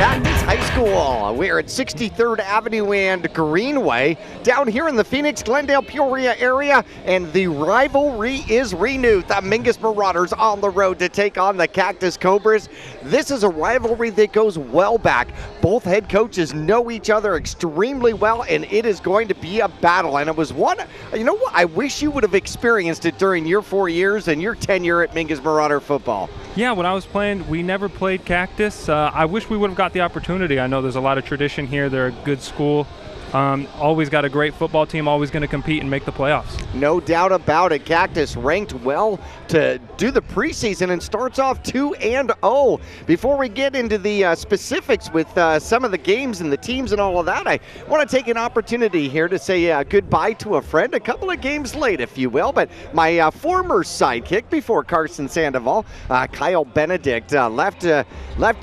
Cactus High School. We're at 63rd Avenue and Greenway down here in the Phoenix, Glendale, Peoria area, and the rivalry is renewed. The Mingus Marauders on the road to take on the Cactus Cobras. This is a rivalry that goes well back. Both head coaches know each other extremely well, and it is going to be a battle. And it was one, you know what, I wish you would have experienced it during your 4 years and your tenure at Mingus Marauder football. Yeah, when I was playing, we never played Cactus. I wish we would have got the opportunity. I know there's a lot of tradition here. They're a good school. Always got a great football team, always going to compete and make the playoffs. No doubt about it. Cactus ranked well to do the preseason and starts off 2-0. Before we get into the specifics with some of the games and the teams and all of that, I want to take an opportunity here to say goodbye to a friend, a couple of games late, if you will, but my former sidekick before Carson Sandoval, Kyle Benedict, left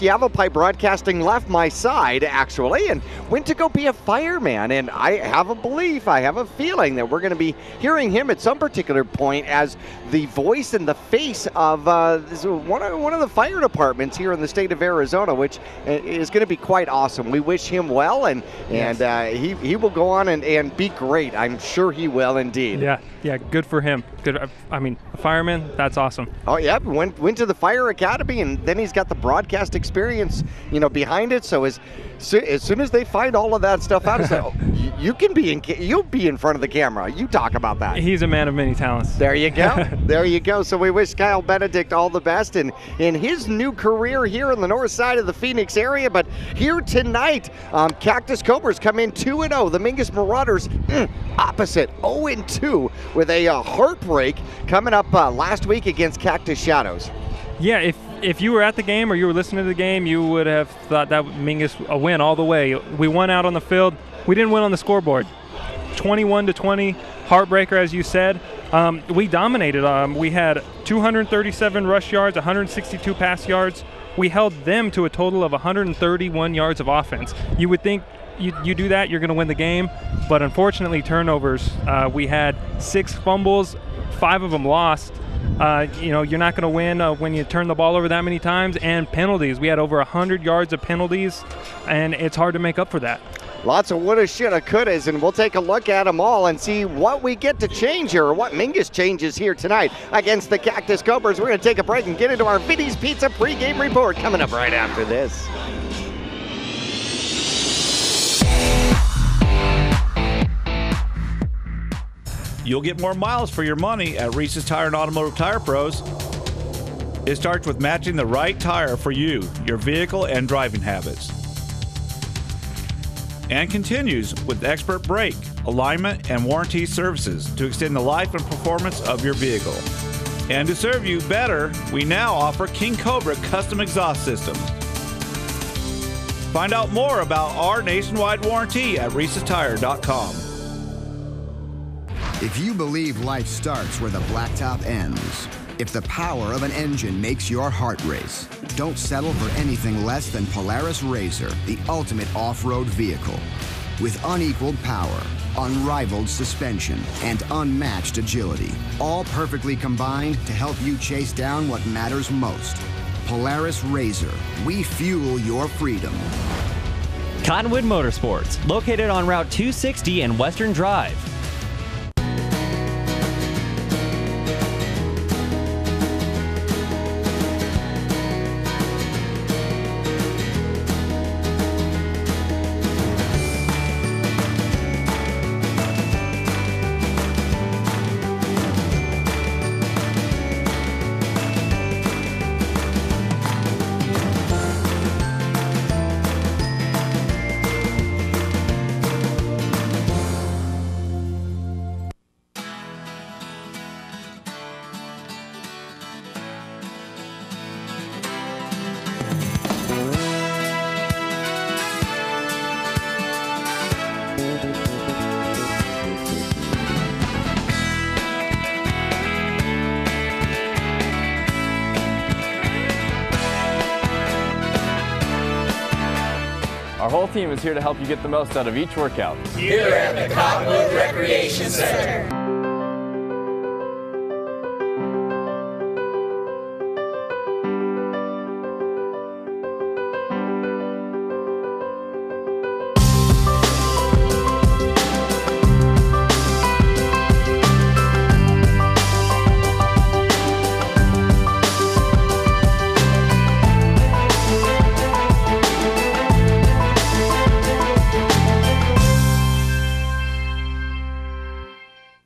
Yavapai Broadcasting, left my side, actually, and went to go be a fireman. And I have a belief, I have a feeling that we're going to be hearing him at some particular point as the voice and the face of one of the fire departments here in the state of Arizona, which is going to be quite awesome. We wish him well, and he will go on and be great. I'm sure he will indeed. Yeah, good for him. Good. I mean, a fireman, that's awesome. Oh yeah, went to the fire academy, and then he's got the broadcast experience, behind it. So as soon as they find all of that stuff out, it's like, you'll be in front of the camera. You talk about that. He's a man of many talents. There you go. There you go. So we wish Kyle Benedict all the best in his new career here in the north side of the Phoenix area. But here tonight, Cactus Cobras come in 2-0. The Mingus Marauders opposite 0-2 with a heartbreak coming up last week against Cactus Shadows. Yeah, if you were at the game or you were listening to the game, you would have thought that Mingus a win all the way. We won out on the field. We didn't win on the scoreboard. 21-20, heartbreaker, as you said. We dominated. We had 237 rush yards, 162 pass yards. We held them to a total of 131 yards of offense. You would think you do that, you're going to win the game, but unfortunately, turnovers. We had 6 fumbles, 5 of them lost. You're not going to win when you turn the ball over that many times, and penalties. We had over 100 yards of penalties, and it's hard to make up for that. Lots of woulda, shoulda, couldas, and we'll take a look at them all and see what we get to change here, or what Mingus changes here tonight against the Cactus Cobras. We're going to take a break and get into our Vinny's Pizza pregame report coming up right after this. You'll get more miles for your money at Reese's Tire and Automotive Tire Pros. It starts with matching the right tire for you, your vehicle, and driving habits. And continues with expert brake, alignment, and warranty services to extend the life and performance of your vehicle. And to serve you better, we now offer King Cobra custom exhaust systems. Find out more about our nationwide warranty at Reese'sTire.com. If you believe life starts where the blacktop ends, if the power of an engine makes your heart race, don't settle for anything less than Polaris RZR, the ultimate off-road vehicle. With unequaled power, unrivaled suspension, and unmatched agility, all perfectly combined to help you chase down what matters most. Polaris RZR, we fuel your freedom. Cottonwood Motorsports, located on Route 260 and Western Drive. Our whole team is here to help you get the most out of each workout. Here at the Cottonwood Recreation Center.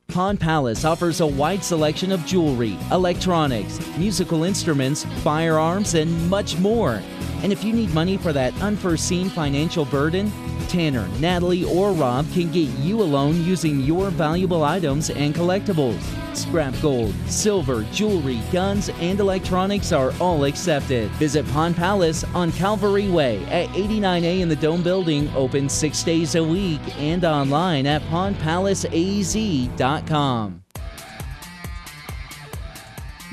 Pawn Palace offers a wide selection of jewelry, electronics, musical instruments, firearms, and much more. And if you need money for that unforeseen financial burden, Tanner, Natalie, or Rob can get you a loan using your valuable items and collectibles. Scrap gold, silver, jewelry, guns, and electronics are all accepted. Visit Pawn Palace on Calvary Way at 89A in the Dome Building, open 6 days a week, and online at pawnpalaceaz.com.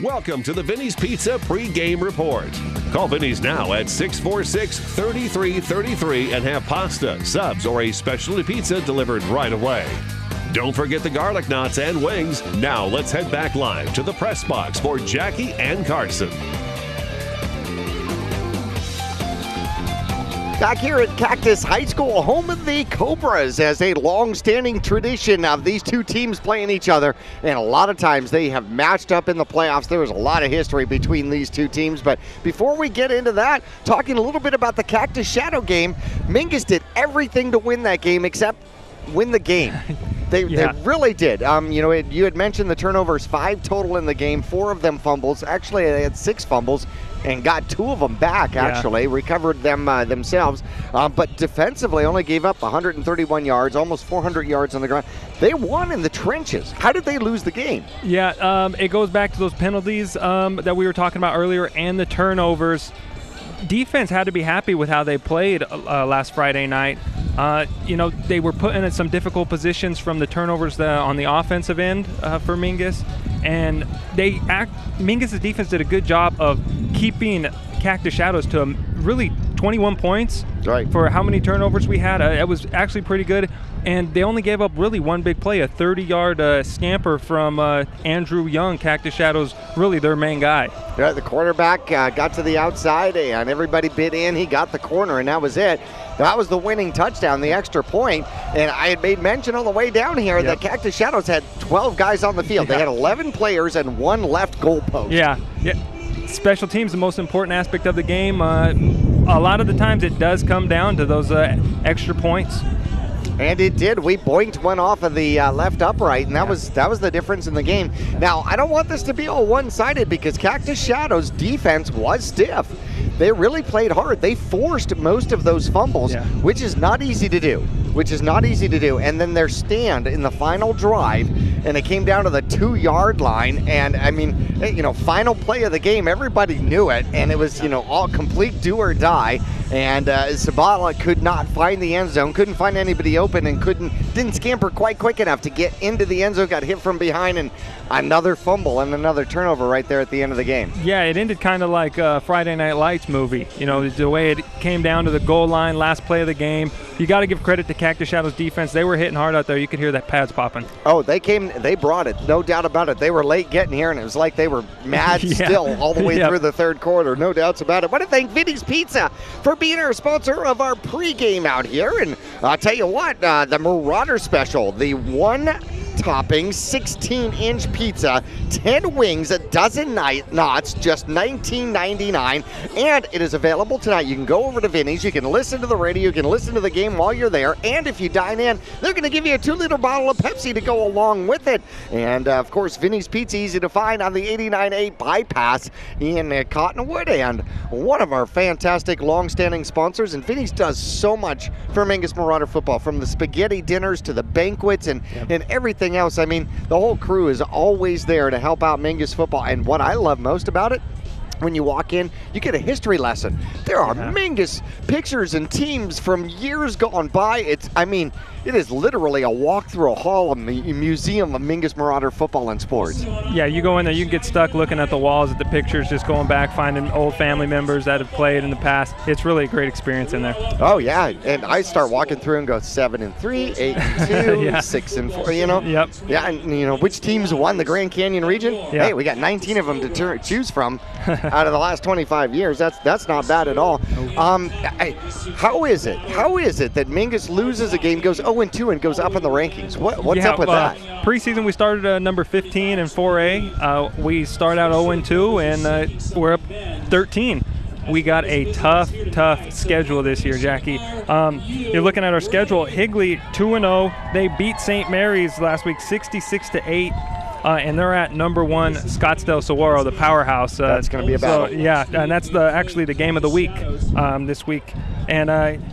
Welcome to the Vinny's Pizza Pre-Game Report. Call Vinny's now at 646-3333 and have pasta, subs, or a specialty pizza delivered right away. Don't forget the garlic knots and wings. Now let's head back live to the press box for Jackie and Carson. Back here at Cactus High School, home of the Cobras, as a long-standing tradition of these two teams playing each other, and a lot of times they have matched up in the playoffs. There is a lot of history between these two teams, but before we get into that, talking a little bit about the Cactus Shadow game, Mingus did everything to win that game except win the game. They really did. You had mentioned the turnovers, 5 total in the game, 4 of them fumbles. Actually, they had 6 fumbles and got 2 of them back, recovered them themselves. But defensively only gave up 131 yards, almost 400 yards on the ground. They won in the trenches. How did they lose the game? Yeah, it goes back to those penalties that we were talking about earlier and the turnovers. Defense had to be happy with how they played last Friday night. They were put in some difficult positions from the turnovers on the offensive end for Mingus, and Mingus's defense did a good job of keeping Cactus Shadows to really 21 points for how many turnovers we had. It was actually pretty good, and they only gave up really one big play, a 30-yard scamper from Andrew Young, Cactus Shadows, really their main guy. Yeah, the quarterback got to the outside, and everybody bit in. He got the corner, and that was it. That was the winning touchdown, the extra point. And I had made mention on the way down here that Cactus Shadows had 12 guys on the field. They had 11 players and 1 left goal post. Yeah. Special teams, the most important aspect of the game. A lot of the times it does come down to those extra points. And it did. We boinked one off of the left upright, and that was the difference in the game. Now, I don't want this to be all one-sided because Cactus Shadows' defense was stiff. They really played hard. They forced most of those fumbles, which is not easy to do. And then their stand in the final drive, and it came down to the 2-yard line. And I mean, final play of the game, everybody knew it, and it was, all complete do or die. And Zabala could not find the end zone, couldn't find anybody open, and didn't scamper quite quick enough to get into the end zone, got hit from behind, and another fumble and another turnover right there at the end of the game. Yeah, it ended kind of like a Friday Night Lights movie. The way it came down to the goal line, last play of the game. You got to give credit to Cactus Shadows defense. They were hitting hard out there. You could hear that pads popping. Oh, they brought it, no doubt about it. They were late getting here, and it was like they were mad still all the way through the third quarter, no doubts about it. I want to thank Vinny's Pizza for being our sponsor of our pregame out here. And I'll tell you what, the Marauder Special, the one-topping 16-inch pizza, 10 wings, a dozen knots, just $19.99. And it is available tonight. You can go over to Vinny's. You can listen to the radio. You can listen to the game while you're there. And if you dine in, they're going to give you a 2-liter bottle of Pepsi to go along with it. And, of course, Vinny's Pizza, easy to find on the 89A bypass in Cottonwood. And one of our fantastic long-standing sponsors. And Vinny's does so much for Mingus Marauder football, from the spaghetti dinners to the banquets and everything else. I mean, the whole crew is always there to help out Mingus football. And what I love most about it, when you walk in, you get a history lesson. There are Mingus pictures and teams from years gone by. It is literally a walk through a hall of museum of Mingus Marauder football and sports. Yeah, you go in there, you can get stuck looking at the walls at the pictures, just going back, finding old family members that have played in the past. It's really a great experience in there. Oh, yeah, and I start walking through and go 7-3, 8-2, 6-4, Yep. Yeah, and which teams won the Grand Canyon region? Yeah. Hey, we got 19 of them to choose from out of the last 25 years. That's not bad at all. How is it that Mingus loses a game, goes 0-2, and goes up in the rankings? What's up with that? Preseason, we started number 15 in 4A. We start out 0-2, and we're up 13. We got a tough schedule this year, Jackie. You're looking at our schedule. Higley 2-0. They beat St. Mary's last week 66-8. And they're at number 1 Scottsdale Saguaro, the powerhouse. That's going to be a battle. And that's actually the game of the week this week. And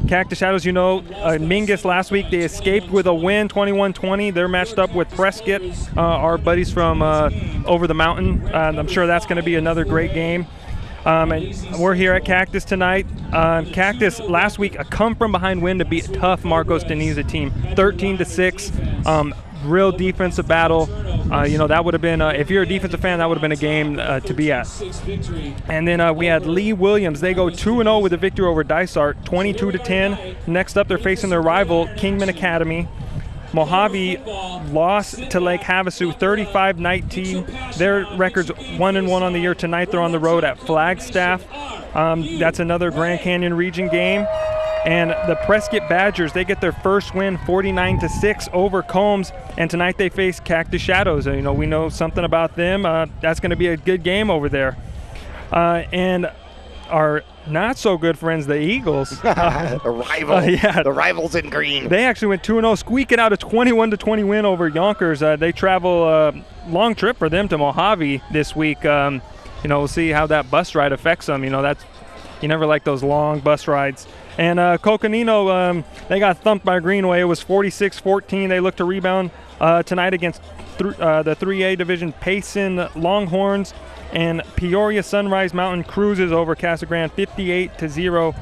Cactus Shadows, Mingus last week, they escaped with a win, 21-20. They're matched up with Prescott, our buddies from over the mountain. I'm sure that's going to be another great game. And we're here at Cactus tonight. Cactus last week, a come-from-behind win to beat a tough Marcos Deniza team, 13-6. Real defensive battle. That would have been, if you're a defensive fan, that would have been a game to be at. And then we had Lee Williams. They go 2-0 with a victory over Dysart, 22-10. Next up, they're facing their rival, Kingman Academy. Mojave lost to Lake Havasu, 35-19. Their record's 1-1 on the year. Tonight, they're on the road at Flagstaff. That's another Grand Canyon region game. And the Prescott Badgers, they get their first win, 49-6 over Combs. And tonight they face Cactus Shadows. We know something about them. That's going to be a good game over there. And our not so good friends, the Eagles. The rival. The rivals in green. They actually went 2-0, squeaking out a 21-20 win over Yonkers. They travel long trip for them to Mojave this week. We'll see how that bus ride affects them. You never like those long bus rides. And Coconino, they got thumped by Greenway. It was 46-14. They look to rebound tonight against the 3A division Payson Longhorns. And Peoria Sunrise Mountain cruises over Casa Grande 58-0.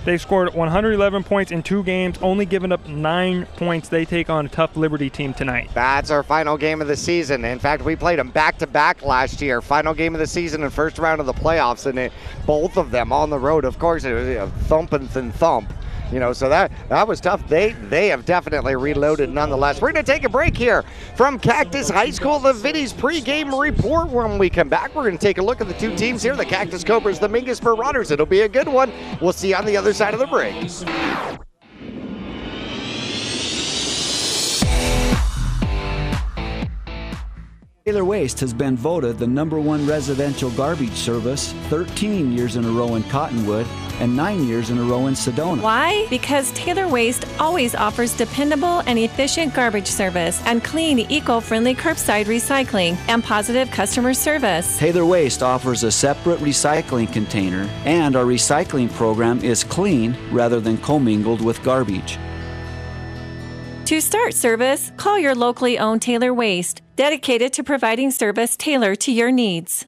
They scored 111 points in 2 games, only giving up 9 points. They take on a tough Liberty team tonight. That's our final game of the season. In fact, we played them back-to-back last year. Final game of the season and first round of the playoffs, and both of them on the road. Of course, it was a thump and thump. So that was tough. They have definitely reloaded nonetheless. We're going to take a break here from Cactus High School, the Vinny's pregame report. When we come back, we're going to take a look at the 2 teams here, the Cactus Cobras, the Mingus Marauders. It'll be a good one. We'll see you on the other side of the break. Taylor Waste has been voted the #1 residential garbage service 13 years in a row in Cottonwood and 9 years in a row in Sedona. Why? Because Taylor Waste always offers dependable and efficient garbage service and clean, eco-friendly curbside recycling and positive customer service. Taylor Waste offers a separate recycling container, and our recycling program is clean rather than commingled with garbage. To start service, call your locally owned Taylor Waste, dedicated to providing service tailored to your needs.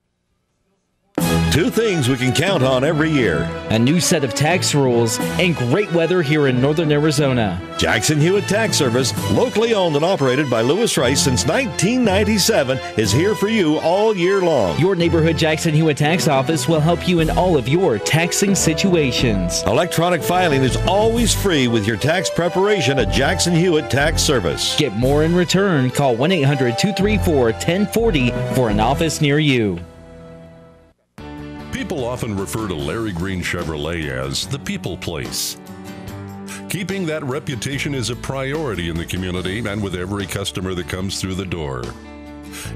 Two things we can count on every year: a new set of tax rules and great weather here in northern Arizona. Jackson Hewitt Tax Service, locally owned and operated by Lewis Rice since 1997, is here for you all year long. Your neighborhood Jackson Hewitt Tax Office will help you in all of your taxing situations. Electronic filing is always free with your tax preparation at Jackson Hewitt Tax Service. Get more in return. Call 1-800-234-1040 for an office near you. People often refer to Larry Green Chevrolet as the people place. Keeping that reputation is a priority in the community and with every customer that comes through the door.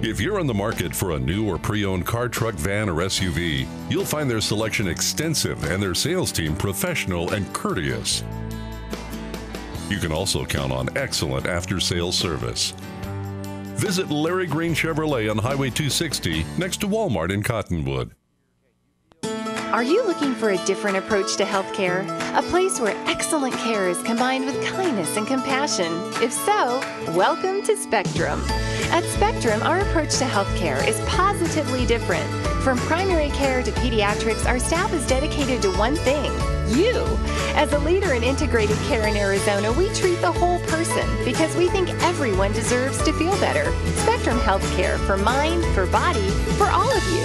If you're on the market for a new or pre-owned car, truck, van, or SUV, you'll find their selection extensive and their sales team professional and courteous. You can also count on excellent after-sales service. Visit Larry Green Chevrolet on Highway 260 next to Walmart in Cottonwood. Are you looking for a different approach to healthcare? A place where excellent care is combined with kindness and compassion? If so, welcome to Spectrum. At Spectrum, our approach to healthcare is positively different. From primary care to pediatrics, our staff is dedicated to one thing: you. As a leader in integrated care in Arizona, we treat the whole person because we think everyone deserves to feel better. Spectrum Healthcare, for mind, for body, for all of you.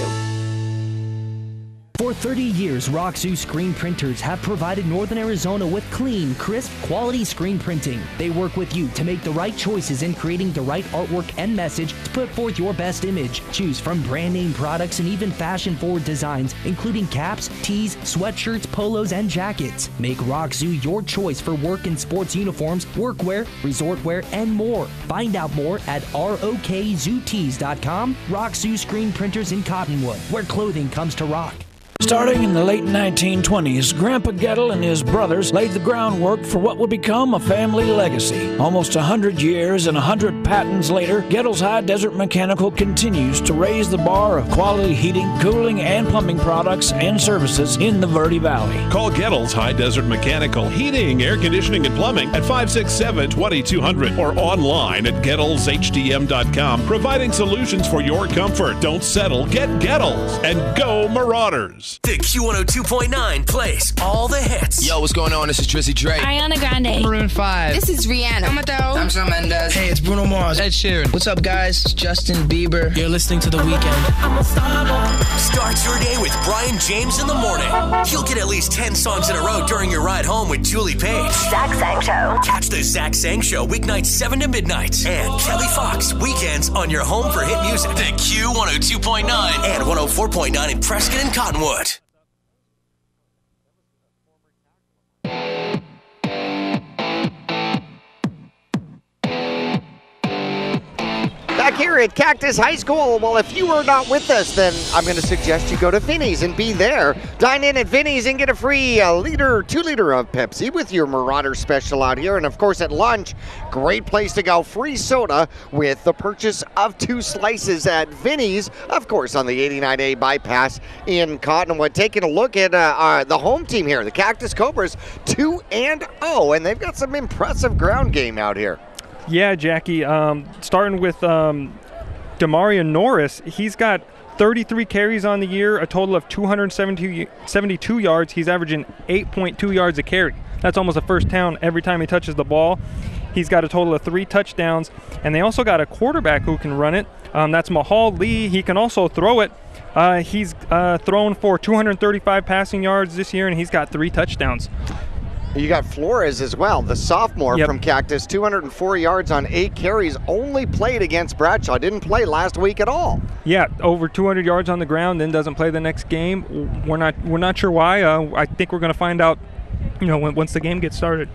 For 30 years, Roxu screen printers have provided Northern Arizona with clean, crisp, quality screen printing. They work with you to make the right choices in creating the right artwork and message to put forth your best image. Choose from brand name products and even fashion-forward designs, including caps, tees, sweatshirts, polos, and jackets. Make Roxu your choice for work and sports uniforms, workwear, resort wear, and more. Find out more at rokzootees.com. Roxu screen printers in Cottonwood, where clothing comes to rock. Starting in the late 1920s, Grandpa Gettle and his brothers laid the groundwork for what would become a family legacy. Almost 100 years and 100 patents later, Gettle's High Desert Mechanical continues to raise the bar of quality heating, cooling, and plumbing products and services in the Verde Valley. Call Gettle's High Desert Mechanical Heating, Air Conditioning, and Plumbing at 567-2200 or online at GettlesHDM.com, providing solutions for your comfort. Don't settle, get Gettles, and go Marauders. The Q102.9 plays all the hits. Yo, what's going on? This is Drizzy Drake. Ariana Grande. Maroon 5. This is Rihanna. I'm Shawn Mendes. Hey, it's Bruno Mars. Ed Sheeran. What's up, guys? It's Justin Bieber. You're listening to The Weeknd. Start your day with Brian James in the morning. You'll get at least 10 songs in a row during your ride home with Julie Page. Zach Sang Show. Catch the Zach Sang Show weeknights 7 to midnight. And Kelly Fox weekends on your home for hit music. The Q102.9 and 104.9 in Prescott and Cottonwood. Back here at Cactus High School. Well, if you are not with us, then I'm going to suggest you go to Vinny's and be there. Dine in at Vinny's and get a free 2-liter of Pepsi with your Marauder special out here. And, of course, at lunch, great place to go. Free soda with the purchase of 2 slices at Vinny's, of course, on the 89A bypass in Cottonwood. Taking a look at the home team here, the Cactus Cobras, 2-0, and they've got some impressive ground game out here. Yeah, Jackie, starting with Demario Norris, he's got 33 carries on the year, a total of 272 yards. He's averaging 8.2 yards a carry. That's almost a first down every time he touches the ball. He's got a total of 3 touchdowns, and they also got a quarterback who can run it. That's Mahal Lee. He can also throw it. He's thrown for 235 passing yards this year, and he's got 3 touchdowns. You got Flores as well, the sophomore from Cactus, 204 yards on 8 carries, only played against Bradshaw, didn't play last week at all. Yeah, over 200 yards on the ground, then doesn't play the next game. We're not sure why. I think we're going to find out, once the game gets started.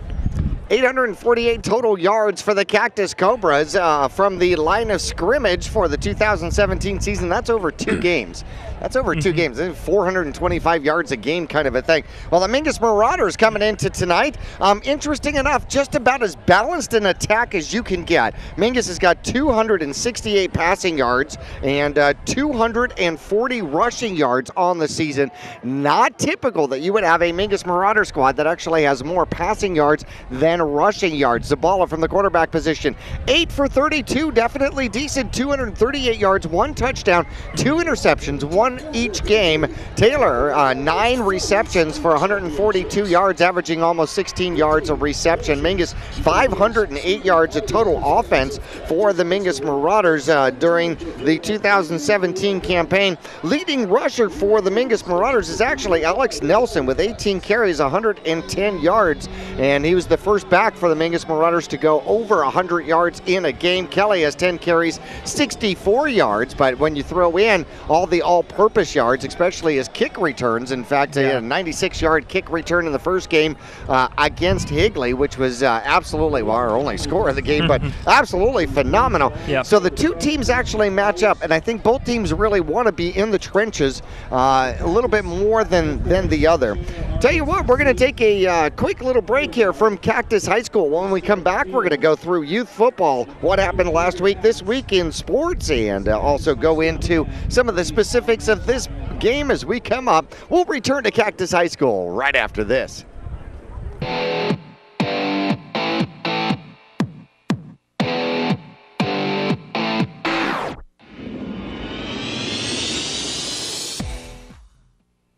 848 total yards for the Cactus Cobras from the line of scrimmage for the 2017 season. That's over 2 games. That's over 2 games. 425 yards a game kind of a thing. Well, the Mingus Marauders coming into tonight. Interesting enough, just about as balanced an attack as you can get. Mingus has got 268 passing yards and 240 rushing yards on the season. Not typical that you would have a Mingus Marauder squad that actually has more passing yards than rushing yards. Zabala from the quarterback position, 8 for 32, definitely decent. 238 yards, 1 touchdown, 2 interceptions, 1 each game. Taylor, 9 receptions for 142 yards, averaging almost 16 yards a reception. Mingus, 508 yards of total offense for the Mingus Marauders during the 2017 campaign. Leading rusher for the Mingus Marauders is actually Alex Nelson with 18 carries, 110 yards, and he was the first back for the Mingus Marauders to go over 100 yards in a game. Kelly has 10 carries, 64 yards, but when you throw in all the all-purpose yards, especially his kick returns, in fact, he had a 96-yard kick return in the first game against Higley, which was absolutely, well, our only score of the game, but absolutely phenomenal. Yep. So the 2 teams actually match up, and I think both teams really want to be in the trenches a little bit more than the other. Tell you what, we're going to take a quick little break here from Cactus High School. When we come back, we're going to go through youth football, what happened last week, this week in sports, and also go into some of the specifics of this game as we come up. We'll return to Cactus High School right after this.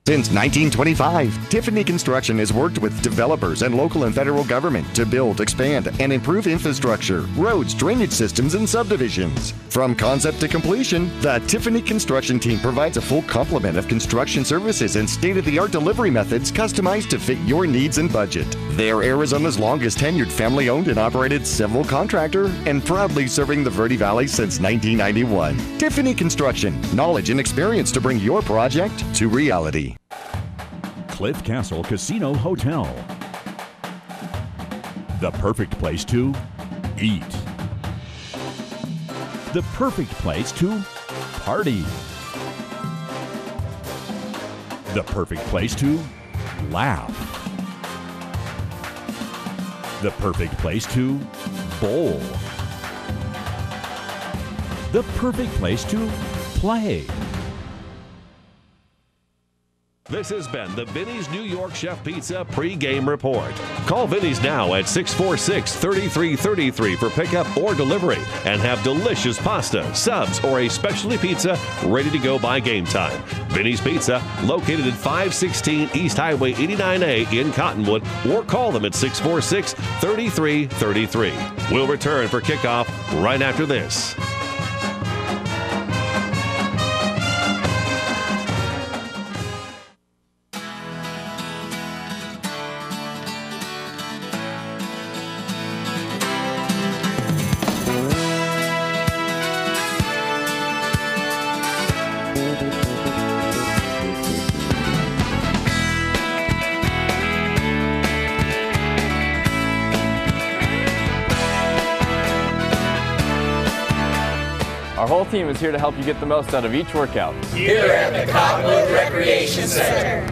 Since 1925, Tiffany Construction has worked with developers and local and federal government to build, expand, and improve infrastructure, roads, drainage systems, and subdivisions. From concept to completion, the Tiffany Construction team provides a full complement of construction services and state-of-the-art delivery methods customized to fit your needs and budget. They're Arizona's longest tenured family-owned and operated civil contractor and proudly serving the Verde Valley since 1991. Tiffany Construction, knowledge and experience to bring your project to reality. Cliff Castle Casino Hotel. The perfect place to eat. The perfect place to party. The perfect place to laugh. The perfect place to bowl. The perfect place to play. This has been the Vinny's New York Chef Pizza pregame report. Call Vinny's now at 646-3333 for pickup or delivery and have delicious pasta, subs, or a specialty pizza ready to go by game time. Vinny's Pizza, located at 516 East Highway 89A in Cottonwood, or call them at 646-3333. We'll return for kickoff right after this. Our whole team is here to help you get the most out of each workout. Here at the Cottonwood Recreation Center.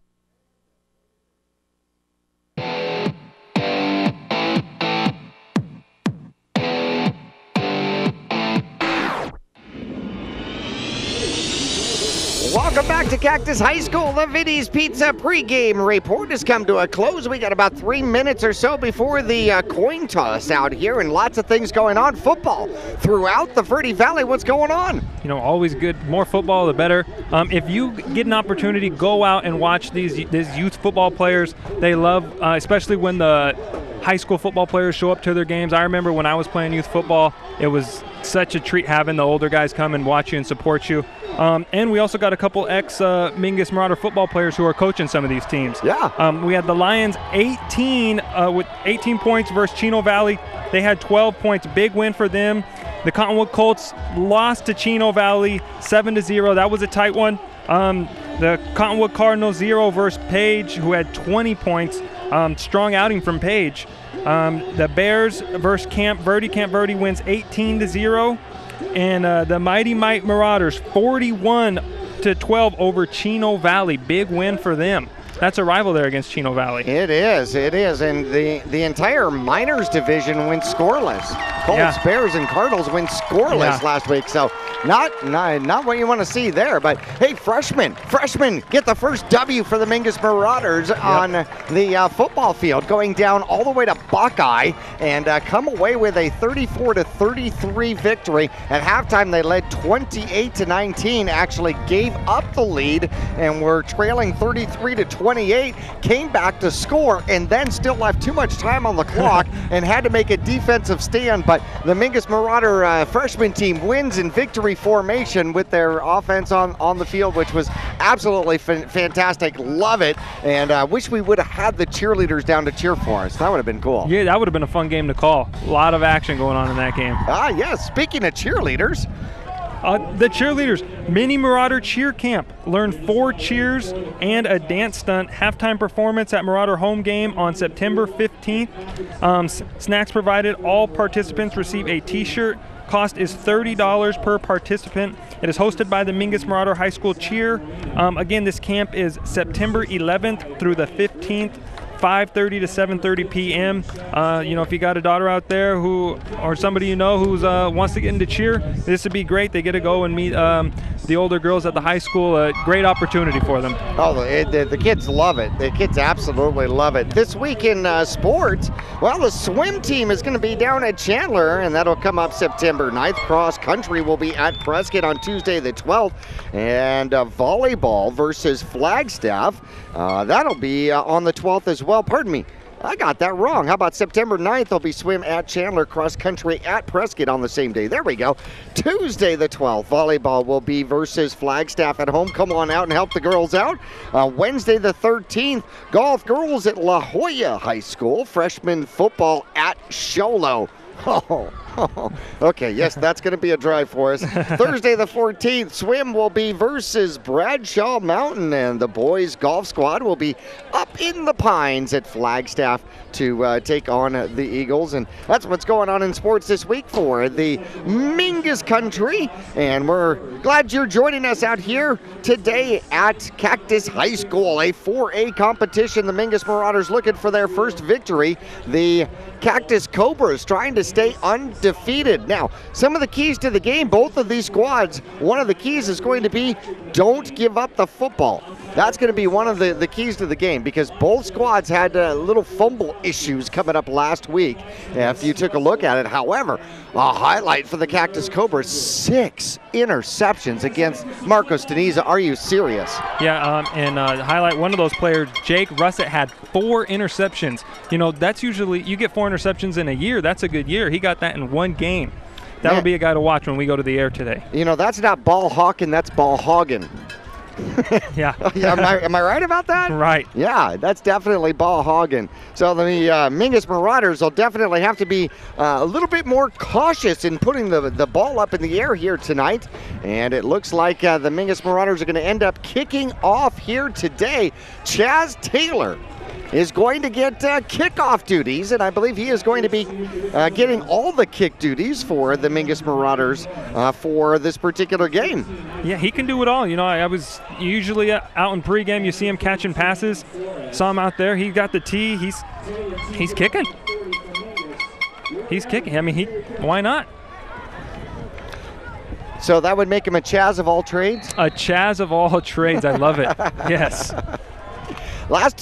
Welcome back to Cactus High School. The Vinny's Pizza pregame report has come to a close. We got about 3 minutes or so before the coin toss out here, and lots of things going on. Football throughout the Verde Valley. What's going on? You know, always good. More football, the better. If you get an opportunity, go out and watch these youth football players. They love, especially when the high school football players show up to their games. I remember when I was playing youth football, it was such a treat having the older guys come and watch you and support you. And we also got a couple ex-Mingus Marauder football players who are coaching some of these teams. Yeah. We had the Lions 18 with 18 points versus Chino Valley. They had 12 points. Big win for them. The Cottonwood Colts lost to Chino Valley 7-0. That was a tight one. The Cottonwood Cardinals 0 versus Page, who had 20 points. Strong outing from Page. The Bears versus Camp Verde. Camp Verde wins 18-0. And the Mighty Might Marauders 41-12 over Chino Valley. Big win for them. That's a rival there against Chino Valley. It is. And the entire minors division went scoreless. Colts, Bears, and Cardinals went scoreless last week. So not what you want to see there. But hey, freshmen get the first W for the Mingus Marauders on the football field, going down all the way to Buckeye and come away with a 34-33 victory. At halftime, they led 28-19. Actually gave up the lead and were trailing 33-28. Came back to score and then still left too much time on the clock and had to make a defensive stand. But the Mingus Marauder freshman team wins in victory formation with their offense on the field, which was absolutely fantastic. Love it. And I wish we would have had the cheerleaders down to cheer for us. That would have been cool. Yeah, that would have been a fun game to call. A lot of action going on in that game. Yes. Speaking of cheerleaders. The cheerleaders, Mini Marauder Cheer Camp. Learn 4 cheers and a dance stunt. Halftime performance at Marauder home game on September 15th. Snacks provided. All participants receive a t-shirt. Cost is $30 per participant. It is hosted by the Mingus Marauder High School Cheer. Again, this camp is September 11th through the 15th. 5:30 to 7:30 p.m. If you got a daughter out there or somebody you know who's wants to get into cheer, this would be great. They get to go and meet the older girls at the high school. A great opportunity for them. Oh, the kids love it. The kids absolutely love it. This week in sports, well, the swim team is going to be down at Chandler, and that'll come up September 9th. Cross country will be at Prescott on Tuesday the 12th, and volleyball versus Flagstaff. That'll be on the 12th as well. Pardon me, I got that wrong. How about September 9th? There'll be swim at Chandler, cross country at Prescott on the same day. There we go. Tuesday the 12th, volleyball will be versus Flagstaff at home. Come on out and help the girls out. Wednesday the 13th, golf girls at La Jolla High School. Freshman football at Sholo. Okay, yes, that's going to be a drive for us. Thursday the 14th, swim will be versus Bradshaw Mountain, and the boys golf squad will be up in the Pines at Flagstaff to take on the Eagles. And that's what's going on in sports this week for the Mingus Country. And we're glad you're joining us out here today at Cactus High School, a 4A competition. The Mingus Marauders looking for their first victory. The Cactus Cobras trying to stay undefeated. Now, some of the keys to the game, both of these squads, one of the keys is going to be don't give up the football. That's going to be one of the keys to the game, because both squads had little fumble issues coming up last week, if you took a look at it. However, a highlight for the Cactus Cobras, 6 interceptions against Marcos Deniza. Are you serious? Yeah, and highlight one of those players, Jake Russett, had 4 interceptions. That's usually, you get 4 interceptions in a year. That's a good year. He got that in one game. That would be a guy to watch when we go to the air today. That's not ball hawking, that's ball hogging. Yeah. Am I right about that? Right. Yeah, that's definitely ball hogging. So the Mingus Marauders will definitely have to be a little bit more cautious in putting the ball up in the air here tonight. And it looks like the Mingus Marauders are going to end up kicking off here today. Chaz Taylor is going to get kickoff duties, and I believe he is going to be getting all the kick duties for the Mingus Marauders for this particular game. Yeah, he can do it all. I was usually out in pregame, you see him catching passes. Saw him out there. He got the tee. He's kicking. He's kicking. I mean, why not? So that would make him a Chaz of all trades? A Chaz of all trades. I love it. Yes. Last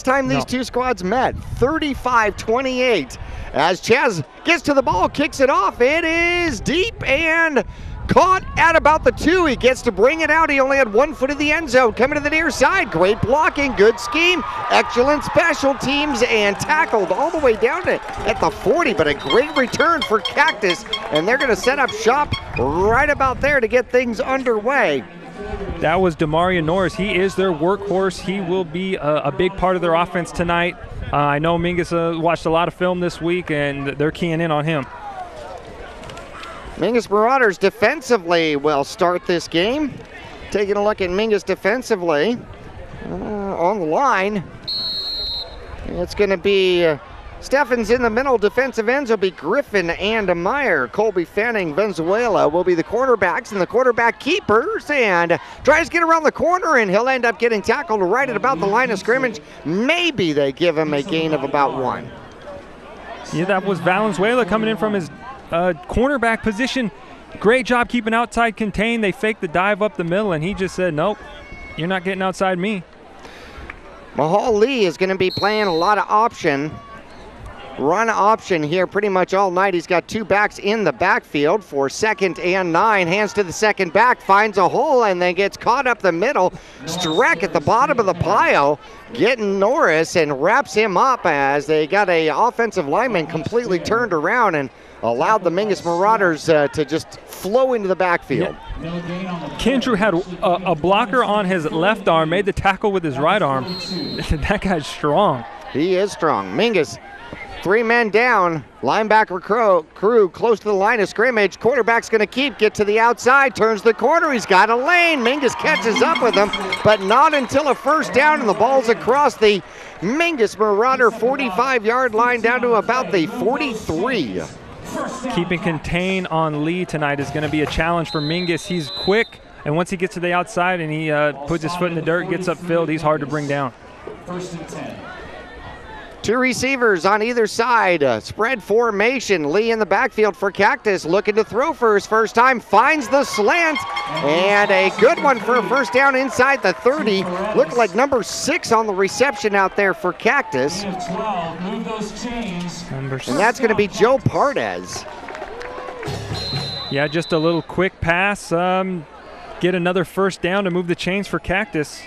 time these two squads met, 35-28. As Chaz gets to the ball, kicks it off. It is deep and caught at about the 2. He gets to bring it out. He only had 1 foot in the end zone. Coming to the near side. Great blocking. Good scheme. Excellent special teams, and tackled all the way down at the 40. But a great return for Cactus. And they're going to set up shop right about there to get things underway. That was Demaria Norris. He is their workhorse. He will be a big part of their offense tonight. I know Mingus watched a lot of film this week, and they're keying in on him. Mingus Marauders defensively will start this game. Taking a look at Mingus defensively on the line. It's going to be Steffens in the middle. Defensive ends will be Griffin and Meyer. Colby Fanning, Venezuela will be the quarterbacks and the quarterback keepers. And tries to get around the corner, and he'll end up getting tackled right at about the line of scrimmage. Maybe they give him a gain of about 1. Yeah, that was Valenzuela coming in from his cornerback position. Great job keeping outside contained. They faked the dive up the middle, and he just said, nope, you're not getting outside me. Mahal Lee is going to be playing a lot of run option here pretty much all night. He's got 2 backs in the backfield for 2nd and 9. Hands to the second back, finds a hole, and then gets caught up the middle. Streck at the bottom of the pile, getting Norris, and wraps him up as they got a offensive lineman completely turned around and allowed the Mingus Marauders to just flow into the backfield. Kendrew had a blocker on his left arm, made the tackle with his right arm. That guy's strong. He is strong. Mingus, 3 men down. Linebacker crew close to the line of scrimmage. Quarterback's going to get to the outside, turns the corner. He's got a lane. Mingus catches up with him, but not until a first down, and the ball's across the Mingus Marauder 45-yard line down to about the 43. Keeping contain on Lee tonight is going to be a challenge for Mingus. He's quick, and once he gets to the outside and he puts his foot in the dirt, gets upfield, he's hard to bring down. 1st and 10. 2 receivers on either side. Spread formation. Lee in the backfield for Cactus, looking to throw for his first time. Finds the slant, and a good one for a first down inside the 30. Looked like number 6 on the reception out there for Cactus. And that's going to be Joe Pardes. Yeah, just a little quick pass. Get another first down to move the chains for Cactus.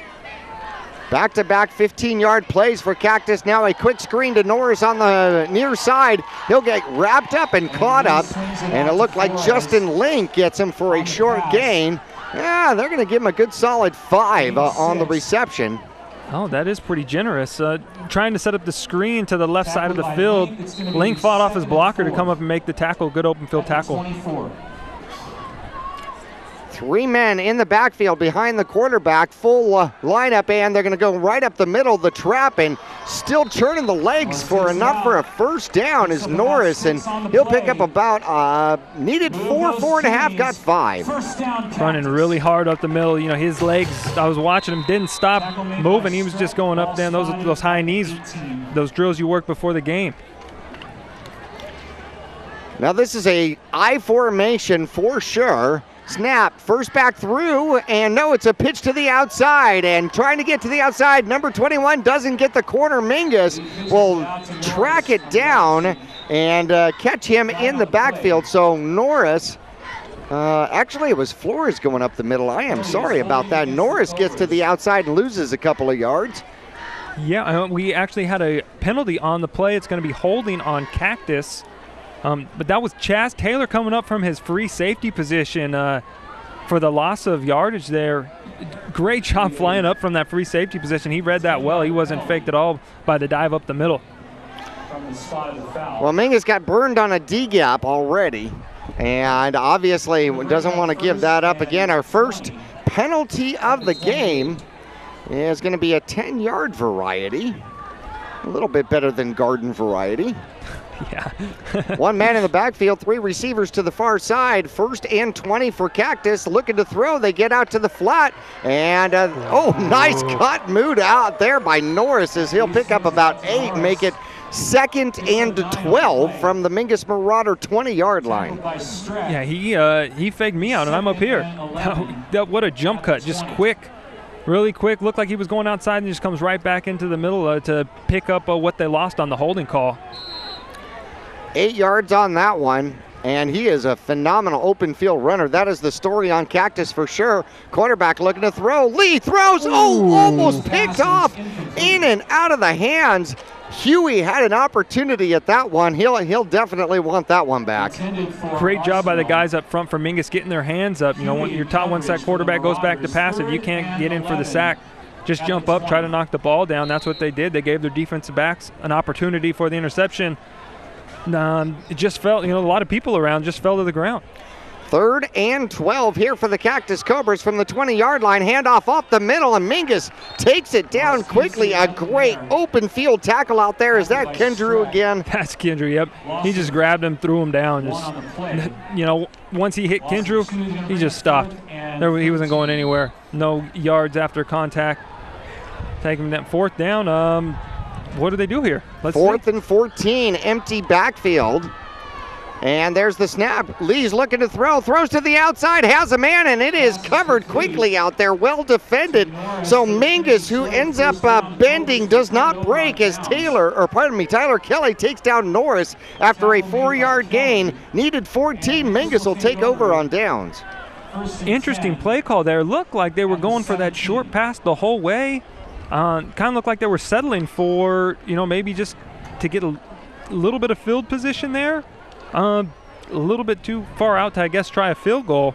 Back-to-back 15-yard plays for Cactus. Now a quick screen to Norris on the near side. He'll get wrapped up and caught up, and it looked like Justin Link gets him for a short gain. Yeah, they're going to give him a good solid 5 on the reception. Oh, that is pretty generous. Trying to set up the screen to the left side of the field. Link fought off his blocker to come up and make the tackle. Good open field tackle. 3 men in the backfield behind the quarterback, full lineup, and they're going to go right up the middle of the trap, and still churning the legs for enough for a first down is Norris, and he'll pick up about needed 4.5, got 5. Running really hard up the middle. You know, his legs, I was watching him, didn't stop moving. He was just going up there. Those high knees, those drills you work before the game. Now this is a I formation for sure. Snap, first back through, and no, it's a pitch to the outside, and trying to get to the outside, number 21 doesn't get the corner. Mingus will track it down and catch him in the backfield. So Norris, actually it was Flores going up the middle. I am sorry about that. Norris gets to the outside and loses a couple of yards. Yeah, we actually had a penalty on the play. It's going to be holding on Cactus. But that was Chaz Taylor coming up from his free safety position for the loss of yardage there. Great job flying up from that free safety position. He read that well. He wasn't faked at all by the dive up the middle. Well, Mingus got burned on a D-gap already, and obviously doesn't want to give that up again. Our first penalty of the game is going to be a 10-yard variety. A little bit better than garden variety. Yeah. 1 man in the backfield, 3 receivers to the far side. 1st and 20 for Cactus. Looking to throw. They get out to the flat. And, nice cut moved out there by Norris as he'll pick up about 8 and make it 2nd and 12 from the Mingus Marauder 20-yard line. Yeah, he faked me out, and I'm up here. What a jump cut. Just quick. Really quick. Looked like he was going outside and just comes right back into the middle to pick up what they lost on the holding call. 8 yards on that one, and he is a phenomenal open field runner. That is the story on Cactus for sure. Quarterback looking to throw. Lee throws. Almost picked off in and out of the hands. Huey had an opportunity at that one. He'll definitely want that one back. Great job by the guys up front for Mingus getting their hands up. You know, when you're taught once that quarterback goes back to pass, if you can't get in for the sack, just jump up, try to knock the ball down. That's what they did. They gave their defensive backs an opportunity for the interception. It just fell, a lot of people around just fell to the ground. 3rd and 12 here for the Cactus Cobras from the 20-yard line. Handoff off the middle, and Mingus takes it down quickly. A great open field tackle out there. Is that Kendrew again? That's Kendrew, yep. He just grabbed him, threw him down. Just, you know, once he hit Kendrew, he just stopped. He wasn't going anywhere. No yards after contact. Taking that 4th down. What do they do here? Let's 4th and 14, empty backfield. And there's the snap. Lee's looking to throw, throws to the outside, has a man, and it is covered quickly out there, well defended. So Mingus, who ends up bending, does not break as Tyler Kelly takes down Norris after a 4-yard gain. Needed 14. Mingus will take over on downs. Interesting play call there. Looked like they were going for that short pass the whole way. Kind of looked like they were settling for, maybe just to get a little bit of field position there. A little bit too far out to, I guess, try a field goal.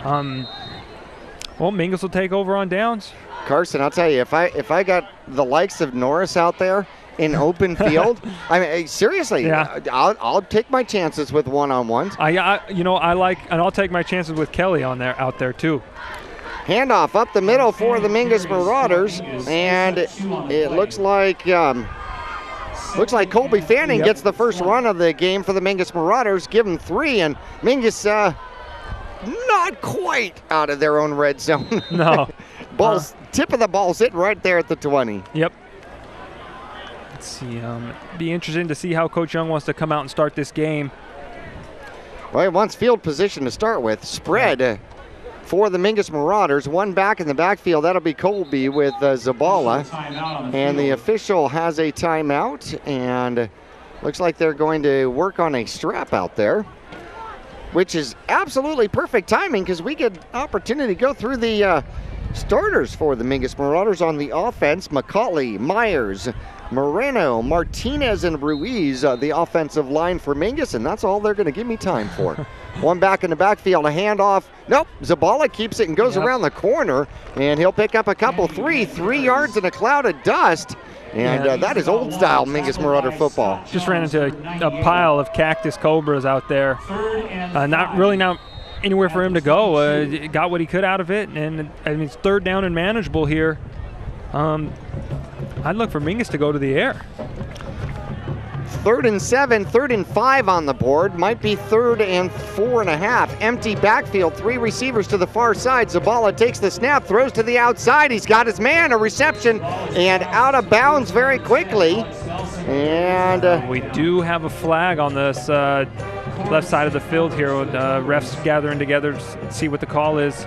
Well, Mingus will take over on downs. Carson, I'll tell you, if I got the likes of Norris out there in open field, I mean, seriously, yeah. I'll take my chances with one-on-ones. And I'll take my chances with Kelly out there too. Handoff up the middle for the Mingus Marauders, and it looks like Colby Fanning gets the first run of the game for the Mingus Marauders. Give them 3, and Mingus not quite out of their own red zone. No. Tip of the ball sitting right there at the 20. Yep. Let's see. Be interesting to see how Coach Young wants to come out and start this game. Well, he wants field position to start with. Spread for the Mingus Marauders. One back in the backfield. That'll be Colby with Zabala. And the official has a timeout. And looks like they're going to work on a strap out there, which is absolutely perfect timing because we get opportunity to go through the starters for the Mingus Marauders on the offense. McCauley, Myers, Moreno, Martinez, and Ruiz, the offensive line for Mingus, and that's all they're going to give me time for. One back in the backfield, a handoff. Nope, Zabala keeps it and goes around the corner, and he'll pick up a couple, 3 yards in a cloud of dust. And that is old-style Mingus Marauder football. Just ran into a pile of Cactus Cobras out there. Not anywhere for him to go. Got what he could out of it, and I mean, it's 3rd down and manageable here. I'd look for Mingus to go to the air. 3rd and 7, 3rd and 5 on the board. Might be 3rd and 4.5. Empty backfield, 3 receivers to the far side. Zabala takes the snap, throws to the outside. He's got his man, a reception, and out of bounds very quickly. And we do have a flag on this left side of the field here. Refs gathering together to see what the call is.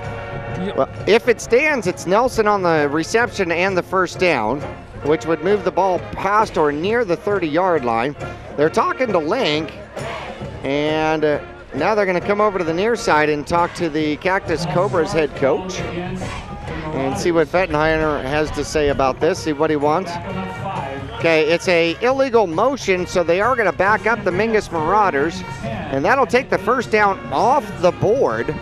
Well, if it stands, it's Nelson on the reception and the first down, which would move the ball past or near the 30-yard line. They're talking to Link, and now they're going to come over to the near side and talk to the Cactus Cobras head coach and see what Fettenheimer has to say about this, see what he wants. Okay, it's a illegal motion, so they are going to back up the Mingus Marauders, and that'll take the first down off the board.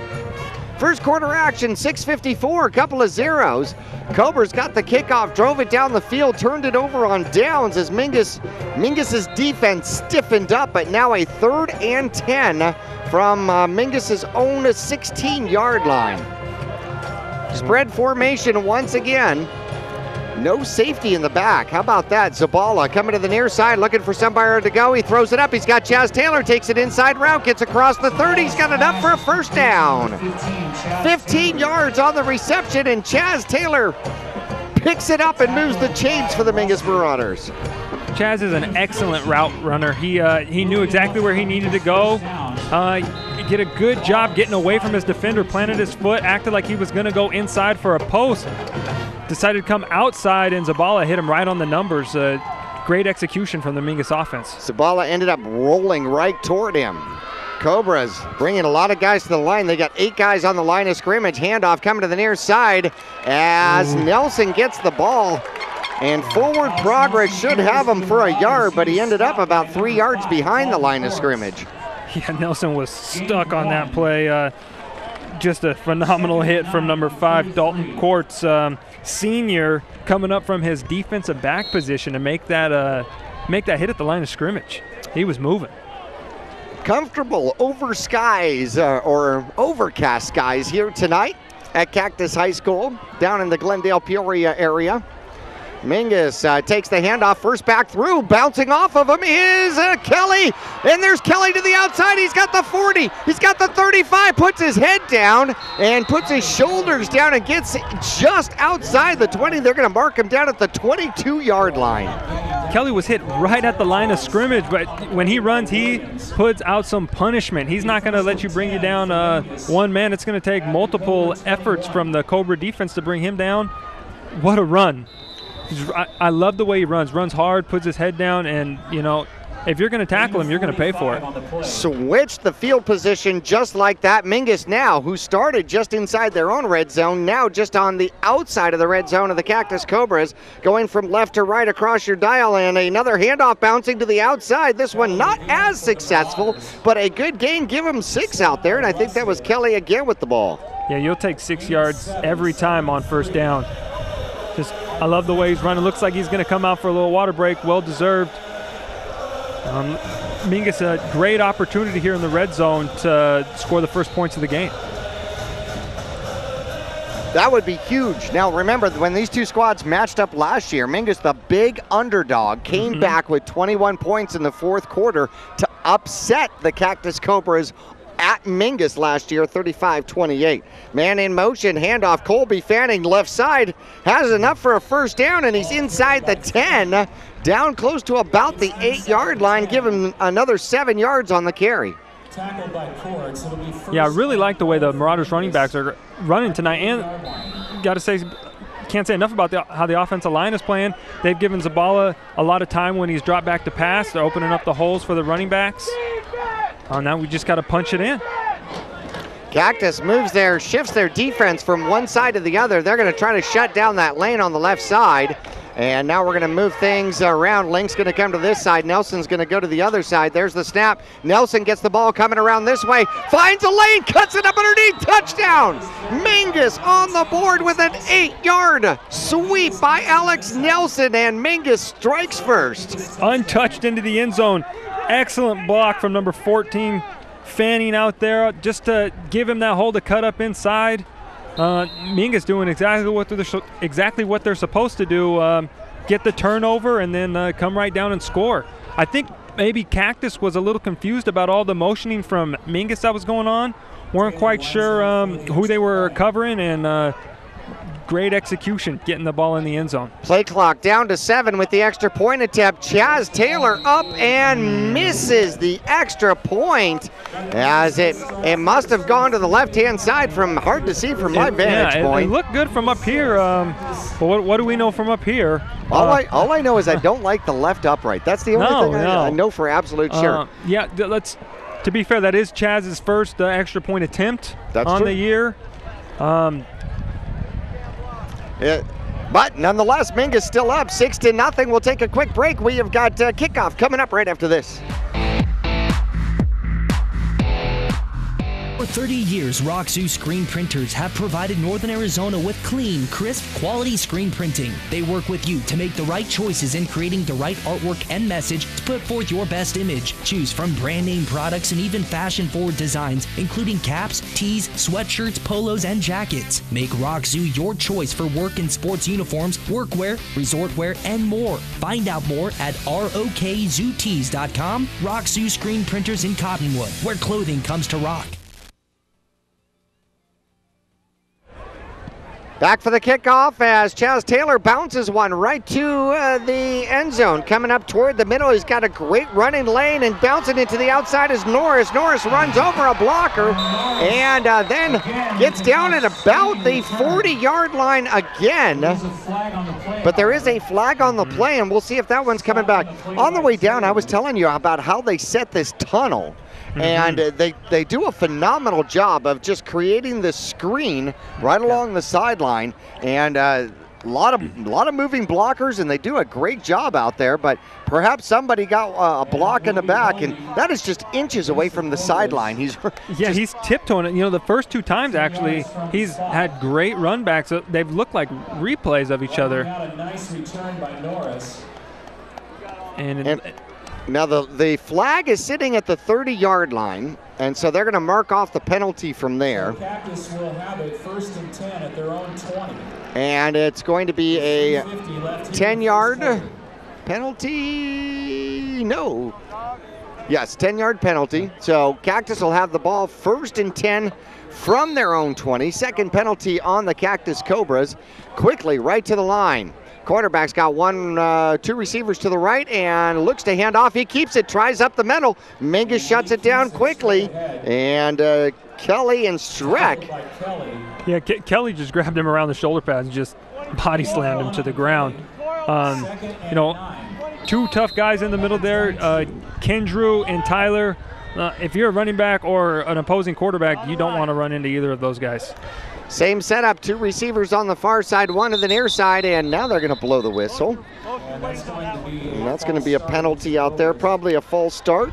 First quarter action, 6:54, a couple of zeros. Cobras got the kickoff, drove it down the field, turned it over on downs as Mingus's defense stiffened up, but now a 3rd and 10 from Mingus's own 16-yard line. Spread formation once again. No safety in the back. How about that? Zabala coming to the near side, looking for somewhere to go. He throws it up. He's got Chaz Taylor, takes it inside route, gets across the 30. He's got it up for a first down. 15 yards on the reception, and Chaz Taylor picks it up and moves the chains for the Mingus Marauders. Chaz is an excellent route runner. He knew exactly where he needed to go. He did a good job getting away from his defender, planted his foot, acted like he was going to go inside for a post. Decided to come outside, and Zabala hit him right on the numbers. Great execution from the Mingus offense. Zabala ended up rolling right toward him. Cobras bringing a lot of guys to the line. They got 8 guys on the line of scrimmage. Handoff coming to the near side as Nelson gets the ball. And forward progress should have him for a yard, but he ended up about 3 yards behind the line of scrimmage. Yeah, Nelson was stuck on that play. Just a phenomenal hit from number 5, Dalton Courts, senior, coming up from his defensive back position to make that hit at the line of scrimmage. He was moving. Comfortable overcast skies here tonight at Cactus High School down in the Glendale Peoria area. Mingus takes the handoff, first back through, bouncing off of him is Kelly, and there's Kelly to the outside. He's got the 40, he's got the 35, puts his head down and puts his shoulders down and gets just outside the 20. They're going to mark him down at the 22-yard line. Kelly was hit right at the line of scrimmage, but when he runs, he puts out some punishment. He's not going to let you bring you down one man. It's going to take multiple efforts from the Cobra defense to bring him down. What a run. I love the way he runs hard, puts his head down, and, you know, if you're going to tackle him, you're going to pay for it. Switch the field position just like that. Mingus now, who started just inside their own red zone, now just on the outside of the red zone of the Cactus Cobras, going from left to right across your dial, and another handoff bouncing to the outside. This one not as successful, but a good gain. Give him 6 out there, and I think that was Kelly again with the ball. Yeah, you'll take 6 yards every time on first down. I love the way he's running. Looks like he's going to come out for a little water break. Well deserved. Mingus, a great opportunity here in the red zone to score the first points of the game. That would be huge. Now remember, when these two squads matched up last year, Mingus, the big underdog, came back with 21 points in the fourth quarter to upset the Cactus Cobras at Mingus last year, 35-28. Man in motion, handoff, Colby Fanning left side, has enough for a first down, and he's inside the 10, down close to about the 8-yard line. Give him another 7 yards on the carry. Yeah, I really like the way the Marauders running backs are running tonight, and got to say, can't say enough about how the offensive line is playing. They've given Zabala a lot of time when he's dropped back to pass. They're opening up the holes for the running backs. Now we just got to punch it in. Cactus shifts their defense from one side to the other. They're going to try to shut down that lane on the left side. And now we're going to move things around. Link's going to come to this side. Nelson's going to go to the other side. There's the snap. Nelson gets the ball coming around this way. Finds a lane, cuts it up underneath. Touchdown! Mingus on the board with an 8-yard sweep by Alex Nelson, and Mingus strikes first. Untouched into the end zone. Excellent block from number 14, Fanning out there, just to give him that hole to cut up inside. Mingus doing exactly what they're supposed to do, get the turnover and then come right down and score. I think maybe Cactus was a little confused about all the motioning from Mingus that was going on. Weren't quite sure who they were covering, and great execution getting the ball in the end zone. Play clock down to 7 with the extra point attempt. Chaz Taylor up and misses the extra point, as it must have gone to the left-hand side. Hard to see from my vantage point. It looked good from up here, but what do we know from up here? All I know is I don't like the left upright. That's the only thing I know for absolute sure. Yeah, to be fair, that is Chaz's first extra point attempt the year. But nonetheless, Mingus still up 6-0. We'll take a quick break. We have got kickoff coming up right after this. For 30 years, Roxu screen printers have provided Northern Arizona with clean, crisp, quality screen printing. They work with you to make the right choices in creating the right artwork and message to put forth your best image. Choose from brand name products and even fashion-forward designs, including caps, tees, sweatshirts, polos, and jackets. Make Roxu your choice for work and sports uniforms, workwear, resort wear, and more. Find out more at rokzootees.com. Roxu screen printers in Cottonwood, where clothing comes to rock. Back for the kickoff as Chaz Taylor bounces one right to the end zone. Coming up toward the middle, he's got a great running lane, and bouncing into the outside is Norris. Norris runs over a blocker and then gets down at about the 40-yard line again. But there is a flag on the play, and we'll see if that one's coming back. On the way down, I was telling you about how they set this tunnel. And they do a phenomenal job of just creating the screen right along the sideline, and a lot of moving blockers, and they do a great job out there. But perhaps somebody got a block in the back, and that is just inches away from the sideline. He's tiptoeing it. You know, the first 2 times actually, he's had great run backs. They've looked like replays of each other. And Now the flag is sitting at the 30-yard line, and so they're going to mark off the penalty from there. So Cactus will have a 1st and 10 at their own 20. And it's going to be a 10-yard penalty. No. Yes, 10-yard penalty. So Cactus will have the ball 1st and 10 from their own 20. Second penalty on the Cactus Cobras. Quickly right to the line. Quarterback's got two receivers to the right and looks to hand off. He keeps it, tries up the middle. Mingus shuts it down quickly. And Kelly and Streck. Yeah, Kelly just grabbed him around the shoulder pads and just body slammed him to the ground. You know, two tough guys in the middle there, Kendrew and Tyler. If you're a running back or an opposing quarterback, you don't want to run into either of those guys. Same setup, two receivers on the far side, one to the near side, and now they're going to blow the whistle. And that's going to be a penalty out there, probably a false start.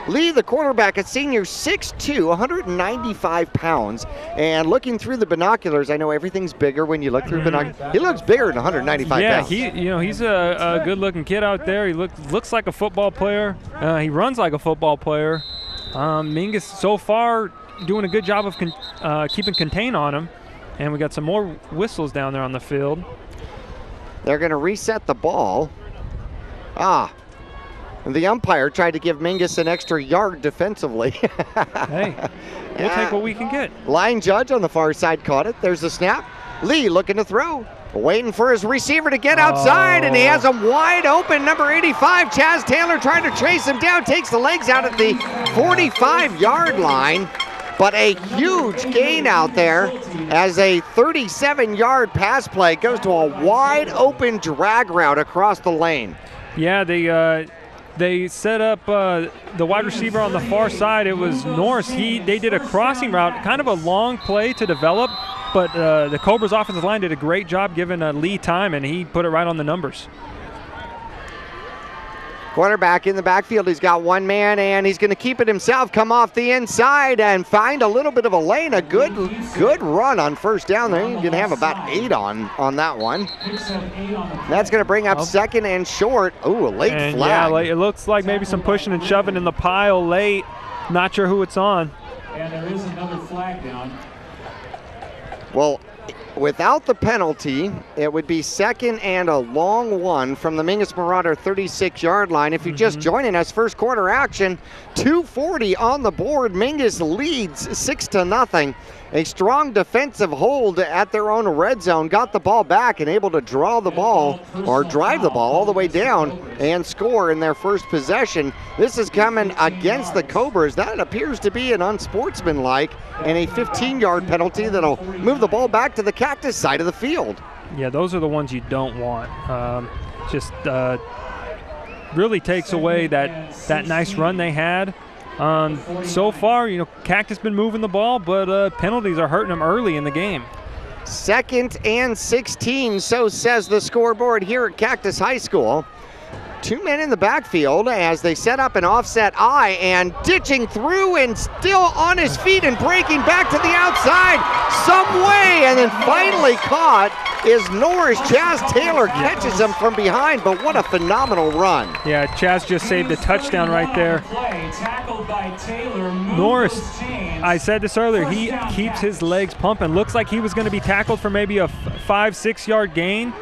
Lee, the quarterback, a senior, 6'2", 195 pounds. And looking through the binoculars, I know everything's bigger when you look through binoculars. He looks bigger than 195 pounds. Yeah, he's a good-looking kid out there. He looks like a football player. He runs like a football player. Mingus, so far, doing a good job of keeping contain on him. And we got some more whistles down there on the field. They're going to reset the ball. And the umpire tried to give Mingus an extra yard defensively. Hey, we'll take what we can get. Line judge on the far side caught it. There's the snap. Lee looking to throw. Waiting for his receiver to get outside, and he has him wide open. Number 85, Chaz Taylor, trying to chase him down. Takes the legs out at the 45-yard line. But a huge gain out there as a 37-yard pass play goes to a wide open drag route across the lane. Yeah, they set up the wide receiver on the far side. It was Norris. They did a crossing route, kind of a long play to develop, but the Cobras offensive line did a great job giving Lee time, and he put it right on the numbers. Quarterback in the backfield, he's got one man, and he's going to keep it himself, come off the inside and find a little bit of a lane. A good run on first down there. He's going to have about 8 on that one. That's going to bring up 2nd and short. Ooh, a late flag. Yeah, it looks like maybe some pushing and shoving in the pile late. Not sure who it's on. And there is another flag down. Well, without the penalty, it would be 2nd and a long one from the Mingus Marauder 36-yard line. If you're just joining us, first quarter action, 2:40 on the board. Mingus leads 6-0. A strong defensive hold at their own red zone. Got the ball back and able to draw the ball or drive the ball all the way down and score in their first possession. This is coming against the Cobras. That appears to be an unsportsmanlike and a 15-yard penalty that'll move the ball back to the Cactus side of the field. Yeah, those are the ones you don't want. Really takes away that nice run they had. So far, Cactus been moving the ball, but penalties are hurting them early in the game. 2nd and 16, so says the scoreboard here at Cactus High School. 2 men in the backfield as they set up an offset eye, and ditching through and still on his feet and breaking back to the outside some way, and then finally caught is Norris. Chaz Taylor catches him from behind, but what a phenomenal run. Yeah, Chaz just saved a touchdown right there. Norris, I said this earlier, he keeps his legs pumping. Looks like he was going to be tackled for maybe a 5-6 yard gain.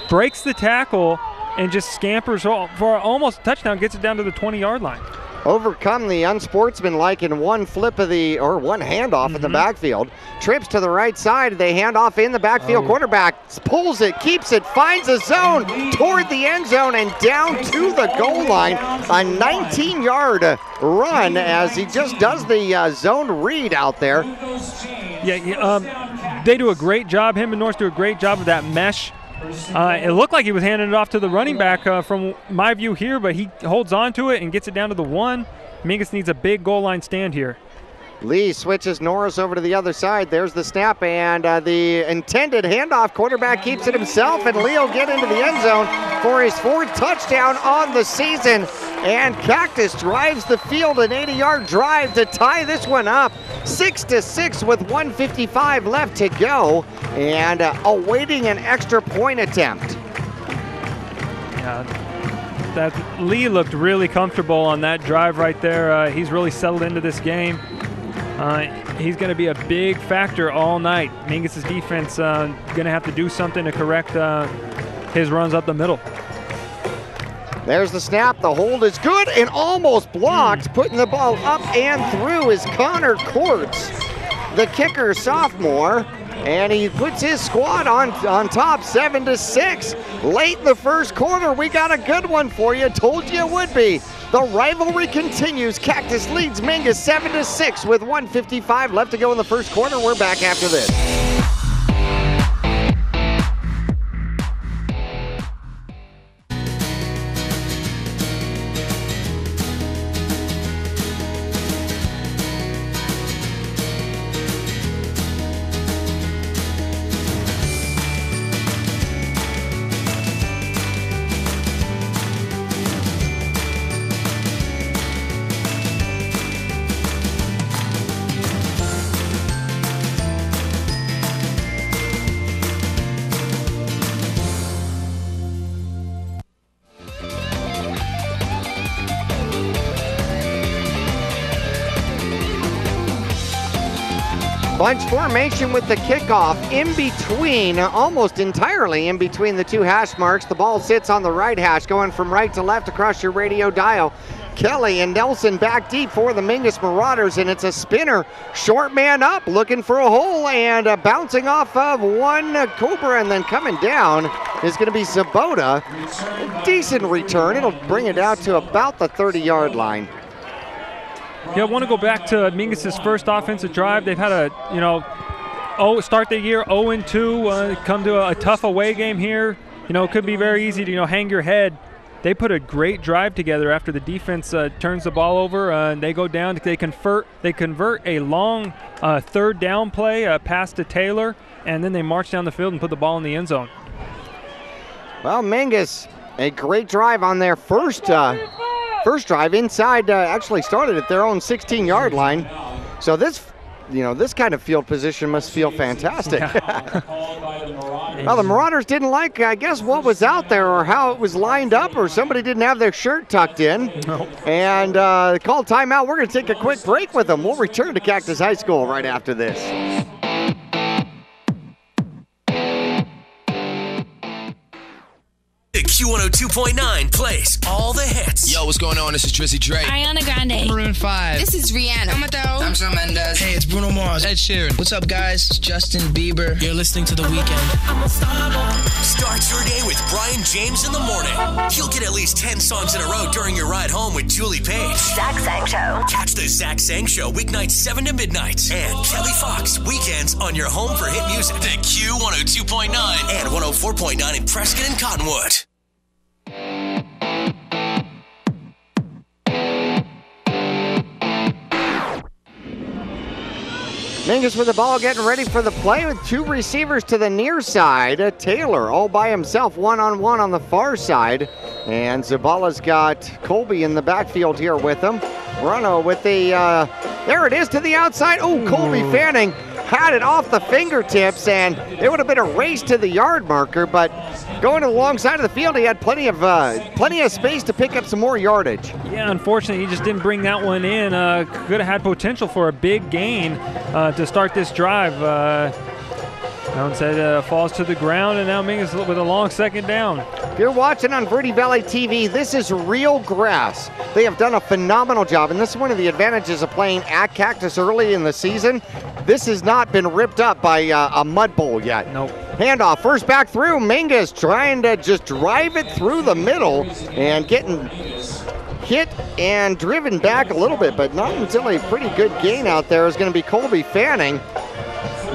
Breaks the tackle and just scampers for almost a touchdown, gets it down to the 20-yard line. Overcome the unsportsmanlike in one handoff in the backfield. Trips to the right side. They hand off in the backfield. Quarterback pulls it, keeps it, finds a zone toward the end zone and down to the goal line. A 19-yard run as he just does the zone read out there. Yeah, they do a great job. Him and Norris do a great job of that mesh. It looked like he was handing it off to the running back from my view here, but he holds on to it and gets it down to the 1. Mingus needs a big goal line stand here. Lee switches Norris over to the other side. There's the snap and the intended handoff. Quarterback keeps it himself, and Lee will get into the end zone for his 4th touchdown on the season. And Cactus drives the field, an 80-yard drive to tie this one up. 6-6 with 1:55 left to go, and awaiting an extra point attempt. that Lee looked really comfortable on that drive right there. He's really settled into this game. He's going to be a big factor all night. Mingus' defense going to have to do something to correct his runs up the middle. There's the snap. The hold is good and almost blocked. Putting the ball up and through is Connor Courts, the kicker sophomore. And he puts his squad on top 7-6. Late in the first quarter, we got a good one for you. Told you it would be. The rivalry continues. Cactus leads Mingus 7-6 with 1:55 left to go in the first quarter. We're back after this. Bunch formation with the kickoff in between, almost entirely in between the two hash marks. The ball sits on the right hash, going from right to left across your radio dial. Kelly and Nelson back deep for the Mingus Marauders, and it's a spinner. Short man up, looking for a hole, and bouncing off of one Cobra, and then coming down is going to be Zabota. Decent return. It'll bring it out to about the 30-yard line. Yeah, I want to go back to Mingus' first offensive drive. They've had a, start the year 0-2, come to a tough away game here. It could be very easy to, hang your head. They put a great drive together after the defense turns the ball over, and they go down. They convert a long third down play, pass to Taylor, and then they march down the field and put the ball in the end zone. Well, Mingus, a great drive on their first drive inside, actually started at their own 16-yard line. So this kind of field position must feel fantastic. Well, the Marauders didn't like, I guess, what was out there or how it was lined up, or somebody didn't have their shirt tucked in. No. And called timeout. We're going to take a quick break with them. We'll return to Cactus High School right after this. Q102.9 plays all the hits. Yo, what's going on? This is Drizzy Drake. Ariana Grande. Maroon 5. This is Rihanna. I'm Shawn Mendes. Hey, it's Bruno Mars. Ed Sheeran. What's up, guys? It's Justin Bieber. You're listening to The Weeknd. Start your day with Brian James in the morning. You'll get at least 10 songs in a row during your ride home with Julie Page. Zach Sang Show. Catch the Zach Sang Show weeknights 7 to midnight. And Kelly Fox weekends on your home for hit music. The Q102.9 and 104.9 in Prescott and Cottonwood. Mingus with the ball, getting ready for the play with two receivers to the near side. Taylor all by himself, one-on-one on the far side. And Zabala's got Colby in the backfield here with him. Bruno with the, there it is to the outside. Oh, Colby Fanning had it off the fingertips, and it would have been a race to the yard marker, but going to the long side of the field, he had plenty of space to pick up some more yardage. Yeah, unfortunately, he just didn't bring that one in. Could have had potential for a big gain to start this drive. Instead, falls to the ground, and now Mingus with a long second down. If you're watching on Verde Valley TV, this is real grass. They have done a phenomenal job, and this is one of the advantages of playing at Cactus early in the season. This has not been ripped up by a mud bowl yet. Nope. Handoff, first back through. Mingus trying to just drive it through the middle and getting hit and driven back a little bit, but not until a pretty good gain out there is going to be Colby Fanning.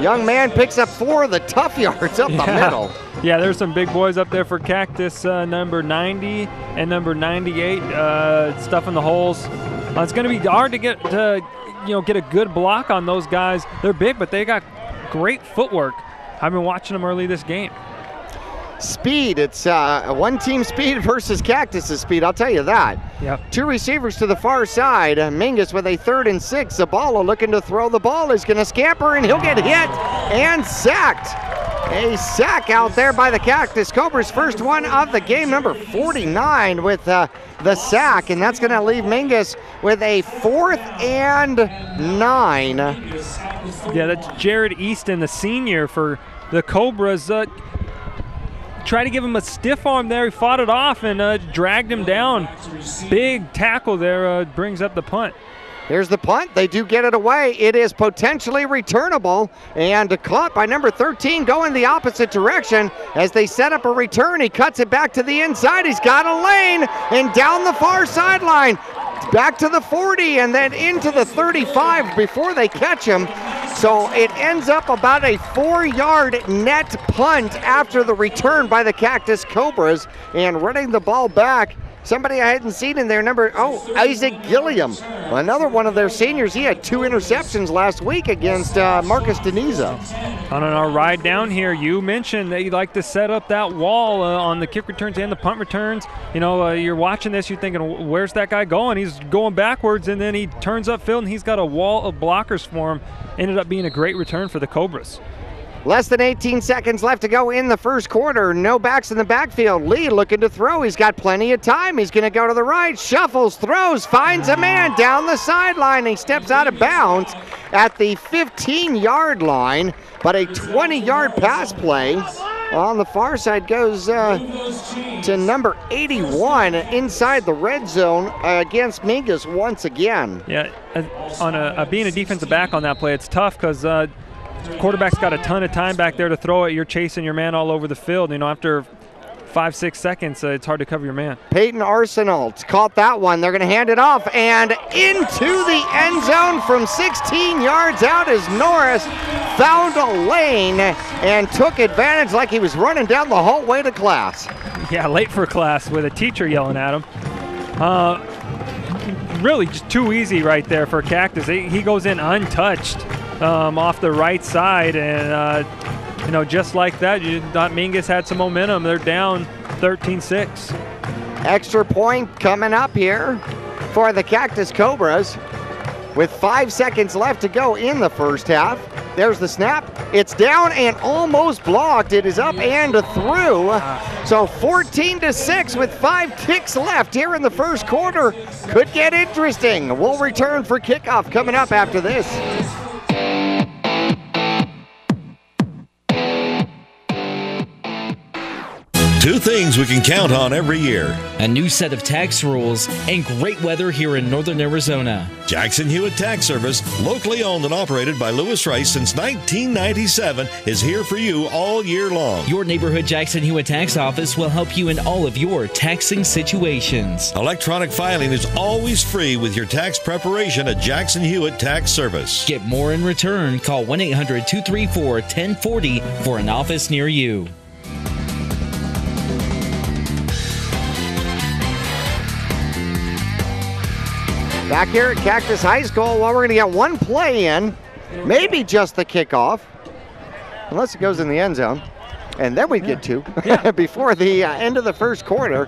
Young man picks up 4 of the tough yards up the middle. Yeah, there's some big boys up there for Cactus, number 90 and number 98, stuffing the holes. It's going to be hard to get a good block on those guys. They're big, but they got great footwork. I've been watching them early this game. Speed, it's one team speed versus Cactus's speed, I'll tell you that. Yep. 2 receivers to the far side. Mingus with a 3rd and 6. Zabala looking to throw the ball, is going to scamper, and he'll get hit and sacked. A sack out there by the Cactus Cobras. First one of the game, number 49 with the sack, and that's going to leave Mingus with a 4th and 9. Yeah, that's Jared Easton, the senior for the Cobras. Tried to give him a stiff arm there. He fought it off and dragged him down. Big tackle there, brings up the punt. Here's the punt. They do get it away. It is potentially returnable and caught by number 13 going the opposite direction as they set up a return. He cuts it back to the inside. He's got a lane and down the far sideline. Back to the 40 and then into the 35 before they catch him. So it ends up about a 4-yard net punt after the return by the Cactus Cobras, and running the ball back. Somebody I hadn't seen in there, Isaac Gilliam, another one of their seniors. He had 2 interceptions last week against Marcus Deniza. On our ride down here, you mentioned they like to set up that wall on the kick returns and the punt returns. You know, you're watching this, you're thinking, where's that guy going? He's going backwards, and then he turns upfield, and he's got a wall of blockers for him. Ended up being a great return for the Cobras. Less than 18 seconds left to go in the first quarter. No backs in the backfield. Lee looking to throw. He's got plenty of time. He's going to go to the right. Shuffles, throws, finds a man down the sideline. He steps out of bounds at the 15-yard line, but a 20-yard pass play on the far side goes to number 81 inside the red zone against Mingus once again. Yeah, on being a defensive back on that play, it's tough because quarterback's got a ton of time back there to throw it. You're chasing your man all over the field. You know, after 5-6 seconds, it's hard to cover your man. Peyton Arsenal caught that one. They're going to hand it off, and into the end zone from 16 yards out as Norris found a lane and took advantage like he was running down the hallway to class. Yeah, late for class with a teacher yelling at him. Really just too easy right there for Cactus. He goes in untouched off the right side, and you know, just like that, you thought Mingus had some momentum. They're down 13-6. Extra point coming up here for the Cactus Cobras with 5 seconds left to go in the first half. There's the snap. It's down and almost blocked. It is up and through. So 14-6 with 5 kicks left here in the first quarter. Could get interesting. We'll return for kickoff coming up after this. Two things we can count on every year: a new set of tax rules and great weather here in northern Arizona. Jackson Hewitt Tax Service, locally owned and operated by Lewis Rice since 1997, is here for you all year long. Your neighborhood Jackson Hewitt Tax Office will help you in all of your taxing situations. Electronic filing is always free with your tax preparation at Jackson Hewitt Tax Service. Get more in return. Call 1-800-234-1040 for an office near you. Back here at Cactus High School, well, we're going to get one play in, maybe just the kickoff, unless it goes in the end zone. And then we get two before the end of the first quarter.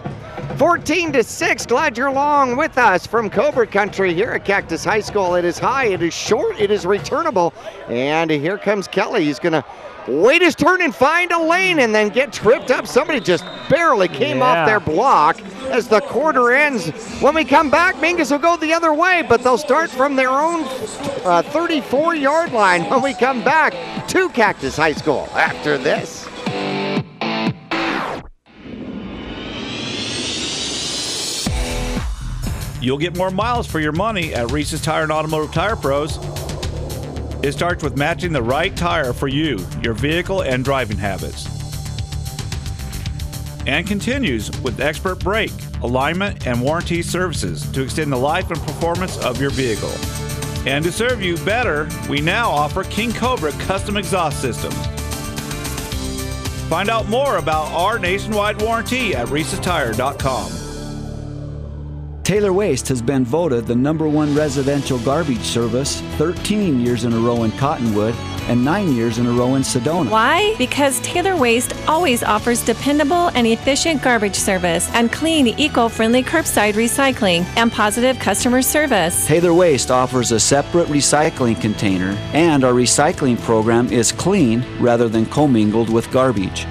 14-6, glad you're along with us from Cobra Country here at Cactus High School. It is high, it is short, it is returnable. And here comes Kelly. He's going to wait his turn and find a lane and then get tripped up. Somebody just barely came off their block as the quarter ends. When we come back, Mingus will go the other way, but they'll start from their own 34-yard line when we come back to Cactus High School after this. You'll get more miles for your money at Reese's Tire and Automotive Tire Pros. It starts with matching the right tire for you, your vehicle, and driving habits. And continues with expert brake, alignment, and warranty services to extend the life and performance of your vehicle. And to serve you better, we now offer King Cobra custom exhaust systems. Find out more about our nationwide warranty at Reese'sTire.com. Taylor Waste has been voted the #1 residential garbage service 13 years in a row in Cottonwood and 9 years in a row in Sedona. Why? Because Taylor Waste always offers dependable and efficient garbage service and clean, eco-friendly curbside recycling and positive customer service. Taylor Waste offers a separate recycling container, and our recycling program is clean rather than commingled with garbage.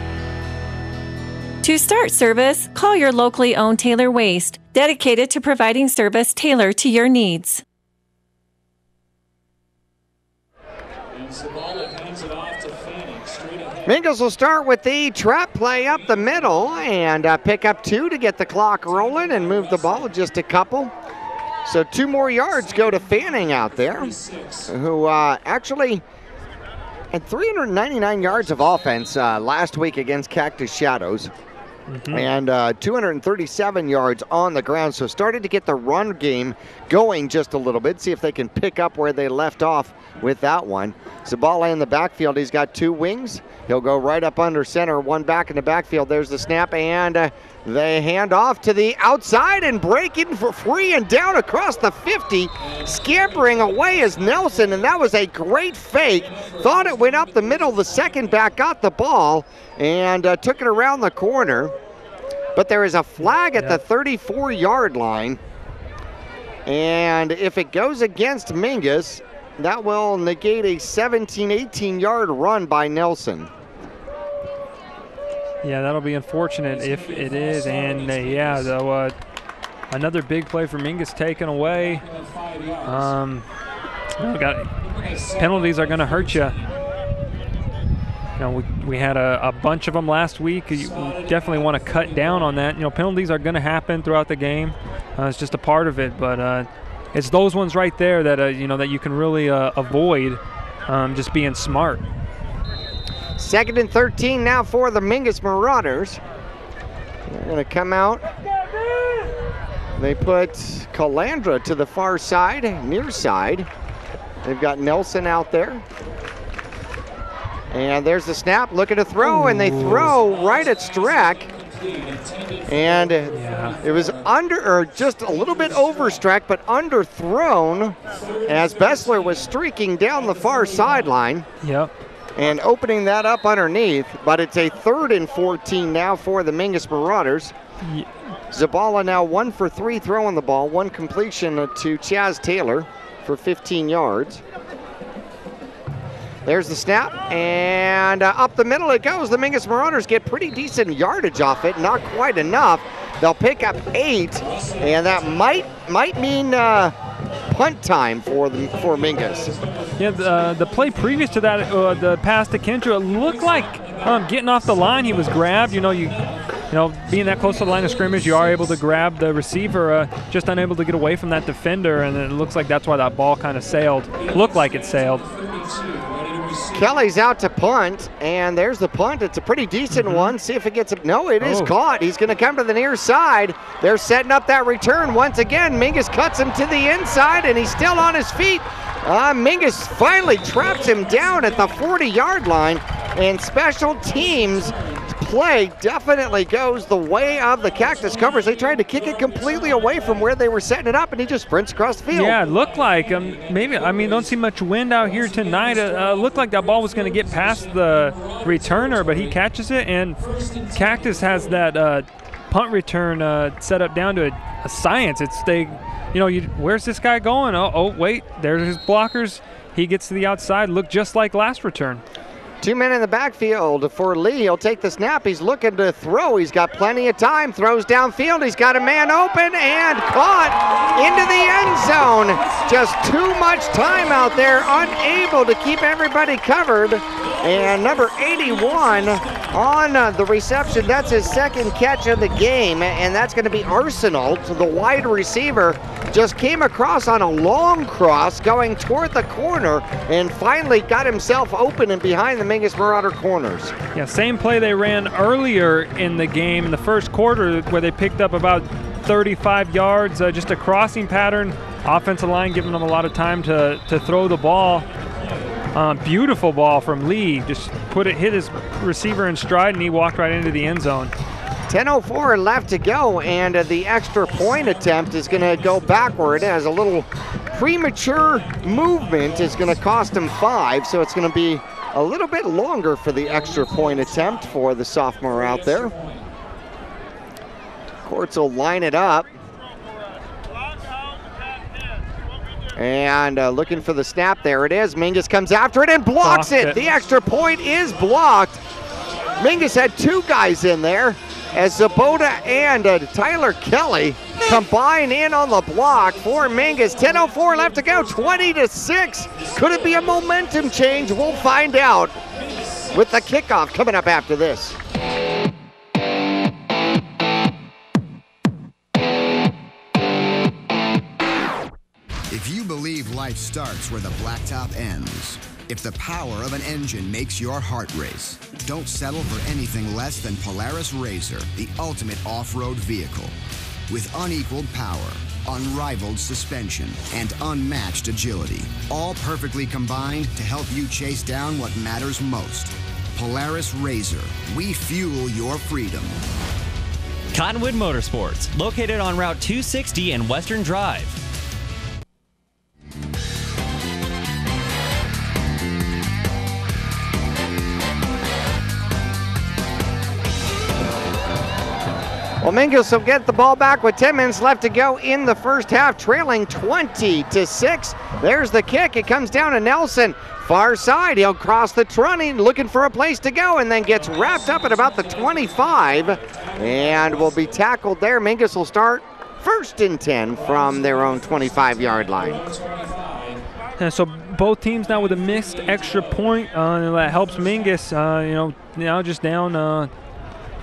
To start service, call your locally owned Taylor Waste, dedicated to providing service tailored to your needs. Mingus will start with the trap play up the middle and pick up 2 to get the clock rolling and move the ball just a couple. So 2 more yards go to Fanning out there, who actually had 399 yards of offense last week against Cactus Shadows. And 237 yards on the ground. So started to get the run game going just a little bit. See if they can pick up where they left off with that one. Zabala in the backfield. He's got 2 wings. He'll go right up under center. 1 back in the backfield. There's the snap, and they hand off to the outside and breaking for free and down across the 50. Scampering away is Nelson, and that was a great fake. Thought it went up the middle. The second back got the ball and took it around the corner. But there is a flag at the 34-yard line. And if it goes against Mingus, that will negate a 17, 18-yard run by Nelson. Yeah, that'll be unfortunate if it is. And another big play for Mingus taken away. Penalties are going to hurt you. We had a bunch of them last week. You definitely want to cut down on that. Penalties are going to happen throughout the game. It's just a part of it, but it's those ones right there that that you can really avoid, just being smart. 2nd and 13 now for the Mingus Marauders. They're going to come out. They put Calandra to the far side, near side. They've got Nelson out there. And there's the snap, looking to throw, and they throw right at Strack. And it was just a little bit over Strack, but underthrown as Bessler was streaking down the far sideline. Yep. And opening that up underneath, but it's a 3rd and 14 now for the Mingus Marauders. Zabala now 1 for 3 throwing the ball, 1 completion to Chaz Taylor for 15 yards. There's the snap, and up the middle it goes. The Mingus Marauders get pretty decent yardage off it, not quite enough. They'll pick up 8, and that might mean punt time for Mingus. Yeah, the play previous to that, the pass to Kendra, it looked like getting off the line he was grabbed. Being that close to the line of scrimmage, you are able to grab the receiver, just unable to get away from that defender, and it looks like that's why that ball kind of sailed. Looked like it sailed. Kelly's out to punt, and there's the punt. It's a pretty decent one. See if it gets – no, it is caught. He's going to come to the near side. They're setting up that return once again. Mingus cuts him to the inside, and he's still on his feet. Mingus finally traps him down at the 40-yard line, and special teams play definitely goes the way of the Cactus Covers. They tried to kick it completely away from where they were setting it up, and he just sprints across the field. Yeah, it looked like don't see much wind out here tonight. Looked like that ball was going to get past the returner, but he catches it, and Cactus has that punt return set up down to a science. Where's this guy going? Oh, wait, there's his blockers. He gets to the outside, looked just like last return. 2 men in the backfield for Lee. He'll take the snap. He's looking to throw. He's got plenty of time. Throws downfield. He's got a man open and caught into the end zone. Just too much time out there. Unable to keep everybody covered. And number 81 on the reception. That's his 2nd catch of the game. And that's going to be Arsenal, to the wide receiver. Just came across on a long cross going toward the corner and finally got himself open and behind the Mingus Marauder corners. Yeah, same play they ran earlier in the game in the first quarter where they picked up about 35 yards, just a crossing pattern. Offensive line giving them a lot of time to throw the ball. Beautiful ball from Lee. Just hit his receiver in stride, and he walked right into the end zone. 10:04 left to go, and the extra point attempt is going to go backward as a little premature movement is going to cost him 5, so it's going to be a little bit longer for the extra point attempt for the sophomore out there. Courts will line it up. And looking for the snap. There it is. Mingus comes after it and blocks it. The extra point is blocked. Mingus had 2 guys in there as Zabota and Tyler Kelly combine in on the block for Mingus. 10:04 left to go, 20-6. Could it be a momentum change? We'll find out with the kickoff coming up after this. If you believe life starts where the blacktop ends, if the power of an engine makes your heart race, don't settle for anything less than Polaris RZR, the ultimate off-road vehicle. With unequaled power, unrivaled suspension, and unmatched agility, all perfectly combined to help you chase down what matters most. Polaris RZR, we fuel your freedom. Cottonwood Motorsports, located on Route 260 and Western Drive. Well, Mingus will get the ball back with 10 minutes left to go in the first half, trailing 20-6. There's the kick. It comes down to Nelson. Far side, he'll cross the 20, looking for a place to go, and then gets wrapped up at about the 25, and will be tackled there. Mingus will start 1st and 10 from their own 25-yard line. And so both teams now with a missed extra point, that helps Mingus, now just down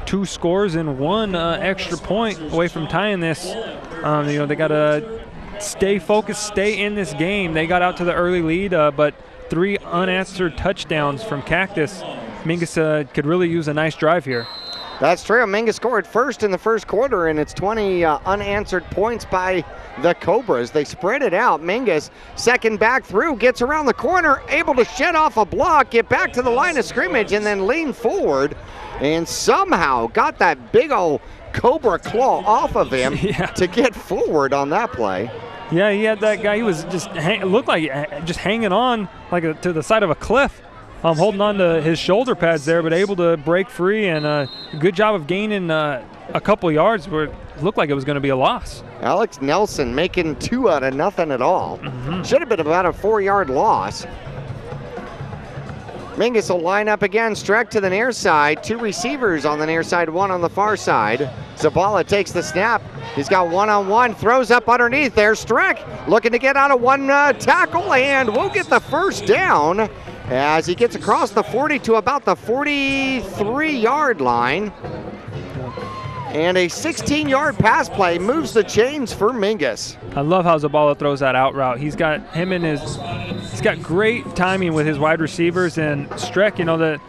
2 scores and 1 extra point away from tying this. They got to stay focused, stay in this game. They got out to the early lead, but 3 unanswered touchdowns from Cactus. Mingus could really use a nice drive here. That's true. Mingus scored first in the first quarter, and it's 20 unanswered points by the Cobras. They spread it out. Mingus, second back through, gets around the corner, able to shed off a block, get back to the line of scrimmage, and then lean forward, and somehow got that big old Cobra claw off of him to get forward on that play. Yeah, he had that guy. He was just looked like just hanging on like to the side of a cliff, holding on to his shoulder pads there, but able to break free, and good job of gaining a couple yards where it looked like it was going to be a loss. Alex Nelson making 2 out of nothing at all. Should have been about a 4-yard loss. Mingus will line up again. Streck to the near side. 2 receivers on the near side, 1 on the far side. Zabala takes the snap. He's got 1-on-1, throws up underneath there. Streck looking to get out of 1 tackle, and we'll get the first down as he gets across the 40 to about the 43-yard line. And a 16-yard pass play moves the chains for Mingus. I love how Zabala throws that out route. He's got great timing with his wide receivers, and Streck, the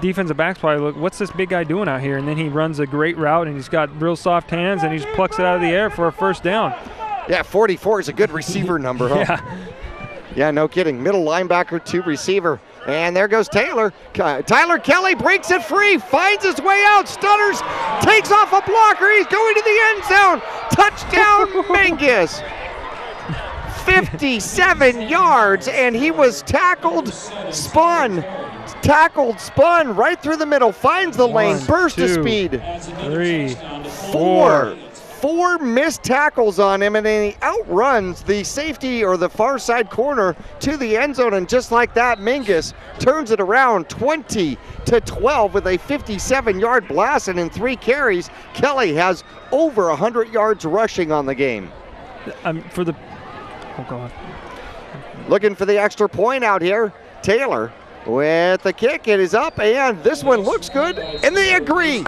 defensive backs probably look, what's this big guy doing out here? And then he runs a great route, and he's got real soft hands, and he just plucks it out of the air for a first down. Yeah, 44 is a good receiver number, huh? Yeah, no kidding. Middle linebacker to receiver. And there goes Taylor. Tyler Kelly breaks it free, finds his way out, stutters, takes off a blocker. He's going to the end zone. Touchdown, Mingus. 57 yards, and he was tackled, spun right through the middle, finds the lane, burst of speed. 3, 4. 4 missed tackles on him, and then he outruns the safety or the far side corner to the end zone, and just like that, Mingus turns it around 20-12 with a 57-yard blast, and in 3 carries, Kelly has over 100 yards rushing on the game. Oh, God. Looking for the extra point out here. Taylor with the kick. It is up, and this one looks good, and they agree.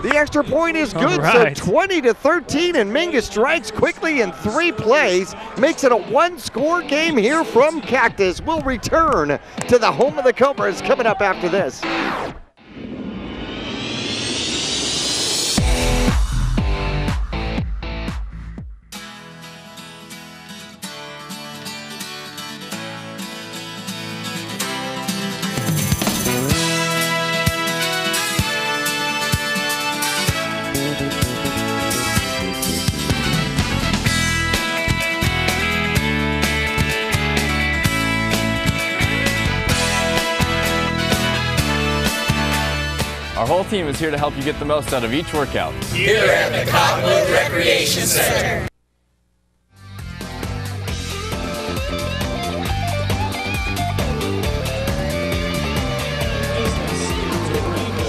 The extra point is good, right. So 20-13, and Mingus strikes quickly in 3 plays, makes it a 1-score game here from Cactus. We'll return to the home of the Cobras coming up after this. team is here to help you get the most out of each workout. Here at the Cottonwood Recreation Center.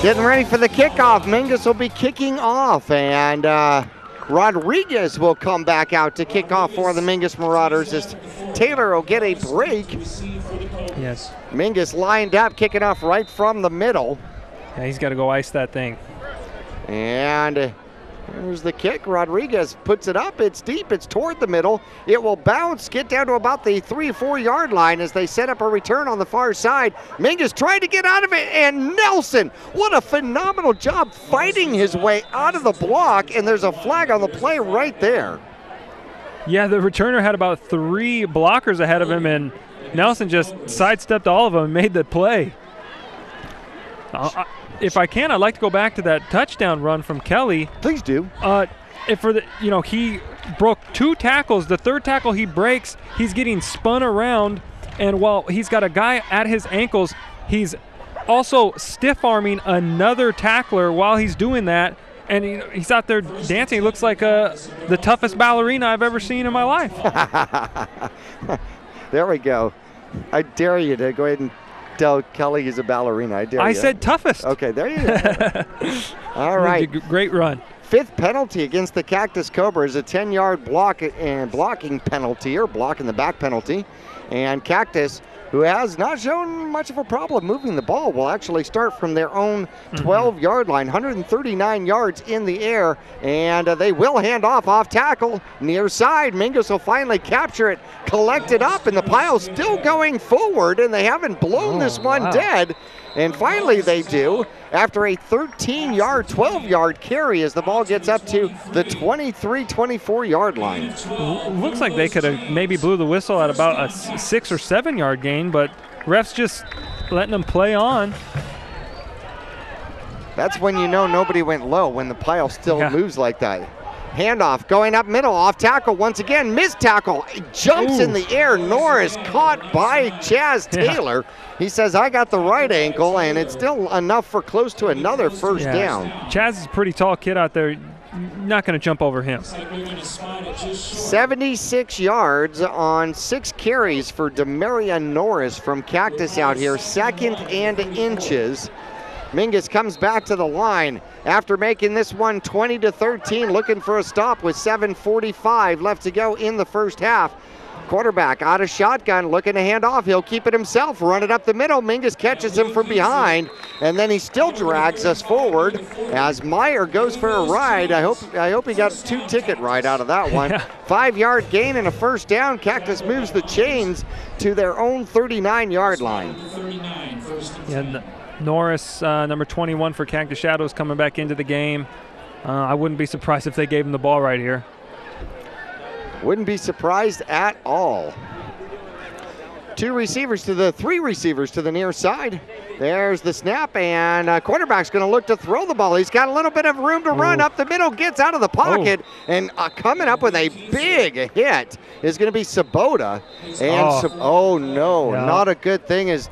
Getting ready for the kickoff. Mingus will be kicking off, and Rodriguez will come back out to kick off for the Mingus Marauders as Taylor will get a break. Yes. Mingus lined up, kicking off right from the middle. Yeah, he's got to go ice that thing. And there's the kick. Rodriguez puts it up. It's deep. It's toward the middle. It will bounce, get down to about the 3-4 yard line as they set up a return on the far side. Mingus trying to get out of it, and Nelson, what a phenomenal job fighting his way out of the block, and there's a flag on the play right there. Yeah, the returner had about 3 blockers ahead of him, and Nelson just sidestepped all of them and made the play. If I can, I'd like to go back to that touchdown run from Kelly. Please do. He broke 2 tackles. The third tackle he breaks, he's getting spun around, and while he's got a guy at his ankles, he's also stiff-arming another tackler while he's doing that, and he's out there dancing. He looks like the toughest ballerina I've ever seen in my life. There we go. I dare you to go ahead and tell Kelly he's a ballerina. I dare you. I said toughest. Okay, there you go. All right. Great run. 5th penalty against the Cactus Cobras, a 10-yard block and blocking penalty, or block in the back penalty. And Cactus, who has not shown much of a problem moving the ball, will actually start from their own 12-yard line, 139 yards in the air, and they will hand off tackle, near side. Mingus will finally capture it, collect it up, and the pile's still going forward, and they haven't blown this one dead. And finally they do, after a 13-yard, 12-yard carry as the ball gets up to the 23-24 yard line. Looks like they could have maybe blew the whistle at about a 6 or 7 yard gain, but refs just letting them play on. That's when you know nobody went low, when the pile still moves like that. Handoff going up middle, off tackle once again, missed tackle, jumps in the air. Norris caught by Chaz Taylor. He says, I got the right ankle, and it's still enough for close to another first down. Chaz is a pretty tall kid out there. Not going to jump over him. 76 yards on 6 carries for Demaria Norris from Cactus out here, 2nd and inches. Mingus comes back to the line after making this one 20-13, looking for a stop with 7:45 left to go in the first half. Quarterback out of shotgun, looking to hand off. He'll keep it himself, run it up the middle. Mingus catches him from behind, and then he still drags us forward as Meyer goes for a ride. I hope he got a 2-ticket ride out of that one. 5-yard gain and a first down. Cactus moves the chains to their own 39-yard line. Yeah, Norris, number 21 for Cactus Shadows, coming back into the game. I wouldn't be surprised if they gave him the ball right here. Wouldn't be surprised at all. 3 receivers to the near side. There's the snap, and quarterback's going to look to throw the ball. He's got a little bit of room to run up the middle, gets out of the pocket, and coming up with a big hit is going to be Sabota. And not a good thing as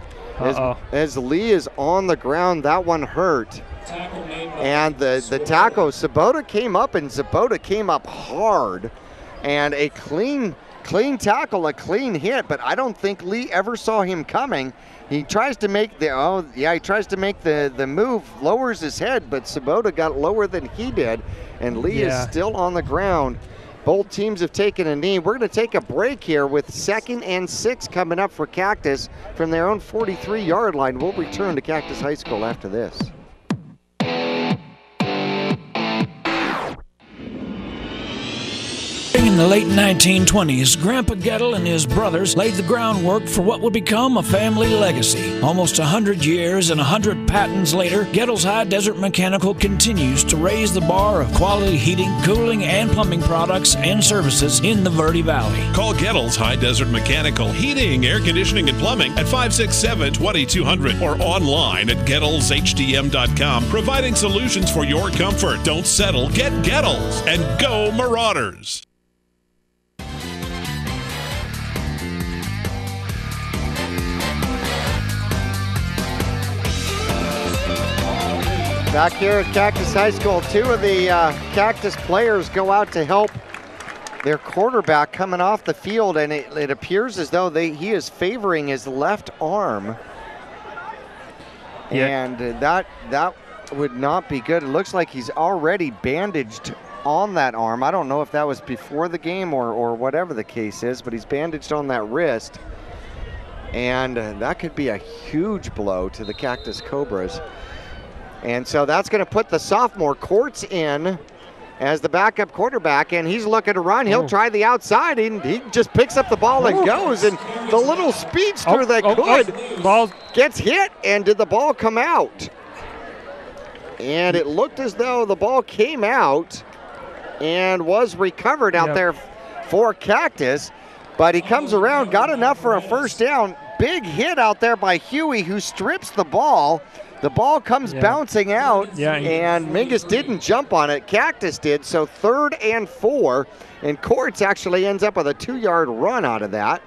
Lee is on the ground. That one hurt. And the tackle, Sabota came up, and Sabota came up hard. And a clean tackle, a clean hit, but I don't think Lee ever saw him coming. He tries to make the move, lowers his head, but Sabota got lower than he did, and Lee is still on the ground. Both teams have taken a knee. We're going to take a break here with 2nd and 6 coming up for Cactus from their own 43-yard line. We'll return to Cactus High School after this. In the late 1920s, Grandpa Gettle and his brothers laid the groundwork for what would become a family legacy. Almost 100 years and 100 patents later, Gettle's High Desert Mechanical continues to raise the bar of quality heating, cooling, and plumbing products and services in the Verde Valley. Call Gettle's High Desert Mechanical Heating, Air Conditioning, and Plumbing at 567-2200 or online at GettlesHDM.com, providing solutions for your comfort. Don't settle, get Gettles, and go Marauders! Back here at Cactus High School, two of the Cactus players go out to help their quarterback coming off the field, and it appears as though he is favoring his left arm. Yeah. And that would not be good. It looks like he's already bandaged on that arm. I don't know if that was before the game or whatever the case is, but he's bandaged on that wrist. And that could be a huge blow to the Cactus Cobras. And so that's going to put the sophomore Courts in as the backup quarterback, and he's looking to run. He'll try the outside, and he just picks up the ball and goes. And the little speedster that gets hit, and did the ball come out? And it looked as though the ball came out and was recovered out there for Cactus, but he comes around, got enough for a first down. Big hit out there by Huey, who strips the ball. The ball comes bouncing out, and Mingus didn't jump on it. Cactus did, so 3rd and 4, and Courts actually ends up with a 2-yard run out of that.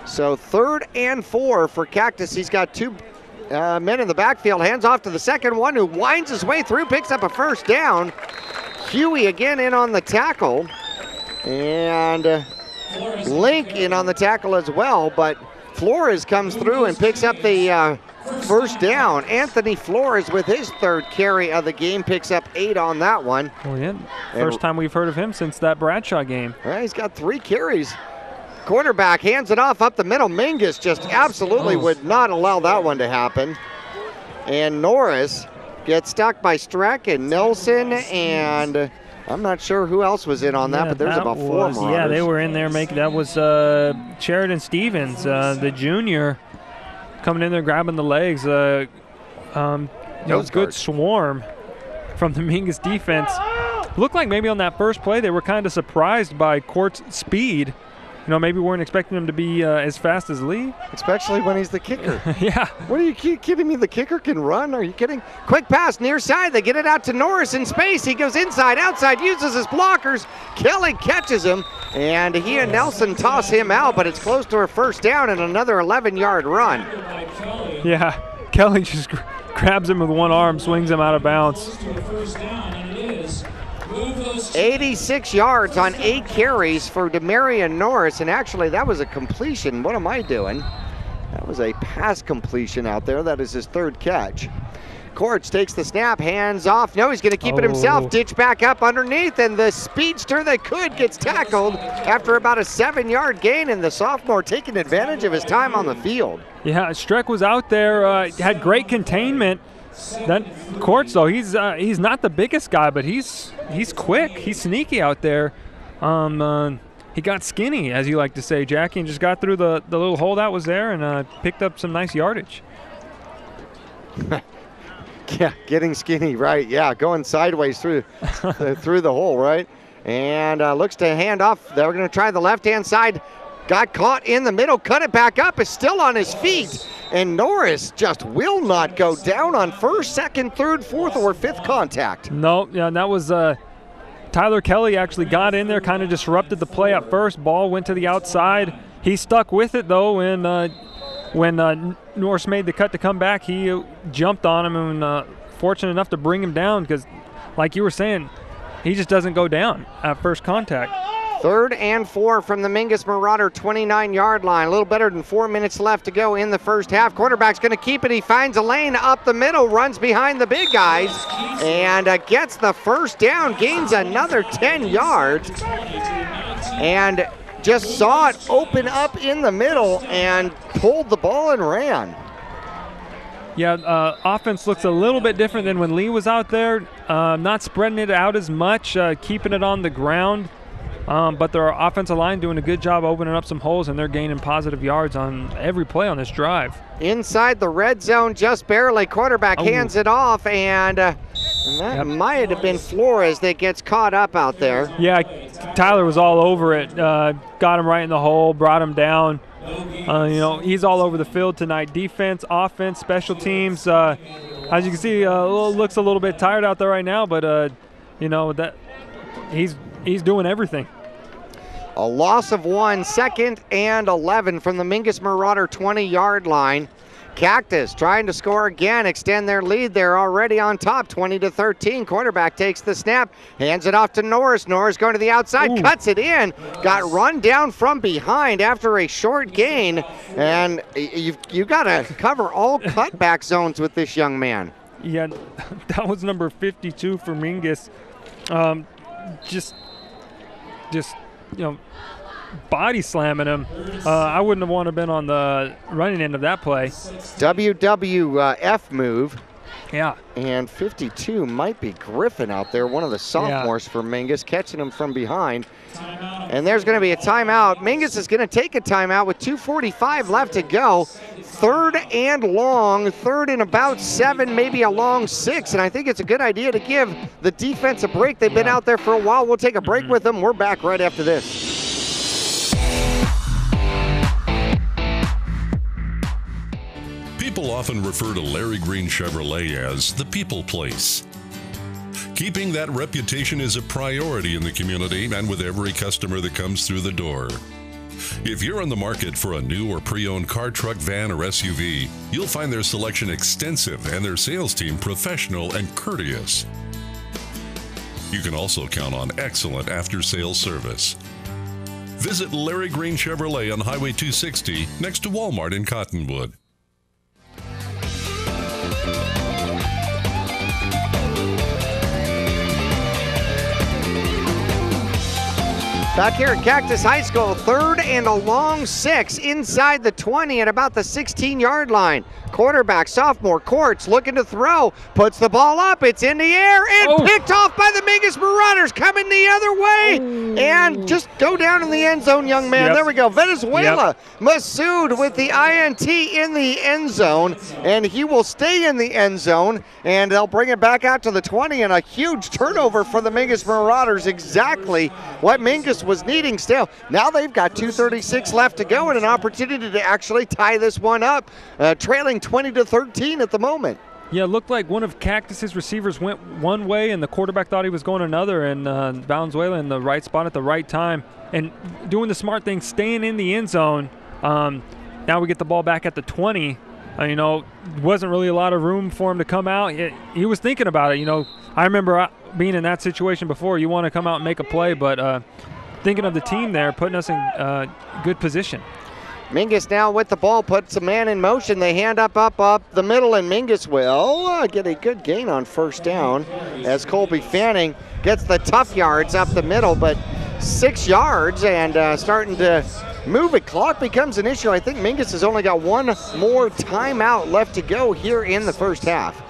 So 3rd and 4 for Cactus. He's got 2 men in the backfield, hands off to the second one, who winds his way through, picks up a first down. Huey again in on the tackle, and Link in on the tackle as well, but Flores comes through and picks up the first down. Anthony Flores with his 3rd carry of the game picks up 8 on that one. Oh, yeah. First time we've heard of him since that Bradshaw game. Well, he's got 3 carries. Quarterback hands it off up the middle. Mingus just absolutely would not allow that one to happen. And Norris gets stuck by Streck and Nelson, and I'm not sure who else was in on that, but there's about 4 Marauders. Yeah, they were in there making, that was Sheridan Stevens, the junior, coming in there grabbing the legs. Good swarm from the Mingus defense. Looked like maybe on that first play they were kind of surprised by Court's speed. Maybe weren't expecting him to be as fast as Lee. Especially when he's the kicker. Yeah. What are you kidding me? The kicker can run? Are you kidding? Quick pass near side. They get it out to Norris in space. He goes inside, outside, uses his blockers. Kelly catches him, and he and Nelson toss him out, but it's close to a first down and another 11-yard run. Yeah. Kelly just grabs him with one arm, swings him out of bounds. 86 yards on 8 carries for Demarion Norris, and actually that was a completion. What am I doing? That was a pass completion out there. That is his 3rd catch. Courts takes the snap, hands off. No, he's going to keep it himself. Ditch back up underneath, and the speedster that could gets tackled after about a 7-yard gain, and the sophomore taking advantage of his time on the field. Yeah, Streck was out there, had great containment. That Courts, though, he's not the biggest guy, but he's quick. He's sneaky out there. He got skinny, as you like to say, Jackie, and just got through the little hole that was there and picked up some nice yardage. Yeah, getting skinny, right? Yeah, going sideways through through the hole, right? And looks to hand off. They're going to try the left-hand side. Got caught in the middle, cut it back up, is still on his feet. And Norris just will not go down on 1st, 2nd, 3rd, 4th, or 5th contact. No, yeah, that was Tyler Kelly actually got in there, kind of disrupted the play at first. Ball went to the outside. He stuck with it, though, and when Norris made the cut to come back, he jumped on him and fortunate enough to bring him down because, like you were saying, he just doesn't go down at first contact. 3rd and 4 from the Mingus Marauder 29-yard line. A little better than 4 minutes left to go in the first half. Quarterback's going to keep it. He finds a lane up the middle, runs behind the big guys, and gets the first down, gains another 10 yards, and just saw it open up in the middle and pulled the ball and ran. Yeah, offense looks a little bit different than when Lee was out there. Not spreading it out as much, keeping it on the ground. But their offensive line doing a good job opening up some holes, and they're gaining positive yards on every play on this drive. Inside the red zone, just barely. Quarterback hands it off, and that might have been Flores that gets caught up out there. Yeah, Tyler was all over it. Got him right in the hole, brought him down. He's all over the field tonight. Defense, offense, special teams. As you can see, looks a little bit tired out there right now, but that he's doing everything. A loss of 1, 2nd and 11 from the Mingus Marauder 20-yard line. Cactus trying to score again, extend their lead. They're already on top, 20-13. Quarterback takes the snap, hands it off to Norris. Norris going to the outside, cuts it in. Got run down from behind after a short gain, and you got to cover all cutback zones with this young man. Yeah, that was number 52 for Mingus. Just body slamming him. I wouldn't have wanted to been on the running end of that play. WWF move. Yeah. And 52 might be Griffin out there, one of the sophomores for Mingus, catching him from behind. And there's going to be a timeout. Mingus is going to take a timeout with 2:45 left to go. Third and long, third and about 7, maybe a long 6. And I think it's a good idea to give the defense a break. They've been out there for a while. We'll take a break with them. We're back right after this. People often refer to Larry Green Chevrolet as the people place. Keeping that reputation is a priority in the community and with every customer that comes through the door. If you're on the market for a new or pre-owned car, truck, van, or SUV, you'll find their selection extensive and their sales team professional and courteous. You can also count on excellent after-sales service. Visit Larry Green Chevrolet on Highway 260 next to Walmart in Cottonwood. Back here at Cactus High School, third and a long 6 inside the 20 at about the 16-yard line. Quarterback, sophomore, Courts looking to throw, puts the ball up, it's in the air, and picked off by the Mingus Marauders, coming the other way, and just go down in the end zone, young man. There we go, Venezuela. Masood with the INT in the end zone, and he will stay in the end zone, and they'll bring it back out to the 20, and a huge turnover for the Mingus Marauders, exactly what Mingus was needing still. Now they've got 2:36 left to go and an opportunity to actually tie this one up, trailing 20-13 at the moment. Yeah, it looked like one of Cactus's receivers went one way and the quarterback thought he was going another, and Valenzuela in the right spot at the right time and doing the smart thing, staying in the end zone. Now we get the ball back at the 20. Wasn't really a lot of room for him to come out. He was thinking about it. I remember being in that situation before. You want to come out and make a play, but thinking of the team there, putting us in good position. Mingus now with the ball, puts a man in motion. They hand up the middle, and Mingus will get a good gain on first down as Colby Fanning gets the tough yards up the middle, but 6 yards and starting to move it. Clock becomes an issue. I think Mingus has only got one more timeout left to go here in the first half.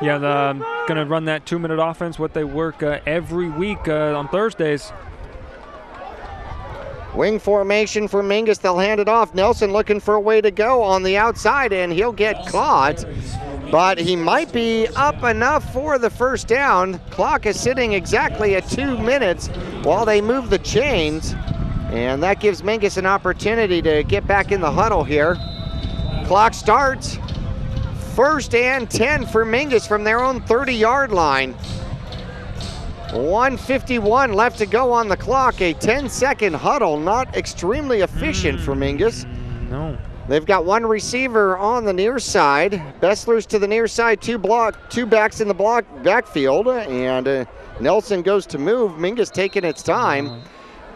Yeah, going to run that 2-minute offense, what they work every week on Thursdays. Wing formation for Mingus. They'll hand it off. Nelson looking for a way to go on the outside, and he'll get caught. But he might be up enough for the first down. Clock is sitting exactly at 2 minutes while they move the chains. And that gives Mingus an opportunity to get back in the huddle here. Clock starts. First and 10 for Mingus from their own 30-yard line. 1:51 left to go on the clock. A 10-second huddle, not extremely efficient for Mingus. No. They've got one receiver on the near side. Bessler's to the near side, two backs in the backfield, and Nelson goes to move. Mingus taking its time,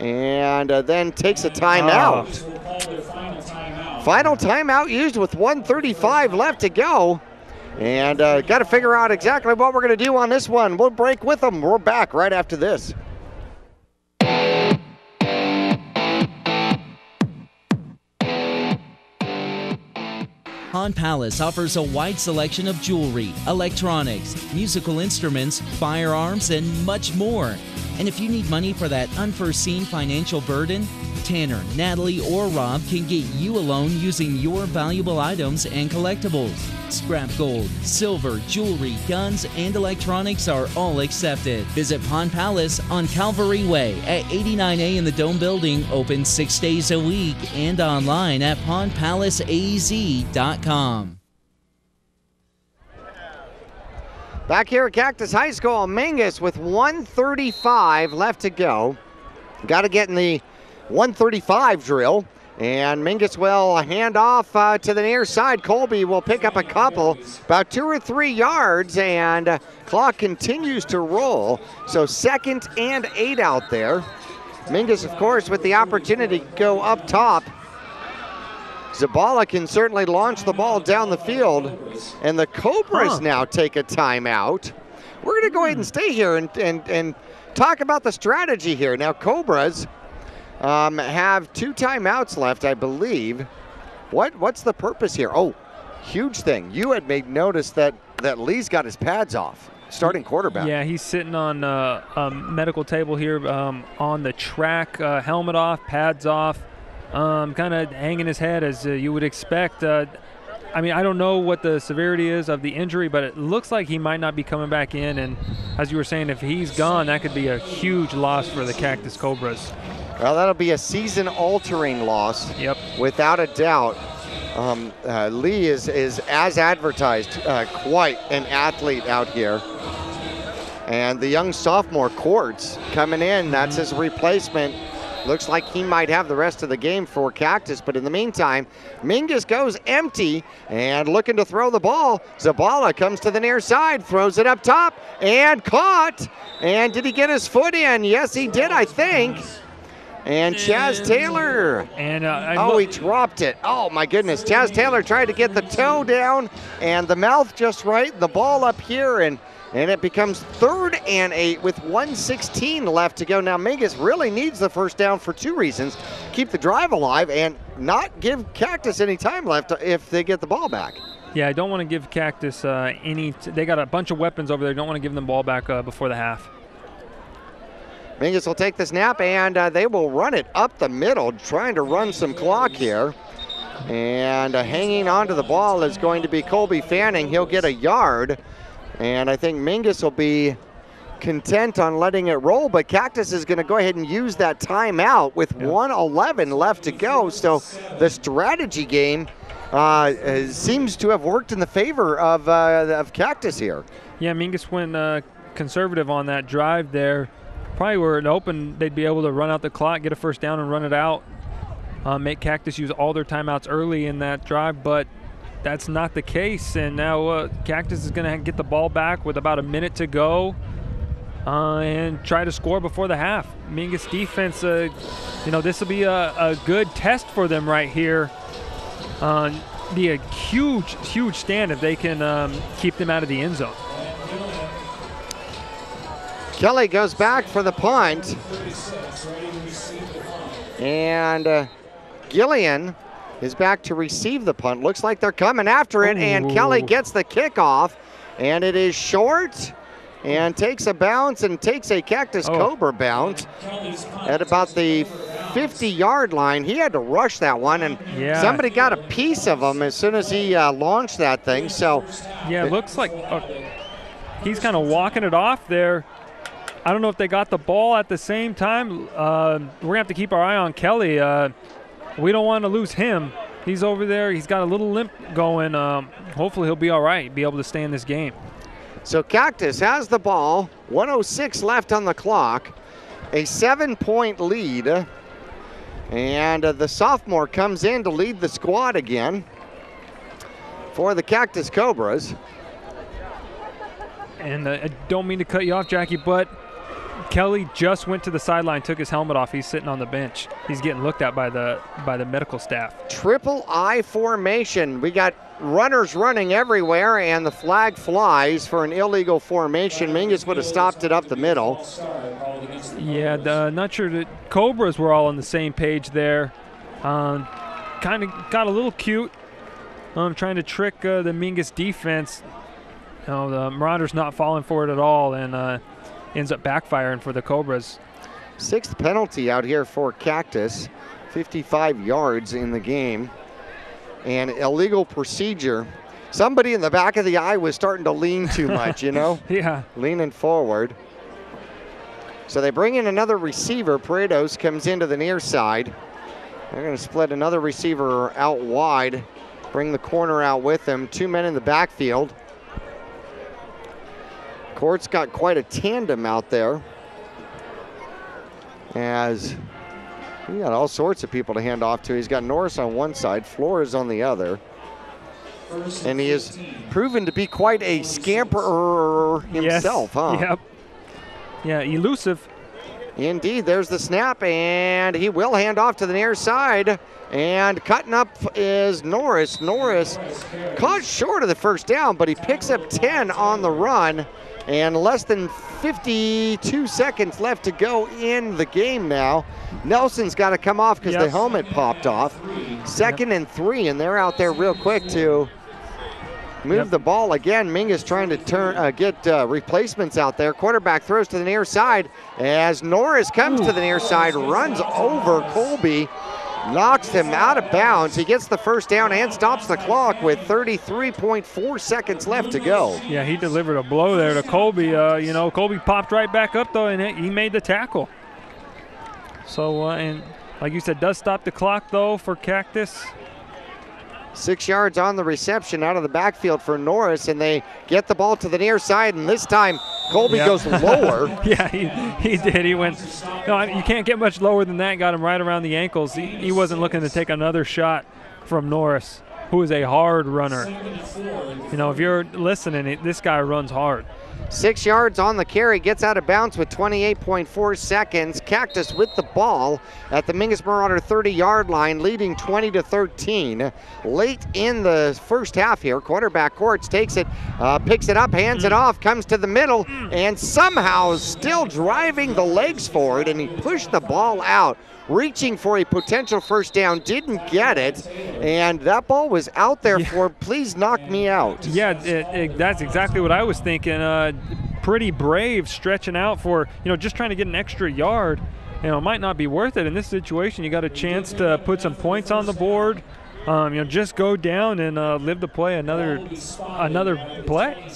and then takes a timeout. Final timeout used with 1:35 left to go. And got to figure out exactly what we're going to do on this one. We'll break with them. We're back right after this. Pond Palace offers a wide selection of jewelry, electronics, musical instruments, firearms, and much more. And if you need money for that unforeseen financial burden, Tanner, Natalie, or Rob can get you a loan using your valuable items and collectibles. Scrap gold, silver, jewelry, guns, and electronics are all accepted. Visit Pond Palace on Calvary Way at 89A in the Dome Building, open 6 days a week, and online at pondpalaceaz.com. Back here at Cactus High School, Mingus with 1:35 left to go. Got to get in the 1:35 drill. And Mingus will hand off to the near side. Colby will pick up a couple, about 2 or 3 yards, and clock continues to roll. So 2nd and 8 out there. Mingus, of course, with the opportunity to go up top. Zabala can certainly launch the ball down the field, and the Cobras now take a timeout. We're going to go ahead and stay here and talk about the strategy here. Now, Cobras have 2 timeouts left, I believe. What's the purpose here? Oh, huge thing. You had made notice that Lee's got his pads off, starting quarterback. Yeah, he's sitting on a medical table here on the track, helmet off, pads off, kind of hanging his head as you would expect. I mean, I don't know what the severity is of the injury, but it looks like he might not be coming back in. And as you were saying, if he's gone, that could be a huge loss for the Cactus Cobras. Well, that'll be a season-altering loss, without a doubt. Lee is as advertised, quite an athlete out here. And the young sophomore, Quartz, coming in, that's his replacement. Looks like he might have the rest of the game for Cactus, but in the meantime, Mingus goes empty and looking to throw the ball. Zabala comes to the near side, throws it up top, and caught. And did he get his foot in? Yes, he did, I think. And Chaz Taylor. And he dropped it. Oh, my goodness. Chaz Taylor tried to get the toe down and the mouth just right. The ball up here, and it becomes 3rd and 8 with 1:16 left to go. Now, Mingus really needs the first down for 2 reasons. Keep the drive alive and not give Cactus any time left if they get the ball back. Yeah, I don't want to give Cactus they got a bunch of weapons over there. Don't want to give them the ball back before the half. Mingus will take the snap, and they will run it up the middle, trying to run some clock here. And hanging onto the ball is going to be Colby Fanning. He'll get a yard. And I think Mingus will be content on letting it roll, but Cactus is going to go ahead and use that timeout with 1:11 left to go. So the strategy game seems to have worked in the favor of Cactus here. Yeah, Mingus went conservative on that drive there. Probably were it open, they'd be able to run out the clock, get a first down, and run it out. Make Cactus use all their timeouts early in that drive, but that's not the case. And now Cactus is going to get the ball back with about a minute to go and try to score before the half. Mingus defense, this will be a good test for them right here. Be a huge stand if they can keep them out of the end zone. Kelly goes back for the punt. And Gillian is back to receive the punt. Looks like they're coming after it, and Kelly gets the kickoff, and it is short and takes a bounce and takes a Cactus Cobra bounce at about the 50-yard line. He had to rush that one, and somebody got a piece of him as soon as he launched that thing. So yeah, it looks like he's kind of walking it off there. I don't know if they got the ball at the same time. We're going to have to keep our eye on Kelly. We don't want to lose him. He's over there. He's got a little limp going. Hopefully he'll be all right, be able to stay in this game. So Cactus has the ball. 1:06 left on the clock. A 7-point lead. And the sophomore comes in to lead the squad again for the Cactus Cobras. And I don't mean to cut you off, Jackie, but Kelly just went to the sideline, took his helmet off. He's sitting on the bench. He's getting looked at by the medical staff. Triple I formation. We got runners running everywhere, and the flag flies for an illegal formation. Mingus would have stopped it up the middle. Yeah, not sure that Cobras were all on the same page there. Kind of got a little cute. Trying to trick the Mingus defense. The Marauders not falling for it at all, and ends up backfiring for the Cobras. 6th penalty out here for Cactus. 55 yards in the game. And illegal procedure. Somebody in the back of the eye was starting to lean too much, Yeah. Leaning forward. So they bring in another receiver. Paredes comes into the near side. They're going to split another receiver out wide. Bring the corner out with them. 2 men in the backfield. Court's got quite a tandem out there as He got all sorts of people to hand off to. He's got Norris on one side, Flores on the other. And he has proven to be quite a scamperer himself, huh? Yep. Yeah, elusive. Indeed, there's the snap, and he will hand off to the near side. And cutting up is Norris. Norris caught short of the first down, but he picks up 10 on the run. And less than 52 seconds left to go in the game now. Nelson's got to come off because the helmet popped off. Second and 3, and they're out there real quick to move the ball again. Mingus trying to get replacements out there. Quarterback throws to the near side as Norris comes to the near side, runs over Colby, knocks him out of bounds. He gets the first down and stops the clock with 33.4 seconds left to go. Yeah, he delivered a blow there to Colby. Colby popped right back up, though, and he made the tackle. So, and like you said, does stop the clock, though, for Cactus. 6 yards on the reception out of the backfield for Norris, and they get the ball to the near side, and this time Colby goes lower. Yeah, he did. He went, no, you can't get much lower than that. Got him right around the ankles. He wasn't looking to take another shot from Norris, who is a hard runner. If you're listening, this guy runs hard. 6 yards on the carry, gets out of bounds with 28.4 seconds. Cactus with the ball at the Mingus Marauder 30-yard line, leading 20-13. Late in the first half here, quarterback Courts takes it, picks it up, hands it off, comes to the middle, and somehow still driving the legs forward, and he pushed the ball out, reaching for a potential first down, didn't get it, and that ball was out there for please knock me out. Yeah, that's exactly what I was thinking. Pretty brave, stretching out for, just trying to get an extra yard. It might not be worth it in this situation. You got a chance to put some points on the board. Just go down and live to play another play.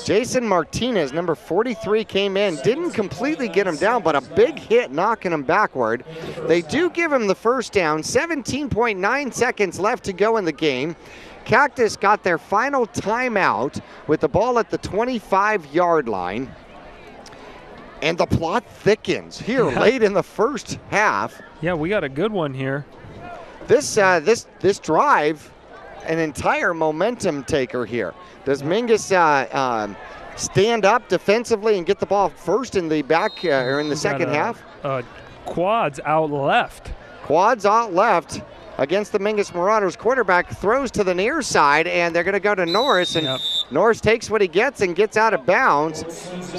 Jason Martinez, number 43, came in. Didn't completely get him down, but a big hit knocking him backward. They do give him the first down. 17.9 seconds left to go in the game. Cactus got their final timeout with the ball at the 25-yard line. And the plot thickens here late in the first half. Yeah, we got a good one here. This drive, an entire momentum taker here. Does Mingus stand up defensively and get the ball first in the back or in the second half? Quads out left. Quads out left against the Mingus Marauders. Quarterback throws to the near side, and they're going to go to Norris, and Norris takes what he gets and gets out of bounds.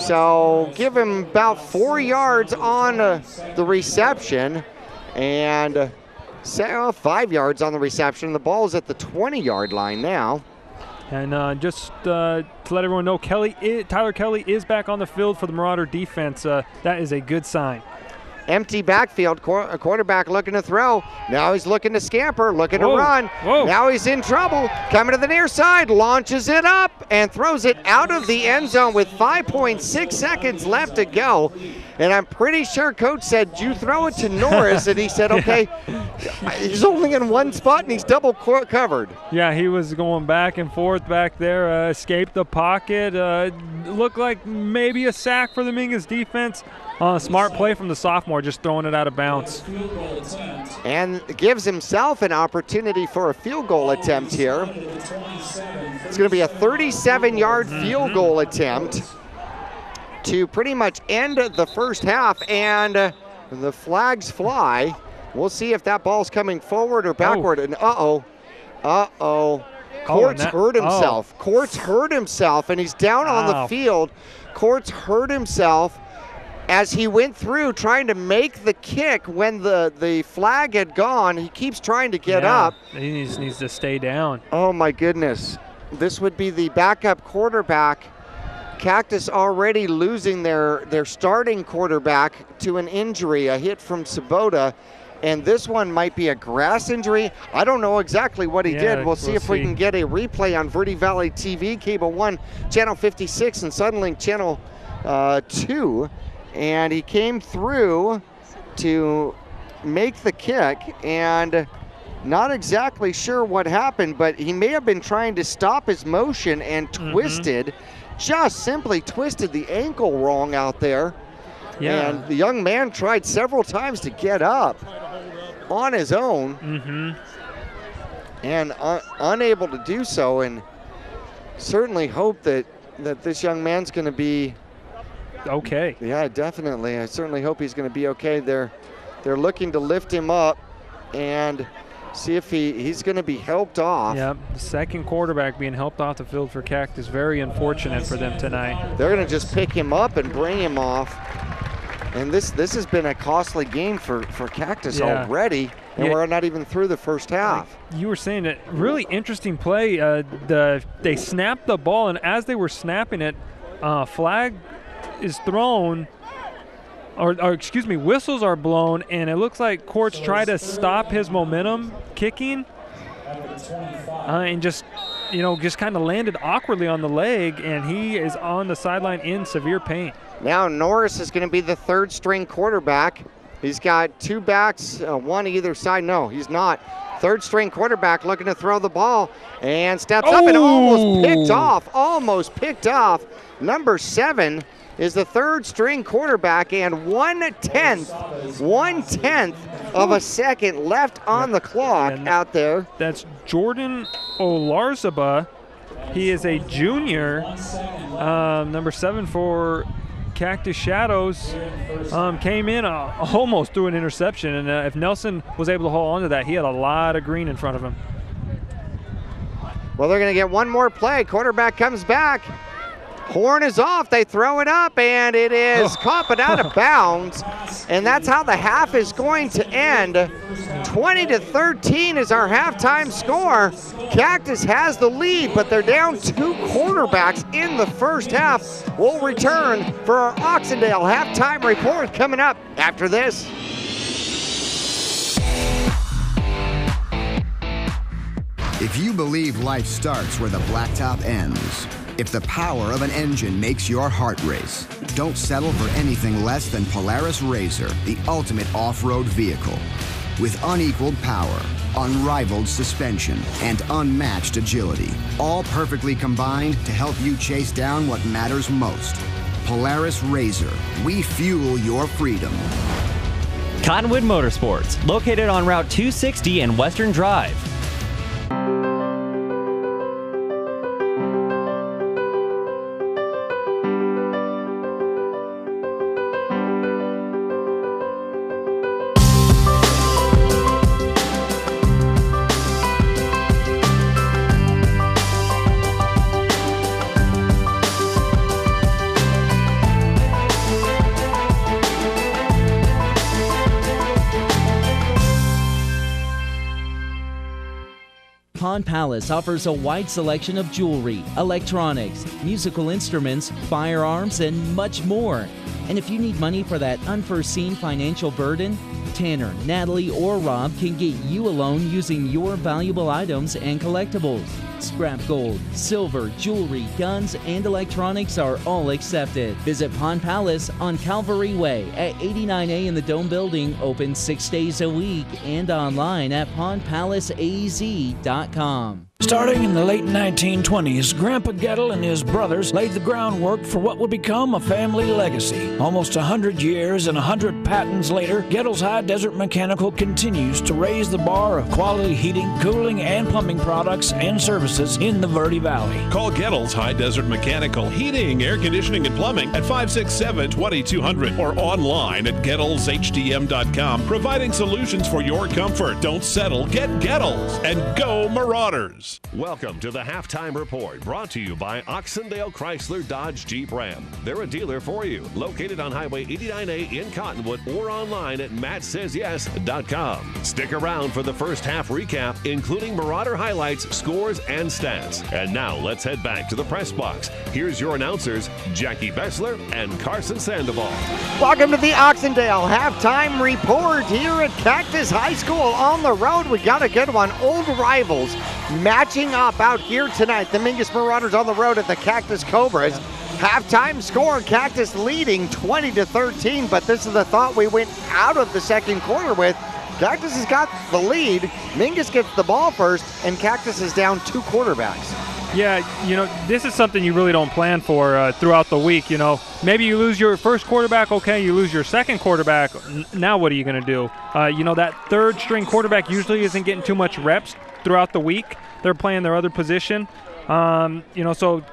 So give him about 4 yards on the reception, and 5 yards on the reception. The ball's at the 20-yard line now. And just to let everyone know, Tyler Kelly is back on the field for the Marauder defense. That is a good sign. Empty backfield, quarterback looking to throw. Now he's looking to scamper, looking to run. Now he's in trouble. Coming to the near side, launches it up and throws it out of the end zone with 5.6 seconds left to go. And I'm pretty sure Coach said, you throw it to Norris, and he said, okay. He's only in one spot, and he's double covered. Yeah, he was going back and forth back there, escaped the pocket. Looked like maybe a sack for the Mingus defense. Smart play from the sophomore, just throwing it out of bounds. And gives himself an opportunity for a field goal attempt here. It's going to be a 37-yard field goal attempt to pretty much end the first half, and the flags fly. We'll see if that ball's coming forward or backward. And Courts hurt himself. Courts hurt himself, and he's down on the field. Courts hurt himself as he went through trying to make the kick when the flag had gone. He keeps trying to get up. He needs to stay down. Oh, my goodness. This would be the backup quarterback. Cactus already losing their starting quarterback to an injury, a hit from Sabota. And this one might be a grass injury. I don't know exactly what he did. We'll see if we can get a replay on Verde Valley TV, Cable 1, Channel 56, and Suddenlink Channel 2. And he came through to make the kick, and not exactly sure what happened, but he may have been trying to stop his motion and twisted, just simply twisted the ankle wrong out there. And the young man tried several times to get up. on his own and unable to do so, and certainly hope that this young man's going to be okay. Yeah, definitely. I certainly hope he's going to be okay. They're looking to lift him up and see if he's going to be helped off. Yep, the second quarterback being helped off the field for Cactus. Very unfortunate for them tonight. They're going to just pick him up and bring him off. And this has been a costly game for Cactus already, and we're not even through the first half. Like you were saying, that really interesting play. They snapped the ball, and as they were snapping it, flag is thrown, or excuse me, whistles are blown, and it looks like courts try to stop his momentum kicking, and just kind of landed awkwardly on the leg, and he is on the sideline in severe pain. Now Norris is going to be the third string quarterback. He's got two backs, one either side. No, he's not. Third string quarterback looking to throw the ball and steps up and almost picked off. Number 7 is the third string quarterback, and 1/10 of a second left on the clock out there. That's Jordan Olarzaba. He is a junior, number 7 for Cactus Shadows. Came in almost threw an interception, and if Nelson was able to hold on to that, he had a lot of green in front of him. Well, they're going to get one more play. Quarterback comes back. Horn is off. They throw it up, and it is caught but out of bounds. And that's how the half is going to end. 20-13 is our halftime score. Cactus has the lead, but they're down 2 quarterbacks in the first half. We'll return for our Oxendale halftime report coming up after this. If you believe life starts where the blacktop ends, if the power of an engine makes your heart race, don't settle for anything less than Polaris RZR, the ultimate off-road vehicle. With unequaled power, unrivaled suspension, and unmatched agility, all perfectly combined to help you chase down what matters most. Polaris RZR, we fuel your freedom. Cottonwood Motorsports, located on Route 260 and Western Drive. Pawn Palace offers a wide selection of jewelry, electronics, musical instruments, firearms, and much more. And if you need money for that unforeseen financial burden, Tanner, Natalie, or Rob can get you a loan using your valuable items and collectibles. Scrap gold, silver, jewelry, guns, and electronics are all accepted. Visit Pawn Palace on Calvary Way at 89A in the Dome Building, open 6 days a week, and online at pawnpalaceaz.com. Starting in the late 1920s, Grandpa Gettle and his brothers laid the groundwork for what would become a family legacy. Almost 100 years and 100 patents later, Gettle's High Desert Mechanical continues to raise the bar of quality heating, cooling, and plumbing products and services in the Verde Valley. Call Gettle's High Desert Mechanical Heating, Air Conditioning, and Plumbing at 567-2200 or online at GettlesHDM.com, providing solutions for your comfort. Don't settle, get Gettles, and go Marauders. Welcome to the Halftime Report, brought to you by Oxendale Chrysler Dodge Jeep Ram. They're a dealer for you, located on Highway 89A in Cottonwood or online at mattsays.yes.com. Stick around for the first half recap, including Marauder highlights, scores, and stats. And now let's head back to the press box. Here's your announcers, Jackie Bessler and Carson Sandoval. Welcome to the Oxendale halftime report here at Cactus High School on the road. We got a good one. Old rivals matching up out here tonight. The Mingus Marauders on the road at the Cactus Cobras. Halftime score, Cactus leading 20-13, but this is the thought we went out of the second quarter with. Cactus has got the lead. Mingus gets the ball first, and Cactus is down 2 quarterbacks. Yeah, this is something you really don't plan for throughout the week. Maybe you lose your first quarterback, okay, you lose your second quarterback. Now what are you going to do? That third string quarterback usually isn't getting too much reps throughout the week. They're playing their other position. So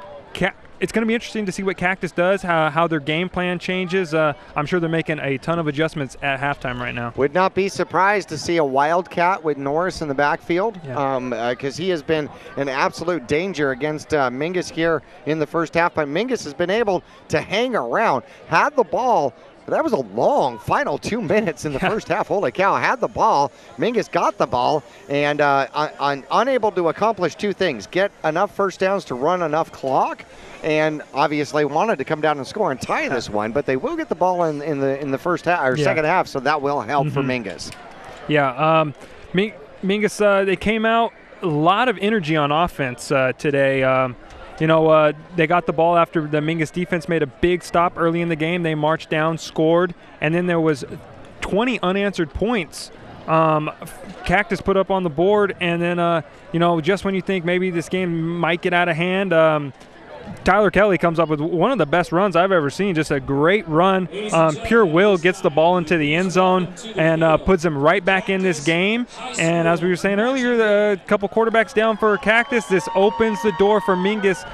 it's going to be interesting to see what Cactus does, how their game plan changes. I'm sure they're making a ton of adjustments at halftime right now. Would not be surprised to see a wildcat with Norris in the backfield, because he has been an absolute danger against Mingus here in the first half. But Mingus has been able to hang around, had the ball. That was a long final 2 minutes in the first half. Holy cow, had the ball. Mingus got the ball and unable to accomplish two things: get enough first downs to run enough clock, and obviously wanted to come down and score and tie this one. But they will get the ball in the first half or second half, so that will help for Mingus. Yeah, Mingus, they came out a lot of energy on offense today. They got the ball after the Mingus defense made a big stop early in the game. They marched down, scored, and then there was 20 unanswered points Cactus put up on the board. And then, just when you think maybe this game might get out of hand, Tyler Kelly comes up with one of the best runs I've ever seen. Just a great run. Pure will gets the ball into the end zone and puts them right back in this game. And as we were saying earlier, a couple quarterbacks down for Cactus. This opens the door for Mingus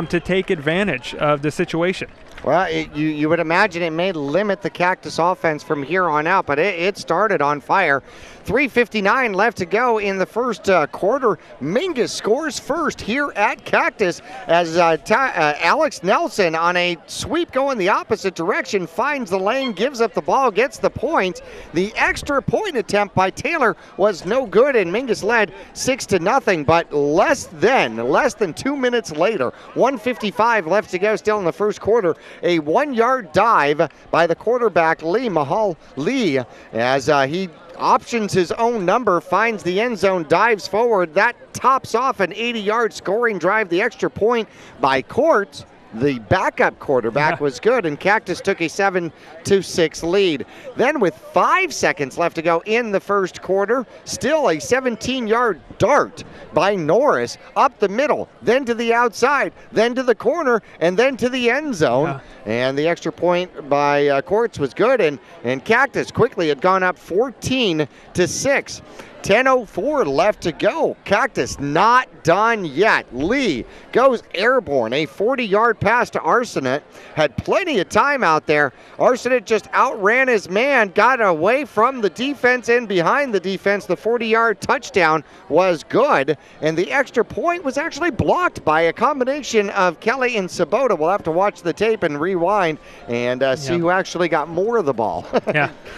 to take advantage of the situation. Well, you would imagine it may limit the Cactus offense from here on out, but it started on fire. 3:59 left to go in the first quarter. Mingus scores first here at Cactus as Alex Nelson on a sweep going the opposite direction finds the lane, gives up the ball, gets the point. The extra point attempt by Taylor was no good, and Mingus led 6-0. But less than 2 minutes later, 1:55 left to go still in the first quarter. A 1-yard dive by the quarterback Mahal Lee as he options his own number, finds the end zone, dives forward. That tops off an 80-yard scoring drive. The extra point by Courts, the backup quarterback, was good, and Cactus took a 7-6 lead. Then with 5 seconds left to go in the first quarter, still a 17-yard dart by Norris up the middle, then to the outside, then to the corner, and then to the end zone. And the extra point by Courts was good, and Cactus quickly had gone up 14-6. 10:04 left to go. Cactus not done yet. Lee goes airborne. A 40-yard pass to Arsenet. Had plenty of time out there. Arsenet just outran his man, got away from the defense and behind the defense. The 40-yard touchdown was good, and the extra point was actually blocked by a combination of Kelly and Sabota. We'll have to watch the tape and rewind and see who actually got more of the ball.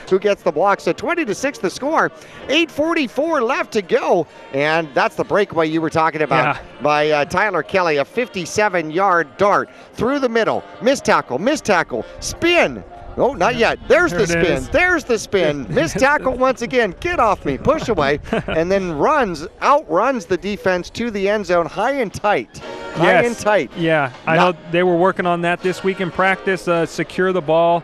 Who gets the block. So 20-6 the score. 8:44 left to go, and that's the breakaway you were talking about by Tyler Kelly. A 57-yard dart through the middle. Missed tackle, spin. Oh, not yet. There's the spin. There's the spin. Missed tackle once again. Get off me. Push away. And then outruns the defense to the end zone high and tight. High and tight. Yeah, I know they were working on that this week in practice, secure the ball.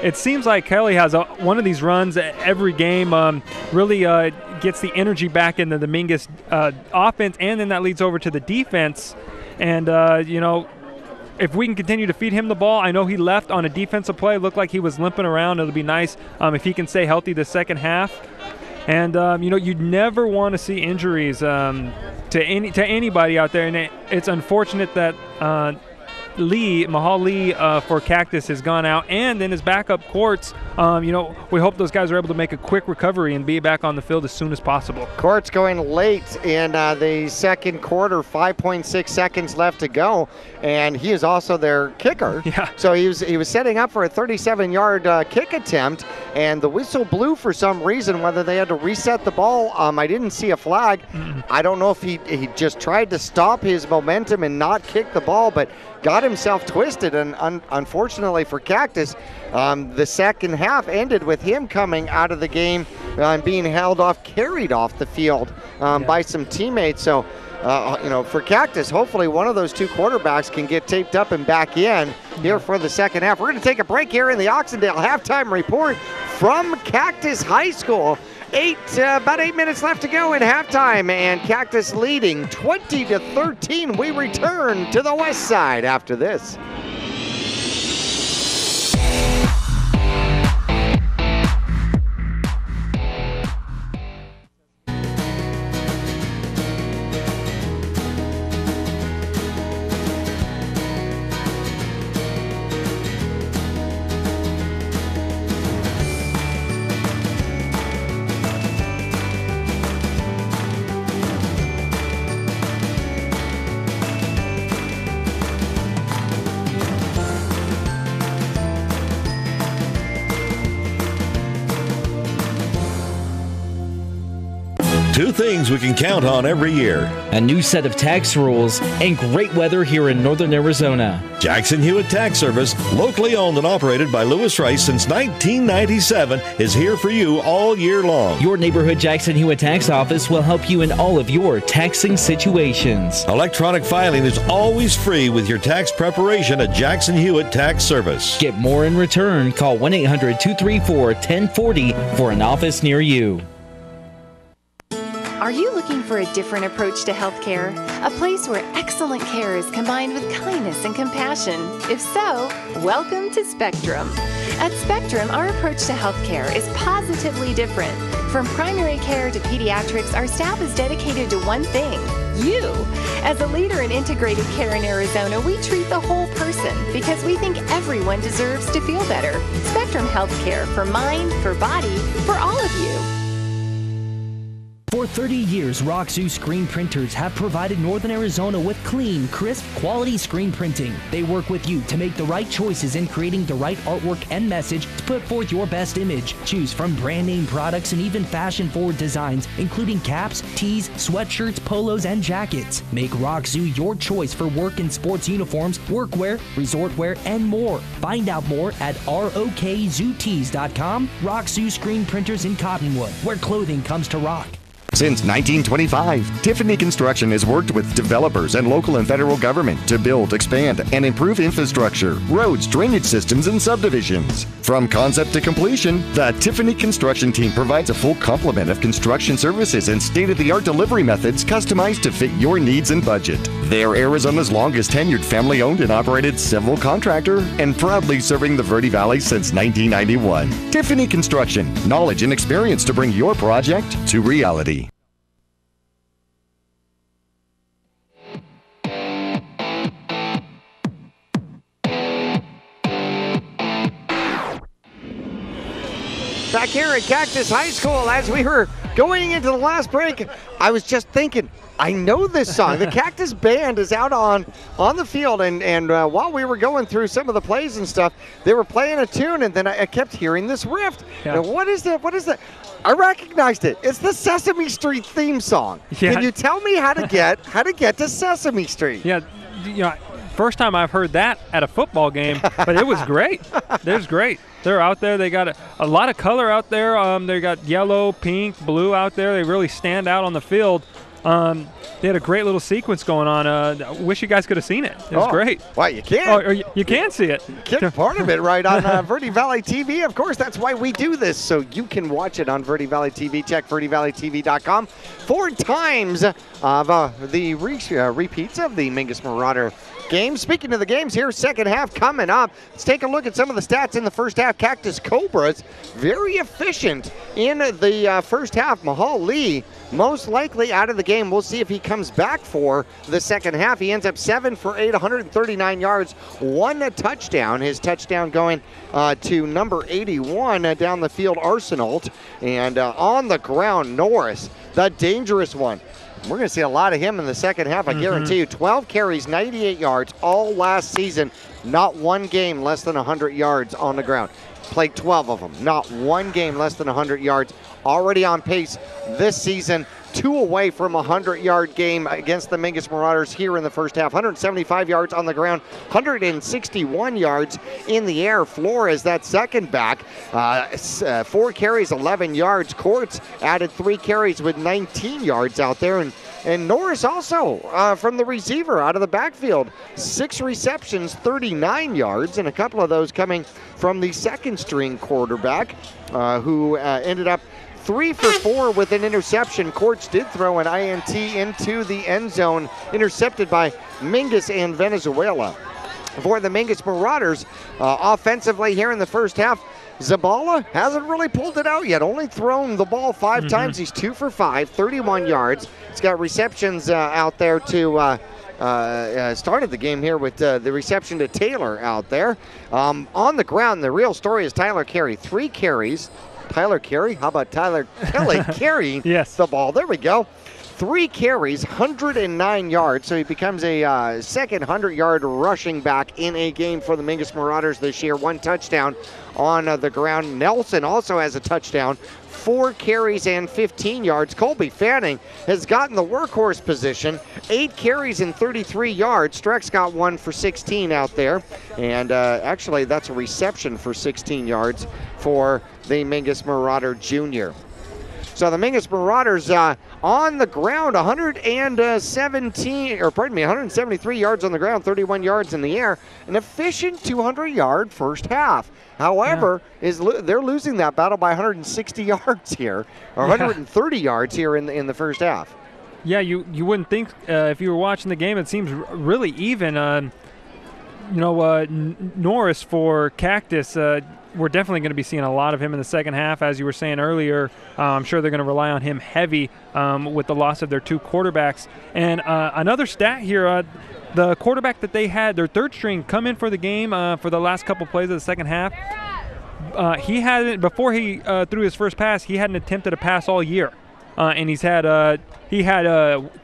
It seems like Kelly has one of these runs every game, really gets the energy back into the Mingus offense, and then that leads over to the defense. And, if we can continue to feed him the ball, I know he left on a defensive play, looked like he was limping around. It'll be nice if he can stay healthy the second half. And, you'd never want to see injuries to anybody out there, and it's unfortunate that Mahal Lee for Cactus has gone out, and then his backup Courts. We hope those guys are able to make a quick recovery and be back on the field as soon as possible. Courts going late in the second quarter, 5.6 seconds left to go, and he is also their kicker. So he was setting up for a 37-yard kick attempt, and the whistle blew for some reason. Whether they had to reset the ball, I didn't see a flag. I don't know if he just tried to stop his momentum and not kick the ball, but got himself twisted, and unfortunately for Cactus, the second half ended with him coming out of the game and being carried off the field by some teammates. So, for Cactus, hopefully one of those two quarterbacks can get taped up and back in here for the second half. We're going to take a break here in the Oxendale halftime report from Cactus High School. About 8 minutes left to go in halftime, and Cactus leading 20-13. We return to the west side after this. Two things we can count on every year. A new set of tax rules and great weather here in northern Arizona. Jackson Hewitt Tax Service, locally owned and operated by Lewis Rice since 1997, is here for you all year long. Your neighborhood Jackson Hewitt Tax Office will help you in all of your taxing situations. Electronic filing is always free with your tax preparation at Jackson Hewitt Tax Service. Get more in return. Call 1-800-234-1040 for an office near you. Are you looking for a different approach to healthcare? A place where excellent care is combined with kindness and compassion? If so, welcome to Spectrum. At Spectrum, our approach to healthcare is positively different. From primary care to pediatrics, our staff is dedicated to one thing: you. As a leader in integrated care in Arizona, we treat the whole person because we think everyone deserves to feel better. Spectrum Healthcare, for mind, for body, for all of you. For 30 years, Roxu screen printers have provided Northern Arizona with clean, crisp, quality screen printing. They work with you to make the right choices in creating the right artwork and message to put forth your best image. Choose from brand name products and even fashion-forward designs, including caps, tees, sweatshirts, polos, and jackets. Make Roxu your choice for work and sports uniforms, workwear, resort wear, and more. Find out more at rokzootees.com. Roxu screen printers in Cottonwood, where clothing comes to rock. Since 1925, Tiffany Construction has worked with developers and local and federal government to build, expand, and improve infrastructure, roads, drainage systems, and subdivisions. From concept to completion, the Tiffany Construction team provides a full complement of construction services and state-of-the-art delivery methods customized to fit your needs and budget. They're Arizona's longest tenured family-owned and operated civil contractor and proudly serving the Verde Valley since 1991. Tiffany Construction, knowledge and experience to bring your project to reality. Back here at Cactus High School, as we were going into the last break, I was just thinking, I know this song. The Cactus Band is out on the field, and while we were going through some of the plays and stuff, they were playing a tune, and then I kept hearing this riff. Yeah. Now, what is that? What is that? I recognized it. It's the Sesame Street theme song. Yeah. Can you tell me how to get to Sesame Street? Yeah, first time I've heard that at a football game, but it was great. It was great. They're out there. They got a lot of color out there. They got yellow, pink, blue out there. They really stand out on the field. They had a great little sequence going on. I wish you guys could have seen it. It was great. Well, you can. Oh, you can see it. Get part of it right on Verde Valley TV. Of course, that's why we do this, so you can watch it on Verde Valley TV. Check verdevalleytv.com. 4 times of the repeats of the Mingus Marauder game. Speaking of the games here, second half coming up. Let's take a look at some of the stats in the first half. Cactus Cobras, very efficient in the first half. Mahal Lee, most likely out of the game. We'll see if he comes back for the second half. He ends up 7 for 8, 139 yards, 1 touchdown. His touchdown going to number 81 down the field, Arsenault. And on the ground, Norris, the dangerous one. We're going to see a lot of him in the second half, I guarantee you. 12 carries, 98 yards, all last season. Not one game less than 100 yards on the ground. Played 12 of them. Not one game less than 100 yards. Already on pace this season. 2 away from a 100-yard game against the Mingus Marauders here in the first half. 175 yards on the ground, 161 yards in the air. Flores, that second back, 4 carries, 11 yards. Courts added 3 carries with 19 yards out there. And Norris also from the receiver out of the backfield. 6 receptions, 39 yards, and a couple of those coming from the second-string quarterback who ended up 3 for 4 with an interception. Korch did throw an INT into the end zone, intercepted by Mingus and Venezuela. For the Mingus Marauders, offensively here in the first half, Zabala hasn't really pulled it out yet. Only thrown the ball 5 times. He's 2 for 5, 31 yards. He's got receptions out there to started the game here with the reception to Taylor out there. On the ground, the real story is Tyler Carey. 3 carries. Tyler Carey? How about Tyler Kelly carrying the ball? There we go. 3 carries, 109 yards, so he becomes a second 100-yard rushing back in a game for the Mingus Marauders this year. 1 touchdown on the ground. Nelson also has a touchdown. 4 carries and 15 yards. Colby Fanning has gotten the workhorse position. 8 carries and 33 yards. Streck's got 1 for 16 out there. And actually, that's a reception for 16 yards for the Mingus Marauder Jr. So the Mingus Marauders on the ground, 173 yards on the ground, 31 yards in the air. An efficient 200-yard first half. However, they're losing that battle by 160 yards here, or 130 yards here in the first half. Yeah, you wouldn't think if you were watching the game. It seems really even. Norris for Cactus, we're definitely going to be seeing a lot of him in the second half. As you were saying earlier, I'm sure they're going to rely on him heavy with the loss of their 2 quarterbacks. And another stat here, the quarterback that they had, their 3rd string, come in for the game for the last couple plays of the second half. He hadn't, before he threw his first pass, he hadn't attempted a pass all year. And he had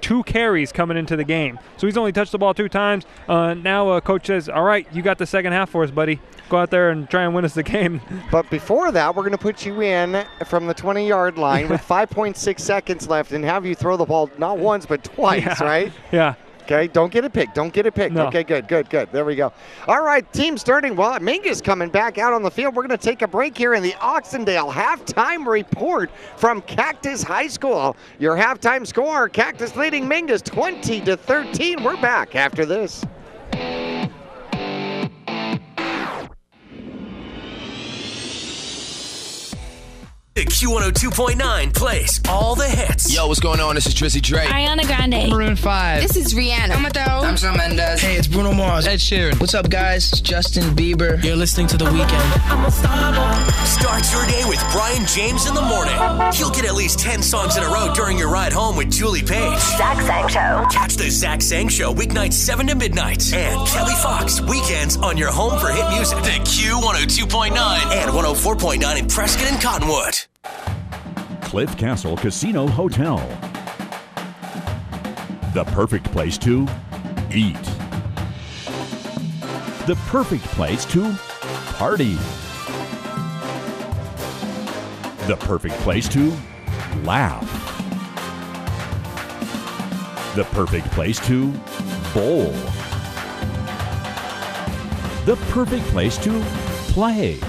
2 carries coming into the game. So he's only touched the ball 2 times. Now coach says, all right, you got the second half for us, buddy. Go out there and try and win us the game. But before that, we're going to put you in from the 20-yard line with 5.6 seconds left and have you throw the ball not once but twice, right? Yeah. Okay, don't get it picked. Don't get it picked. No. Okay, good. There we go. All right, team starting. Well, Mingus coming back out on the field. We're going to take a break here in the Oxendale halftime report from Cactus High School. Your halftime score, Cactus leading Mingus 20-13. We're back after this. Q102.9 plays all the hits. Yo, what's going on? This is Drizzy Drake. Ariana Grande. Maroon 5. This is Rihanna. I'm Shawn Mendes. Hey, it's Bruno Mars. Ed Sheeran. What's up, guys? It's Justin Bieber. You're listening to The Weeknd. Start your day with Brian James in the morning. You'll get at least 10 songs in a row during your ride home with Julie Page. Zach Sang Show. Catch the Zach Sang Show weeknights 7 to midnight. And Kelly Fox weekends on your home for hit music. The Q102.9 and 104.9 in Prescott and Cottonwood. Cliff Castle Casino Hotel. The perfect place to eat. The perfect place to party. The perfect place to laugh. The perfect place to bowl. The perfect place to play.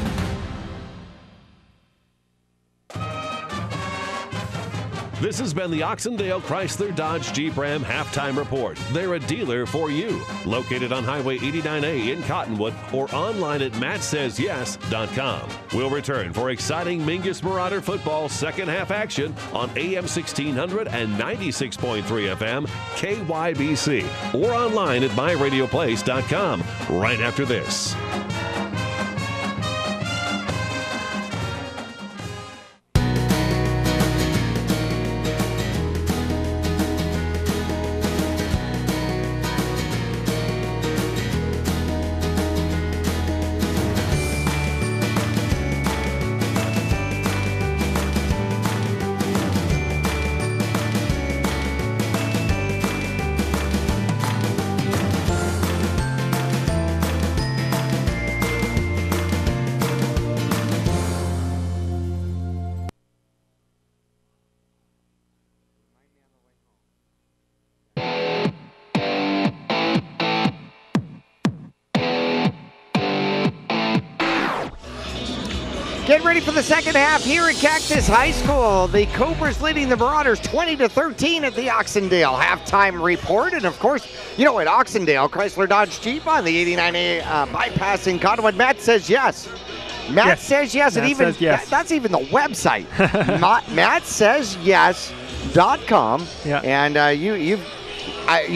This has been the Oxendale Chrysler Dodge Jeep Ram Halftime Report. They're a dealer for you. Located on Highway 89A in Cottonwood or online at mattsays.yes.com. We'll return for exciting Mingus Marauder football second half action on AM 1600 and 96.3 FM KYBC or online at myradioplace.com right after this. Get ready for the second half here at Cactus High School. The Cobras leading the Marauders 20-13 at the Oxendale halftime report. And of course, you know, at Oxendale, Chrysler Dodge Jeep on the 89A bypass in Cottonwood. Matt says yes. Matt says yes, and Matt even says yes. That's even the website. MattSaysYes.com. Yeah. And you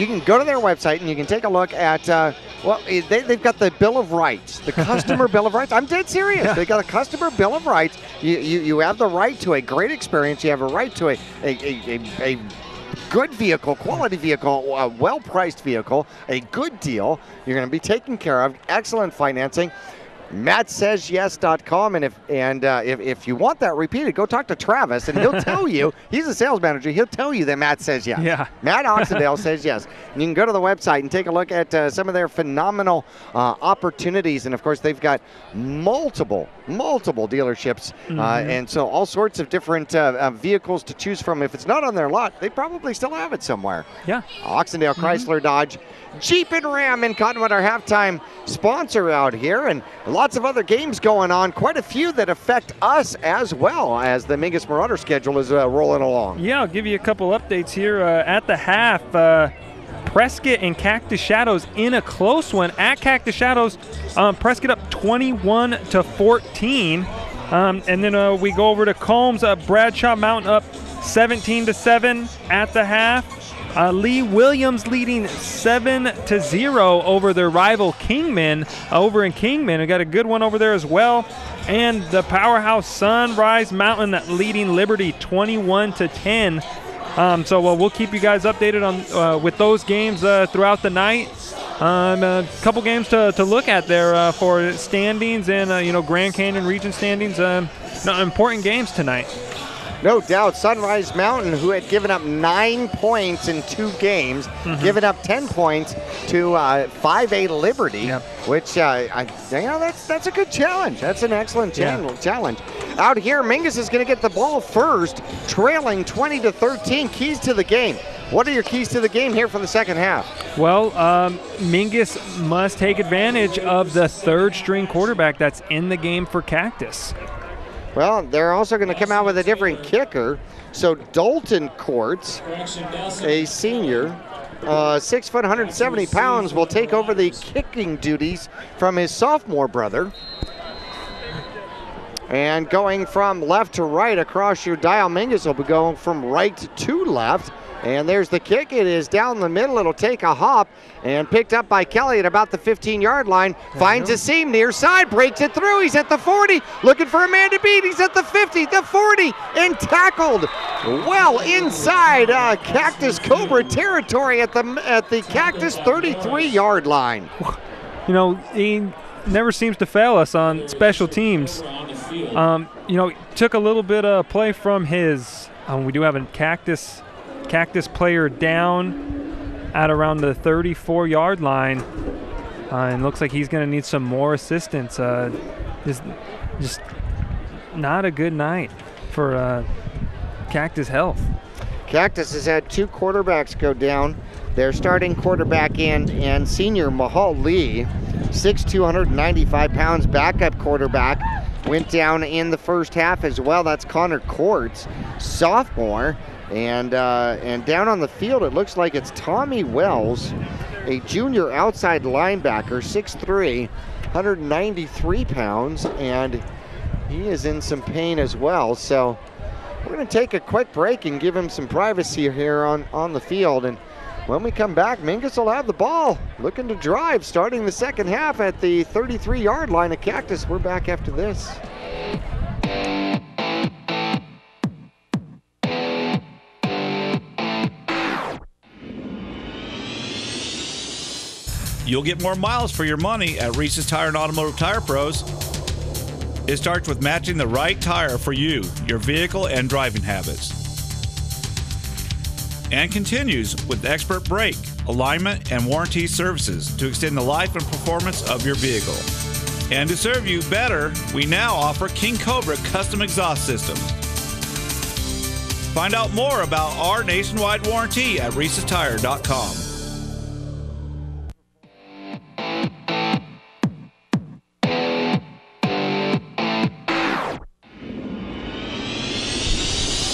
can go to their website and you can take a look at. Well, they've got the Bill of Rights, the Customer Bill of Rights. I'm dead serious. Yeah. They got a Customer Bill of Rights. You have the right to a great experience. You have a right to a good vehicle, quality vehicle, a well-priced vehicle, a good deal. You're going to be taken care of. Excellent financing. MattSaysYes.com, and if you want that repeated, go talk to Travis, and he'll tell you. He's a sales manager. He'll tell you that Matt says yes. Yeah. Matt Oxendale says yes. And you can go to the website and take a look at some of their phenomenal opportunities, and of course they've got multiple dealerships, and so all sorts of different vehicles to choose from. If it's not on their lot, they probably still have it somewhere. Yeah. Oxendale Chrysler Dodge Jeep and Ram in Cottonwood, our halftime sponsor out here, and lots of other games going on, quite a few that affect us as well as the Mingus Marauder schedule is rolling along. Yeah, I'll give you a couple updates here at the half. Prescott and Cactus Shadows in a close one. At Cactus Shadows, Prescott up 21-14. And then we go over to Combs, Bradshaw Mountain up 17-7 at the half. Lee Williams leading 7-0 over their rival Kingman over in Kingman. We got a good one over there as well. And the powerhouse Sunrise Mountain leading Liberty 21-10. So we'll keep you guys updated on with those games throughout the night. A couple games to look at there for standings and Grand Canyon region standings. Important games tonight. No doubt. Sunrise Mountain, who had given up 9 points in 2 games, given up 10 points to 5A Liberty, which that's a good challenge. That's an excellent challenge. Out here, Mingus is going to get the ball first, trailing 20-13. Keys to the game. What are your keys to the game here for the second half? Well, Mingus must take advantage of the third-string quarterback that's in the game for Cactus. Well, they're also going to come out with a different kicker. So Dalton Courts, a senior, 6 foot, 170 pounds, will take over the kicking duties from his sophomore brother. And going from left to right across your dial, Mingus will be going from right to left. And there's the kick. It is down the middle. It'll take a hop and picked up by Kelly at about the 15-yard line. Finds a seam near side, breaks it through. He's at the 40, looking for a man to beat. He's at the 50, the 40, and tackled well inside Cactus Cobra territory at the Cactus 33-yard line. He never seems to fail us on special teams. Took a little bit of play from his. We do have a Cactus player down at around the 34-yard line, and looks like he's going to need some more assistance. Just not a good night for Cactus health. Cactus has had 2 quarterbacks go down. Their starting quarterback and senior Mahal Lee, 6'2", 295 pounds, backup quarterback, went down in the first half as well. That's Connor Courts, sophomore. And down on the field, it looks like it's Tommy Wells, a junior outside linebacker, 6'3", 193 pounds, and he is in some pain as well. So we're going to take a quick break and give him some privacy here on the field. And when we come back, Mingus will have the ball, looking to drive, starting the second half at the 33-yard line of Cactus. We're back after this. You'll get more miles for your money at Reese's Tire and Automotive Tire Pros. It starts with matching the right tire for you, your vehicle, and driving habits. And continues with expert brake, alignment, and warranty services to extend the life and performance of your vehicle. And to serve you better, we now offer King Cobra custom exhaust systems. Find out more about our nationwide warranty at Reese'sTire.com.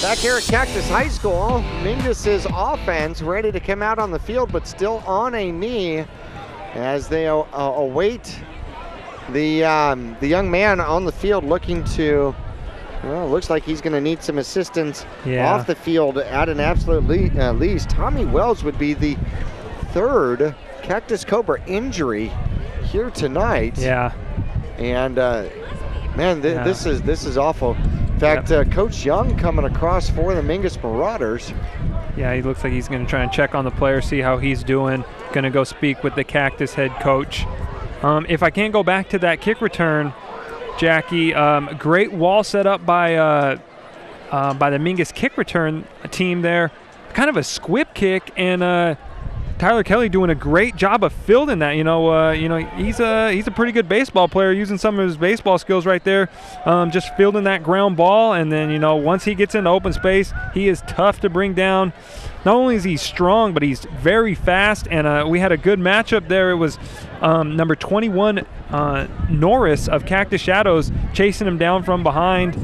Back here at Cactus High School, Mingus's offense ready to come out on the field, but still on a knee as they await The young man on the field looking to, well, looks like he's going to need some assistance off the field at an absolute least. Tommy Wells would be the third Cactus Cobra injury here tonight. Yeah. And man, this is awful. In fact, Coach Young coming across for the Mingus Marauders. Yeah, he looks like he's going to try and check on the player, see how he's doing. Going to go speak with the Cactus head coach. If I can't go back to that kick return, Jackie, great wall set up by the Mingus kick return team there. Kind of a squib kick, and Tyler Kelly doing a great job of fielding that. He's a pretty good baseball player, using some of his baseball skills right there, just fielding that ground ball. And then once he gets into open space, he is tough to bring down. Not only is he strong, but he's very fast. And we had a good matchup there. It was number 21 Norris of Cactus Shadows chasing him down from behind,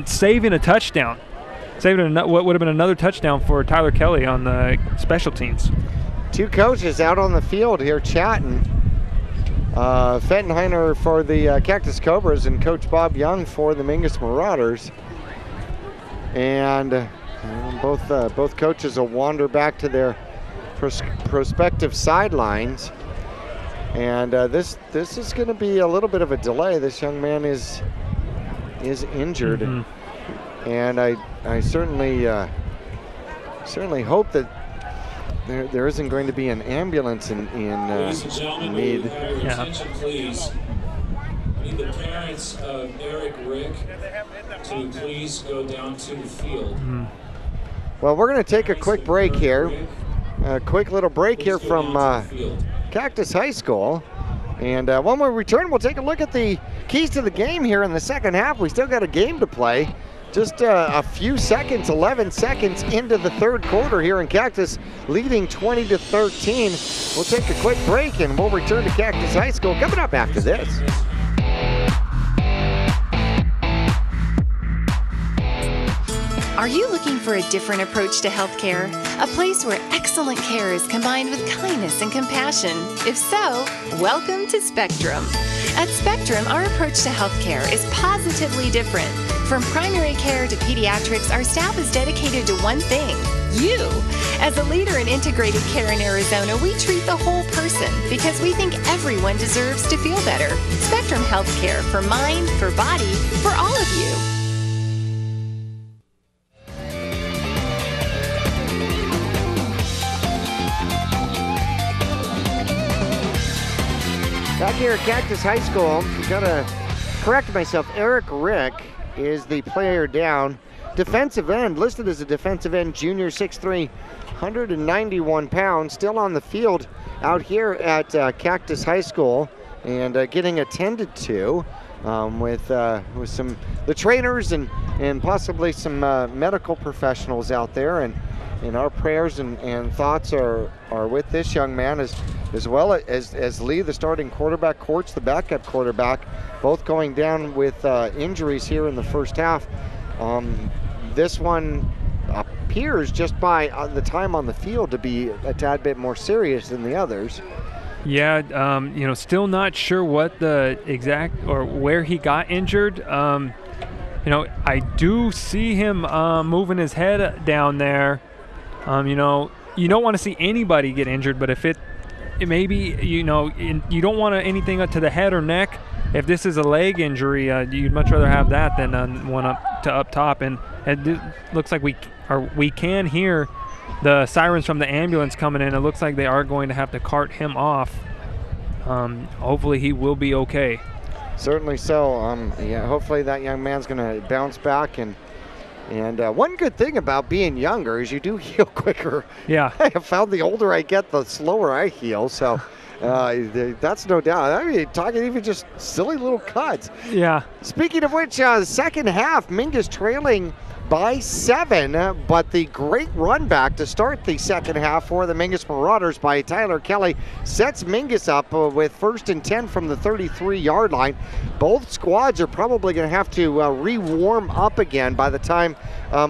saving a touchdown. Saving what would have been another touchdown for Tyler Kelly on the special teams. Two coaches out on the field here chatting. Fettenheiner for the Cactus Cobras and Coach Bob Young for the Mingus Marauders. And both coaches will wander back to their prospective sidelines. And this is going to be a little bit of a delay. This young man is injured, and I certainly hope that there isn't going to be an ambulance in need. Attention, please. I need the parents of Eric Rick to please go down to the field. Well, we're going to take a quick break here. A quick little break here from Cactus High School. And when we return, we'll take a look at the keys to the game here in the second half. We still got a game to play. Just a few seconds, 11 seconds into the third quarter here in Cactus, leading 20-13. We'll take a quick break and we'll return to Cactus High School coming up after this. Are you looking for a different approach to healthcare? A place where excellent care is combined with kindness and compassion? If so, welcome to Spectrum. At Spectrum, our approach to healthcare is positively different. From primary care to pediatrics, our staff is dedicated to one thing: you. As a leader in integrated care in Arizona, we treat the whole person because we think everyone deserves to feel better. Spectrum Healthcare, for mind, for body, for all of you. Back here at Cactus High School, I've got to correct myself. Eric Rick is the player down. Defensive end, listed as a defensive end, junior, 6'3", 191 pounds, still on the field out here at Cactus High School and getting attended to with some the trainers and possibly some medical professionals out there. And our prayers and thoughts are with this young man as well as Lee, the starting quarterback, Courts, the backup quarterback, both going down with injuries here in the first half. This one appears, just by the time on the field, to be a tad bit more serious than the others. Yeah, still not sure what the exact or where he got injured. I do see him moving his head down there. You don't want to see anybody get injured, but if it maybe, you don't want anything to the head or neck. If this is a leg injury, you'd much rather have that than one up top. And it looks like we can hear the sirens from the ambulance coming in. It looks like they are going to have to cart him off. Hopefully he will be okay. Certainly so. Hopefully that young man's going to bounce back. And one good thing about being younger is you do heal quicker. Yeah. I have found the older I get, the slower I heal. So that's no doubt. I mean, talking even just silly little cuts. Yeah. Speaking of which, second half, Mingus trailing by 7, but the great run back to start the second half for the Mingus Marauders by Tyler Kelly sets Mingus up with 1st and 10 from the 33-yard line. Both squads are probably going to have to re-warm up again by the time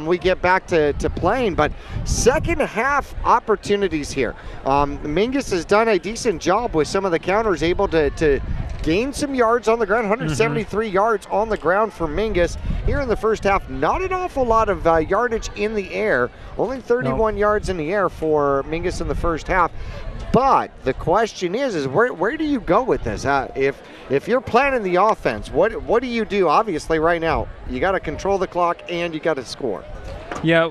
we get back to playing, but second half opportunities here. Mingus has done a decent job with some of the counters, able to gained some yards on the ground, 173 yards on the ground for Mingus. Here in the first half, not an awful lot of yardage in the air, only 31 yards in the air for Mingus in the first half. But the question is where do you go with this? If you're planning the offense, what do you do? Obviously, right now, you got to control the clock and you got to score. Yeah,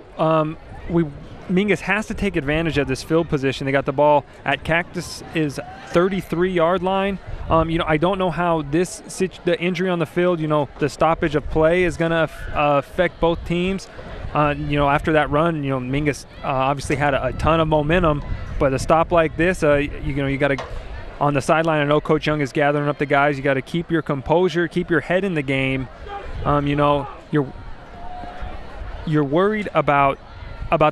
Mingus has to take advantage of this field position. They got the ball at Cactus is 33-yard line. I don't know how the injury on the field, the stoppage of play is going to affect both teams. After that run, Mingus obviously had a ton of momentum, but a stop like this, you got to, on the sideline, I know Coach Young is gathering up the guys. You got to keep your composure, keep your head in the game. You're worried about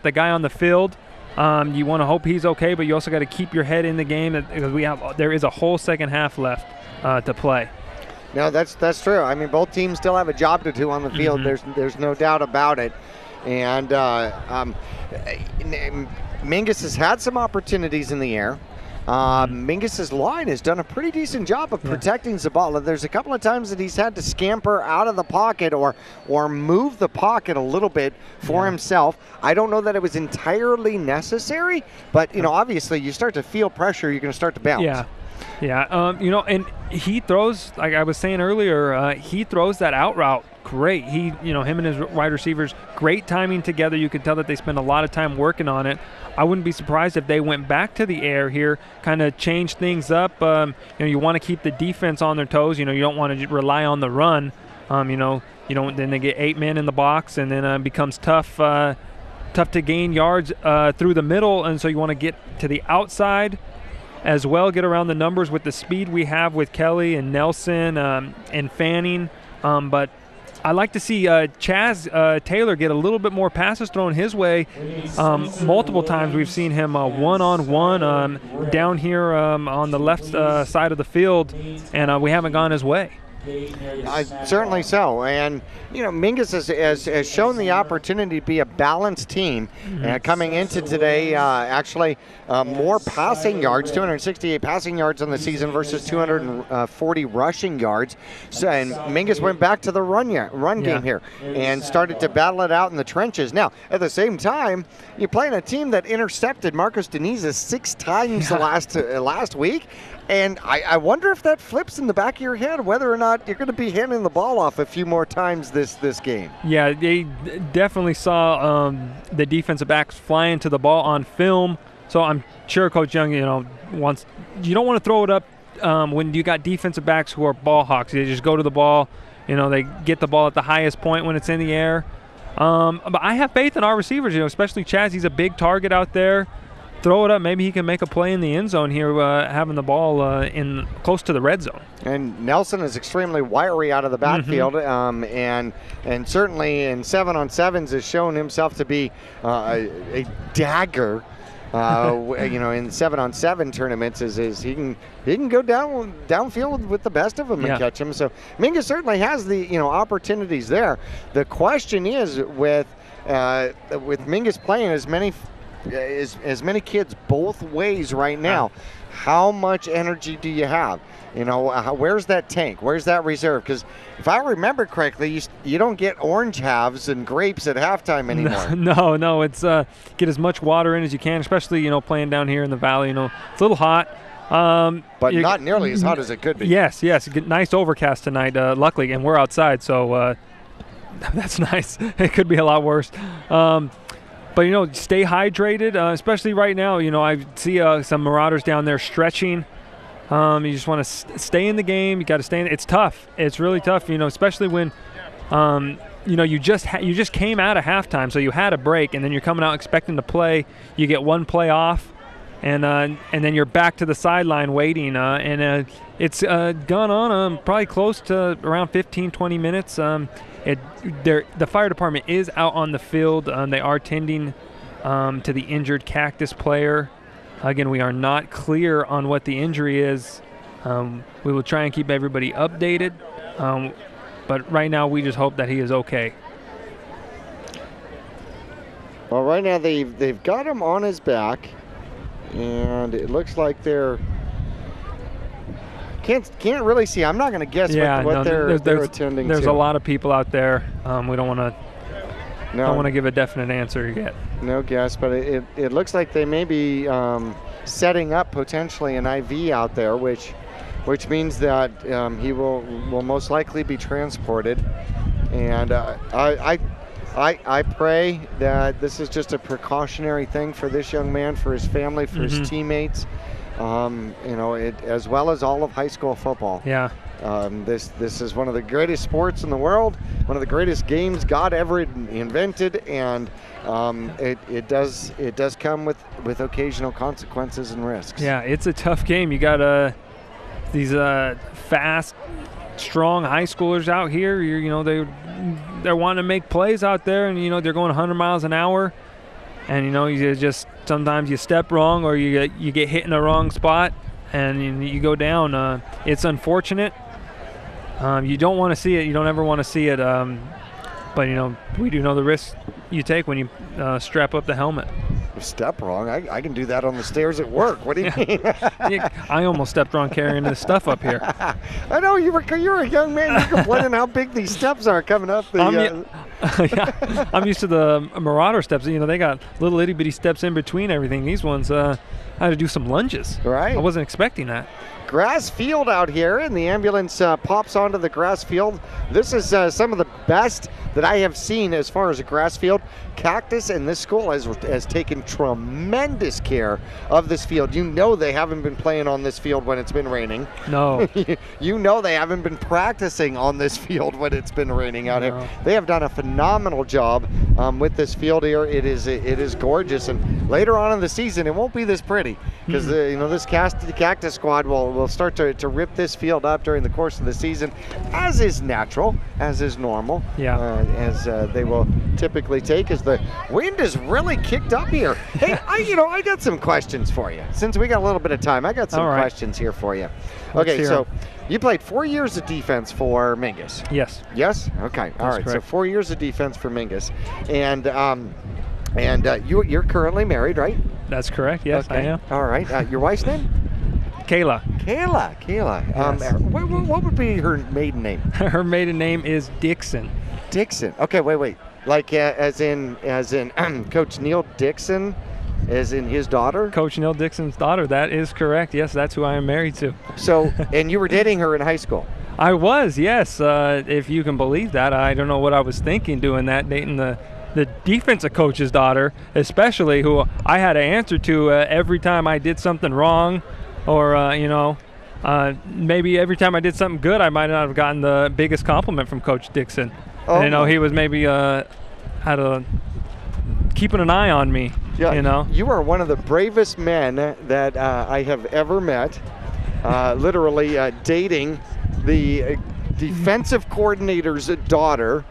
the guy on the field. You want to hope he's okay, but you also got to keep your head in the game because there is a whole second half left to play. No, that's true. I mean, both teams still have a job to do on the field. There's no doubt about it. And Mingus has had some opportunities in the air. Mingus's line has done a pretty decent job of protecting Zabala. There's a couple of times that he's had to scamper out of the pocket or move the pocket a little bit for himself. I don't know that it was entirely necessary, but obviously you start to feel pressure, you're going to start to bounce. Yeah, and he throws, like I was saying earlier, he throws that out route great. Him and his wide receivers, great timing together. You could tell that they spend a lot of time working on it. I wouldn't be surprised if they went back to the air here, kind of change things up. You want to keep the defense on their toes. You don't want to rely on the run. Then they get 8 men in the box, and then it becomes tough to gain yards through the middle. And so you want to get to the outside as well, get around the numbers with the speed we have with Kelly and Nelson and Fanning. But I like to see Chaz Taylor get a little bit more passes thrown his way. Multiple times we've seen him one-on-one down here on the left side of the field, and we haven't gone his way. Certainly so. And, Mingus has shown the opportunity to be a balanced team. Coming into today, actually more passing yards, 268 passing yards on the season versus 240 rushing yards. And Mingus went back to the run game here and started to battle it out in the trenches. Now, at the same time, you're playing a team that intercepted Marcos Deniza 6 times last week. And I wonder if that flips in the back of your head, whether or not you're going to be handing the ball off a few more times this game. Yeah, they definitely saw the defensive backs flying to the ball on film. So I'm sure Coach Young, you don't want to throw it up when you got defensive backs who are ball hawks. They just go to the ball. They get the ball at the highest point when it's in the air. But I have faith in our receivers, especially Chaz. He's a big target out there. Throw it up. Maybe he can make a play in the end zone here, having the ball in close to the red zone. And Nelson is extremely wiry out of the backfield, and certainly in 7-on-7s has shown himself to be a dagger. In 7-on-7 tournaments, is he can go downfield with the best of them and catch them. So Mingus certainly has the opportunities there. The question is with Mingus playing as many kids both ways right now, how much energy do you have? Where's that tank? Where's that reserve? Because if I remember correctly, you don't get orange halves and grapes at halftime anymore. No, it's get as much water in as you can, especially playing down here in the valley. It's a little hot. But not nearly as hot as it could be. Yes. Nice overcast tonight, luckily, and we're outside, so that's nice. It could be a lot worse. But, stay hydrated, especially right now. I see some Marauders down there stretching. You just want to stay in the game. You got to stay in. It's tough. It's really tough, especially when, you just came out of halftime, so you had a break, and then you're coming out expecting to play. You get one play off, and then you're back to the sideline waiting. It's gone on probably close to around 15, 20 minutes. The fire department is out on the field. They are tending to the injured Cactus player. Again, we are not clear on what the injury is. We will try and keep everybody updated. But right now, we just hope that he is okay. Well, right now they've got him on his back, and it looks like they're can't really see. I'm not going to guess what they're attending to. There's a lot of people out there. We don't want to give a definite answer yet. No guess, but it looks like they may be setting up potentially an IV out there, which means that he will most likely be transported. And I pray that this is just a precautionary thing for this young man, for his family, for his teammates, as well as all of high school football. Yeah. This is one of the greatest sports in the world, one of the greatest games God ever invented, and it does come with occasional consequences and risks. Yeah, it's a tough game. You got these fast, strong high schoolers out here. They're wanting to make plays out there, and they're going 100 miles an hour, and you just sometimes you step wrong or you get hit in the wrong spot and you go down. It's unfortunate. You don't want to see it. You don't ever want to see it. But we do know the risks you take when you strap up the helmet. Step wrong? I can do that on the stairs at work. What do you mean? I almost stepped wrong carrying this stuff up here. I know you're a young man. You're complaining how big these steps are coming up. I'm used to the Marauder steps. They got little itty bitty steps in between everything. These ones, I had to do some lunges. Right. I wasn't expecting that. Grass field out here, and the ambulance pops onto the grass field. This is some of the best that I have seen as far as a grass field. Cactus and this school has taken tremendous care of this field. They haven't been playing on this field when it's been raining. No. They haven't been practicing on this field when it's been raining out here. They have done a phenomenal job with this field here. It is gorgeous, and later on in the season it won't be this pretty because this Cactus squad will start to rip this field up during the course of the season, as is natural, as is normal. Yeah. As they will typically take as the wind is really kicked up here. Hey, I got some questions for you. Since we got a little bit of time, I got some questions here for you. Okay, so you played 4 years of defense for Mingus. Yes. Yes? Okay. All right. Correct. So 4 years of defense for Mingus. And you're currently married, right? That's correct. Yes, okay. I am. All right. Your wife's name? Kayla. Yes. What would be her maiden name? Her maiden name is Dixon. Dixon. Okay, wait. Like as in Coach Neil Dixon, as in his daughter? Coach Neil Dixon's daughter. That is correct. Yes, that's who I am married to. So, and you were dating her in high school? I was, yes. If you can believe that. I don't know what I was thinking doing that, dating the defensive coach's daughter, especially, who I had to answer to every time I did something wrong, or maybe every time I did something good, I might not have gotten the biggest compliment from Coach Dixon. Oh. He was maybe keeping an eye on me. Yeah, you are one of the bravest men that I have ever met. Literally dating the defensive coordinator's daughter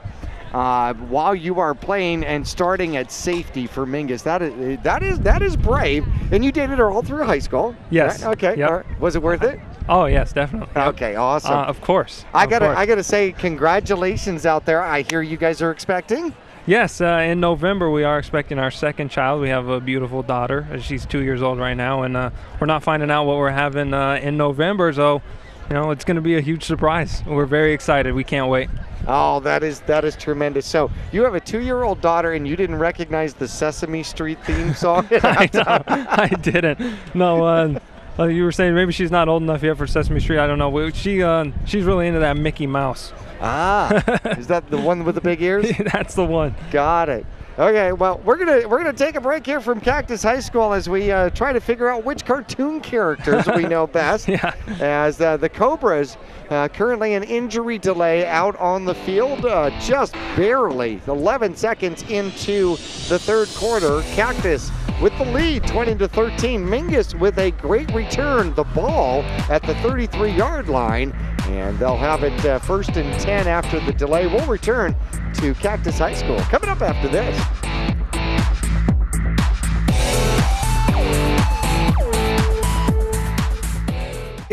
while you are playing and starting at safety for Mingus. That is brave. And you dated her all through high school. Yes. Right? Okay. Yep. All right. Was it worth it? Oh yes, definitely. Okay, awesome. Of course. I gotta say congratulations out there. I hear you guys are expecting. Yes, in November we are expecting our second child. We have a beautiful daughter. She's 2 years old right now, and we're not finding out what we're having in November. So, it's going to be a huge surprise. We're very excited. We can't wait. Oh, that is tremendous. So you have a 2-year-old daughter, and you didn't recognize the Sesame Street theme song? I didn't. No. You were saying maybe she's not old enough yet for Sesame Street. I don't know. She's really into that Mickey Mouse. Is that the one with the big ears? That's the one. Got it. Okay, well, we're gonna take a break here from Cactus High School as we try to figure out which cartoon characters we know best. Yeah. As the Cobras currently an injury delay out on the field, just barely 11 seconds into the third quarter. Cactus with the lead, 20-13. Mingus with a great return, the ball at the 33-yard line, and they'll have it 1st and 10 after the delay. We'll return to Cactus High School coming up after this.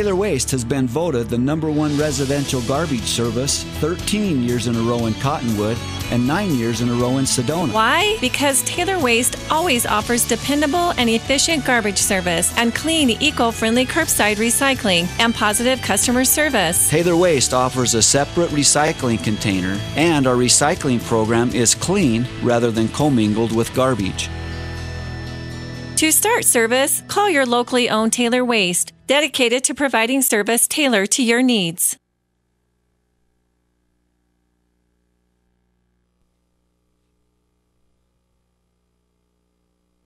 Taylor Waste has been voted the #1 residential garbage service 13 years in a row in Cottonwood and 9 years in a row in Sedona. Why? Because Taylor Waste always offers dependable and efficient garbage service and clean, eco-friendly curbside recycling and positive customer service. Taylor Waste offers a separate recycling container, and our recycling program is clean rather than commingled with garbage. To start service, call your locally owned Taylor Waste, dedicated to providing service tailored to your needs.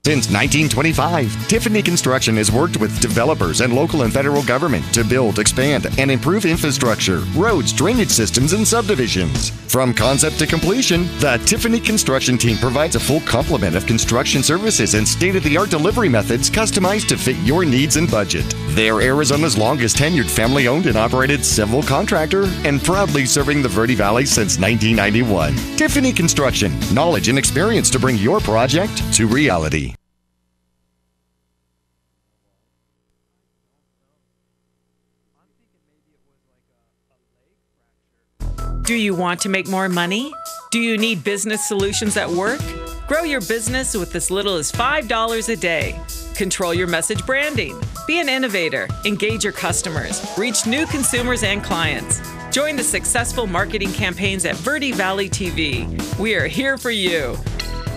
Since 1925, Tiffany Construction has worked with developers and local and federal government to build, expand, and improve infrastructure, roads, drainage systems, and subdivisions. From concept to completion, the Tiffany Construction team provides a full complement of construction services and state-of-the-art delivery methods customized to fit your needs and budget. They're Arizona's longest tenured family-owned and operated civil contractor and proudly serving the Verde Valley since 1991. Tiffany Construction, knowledge and experience to bring your project to reality. Do you want to make more money? Do you need business solutions at work? Grow your business with as little as $5 a day. Control your message branding. Be an innovator. Engage your customers. Reach new consumers and clients. Join the successful marketing campaigns at Verde Valley TV. We are here for you.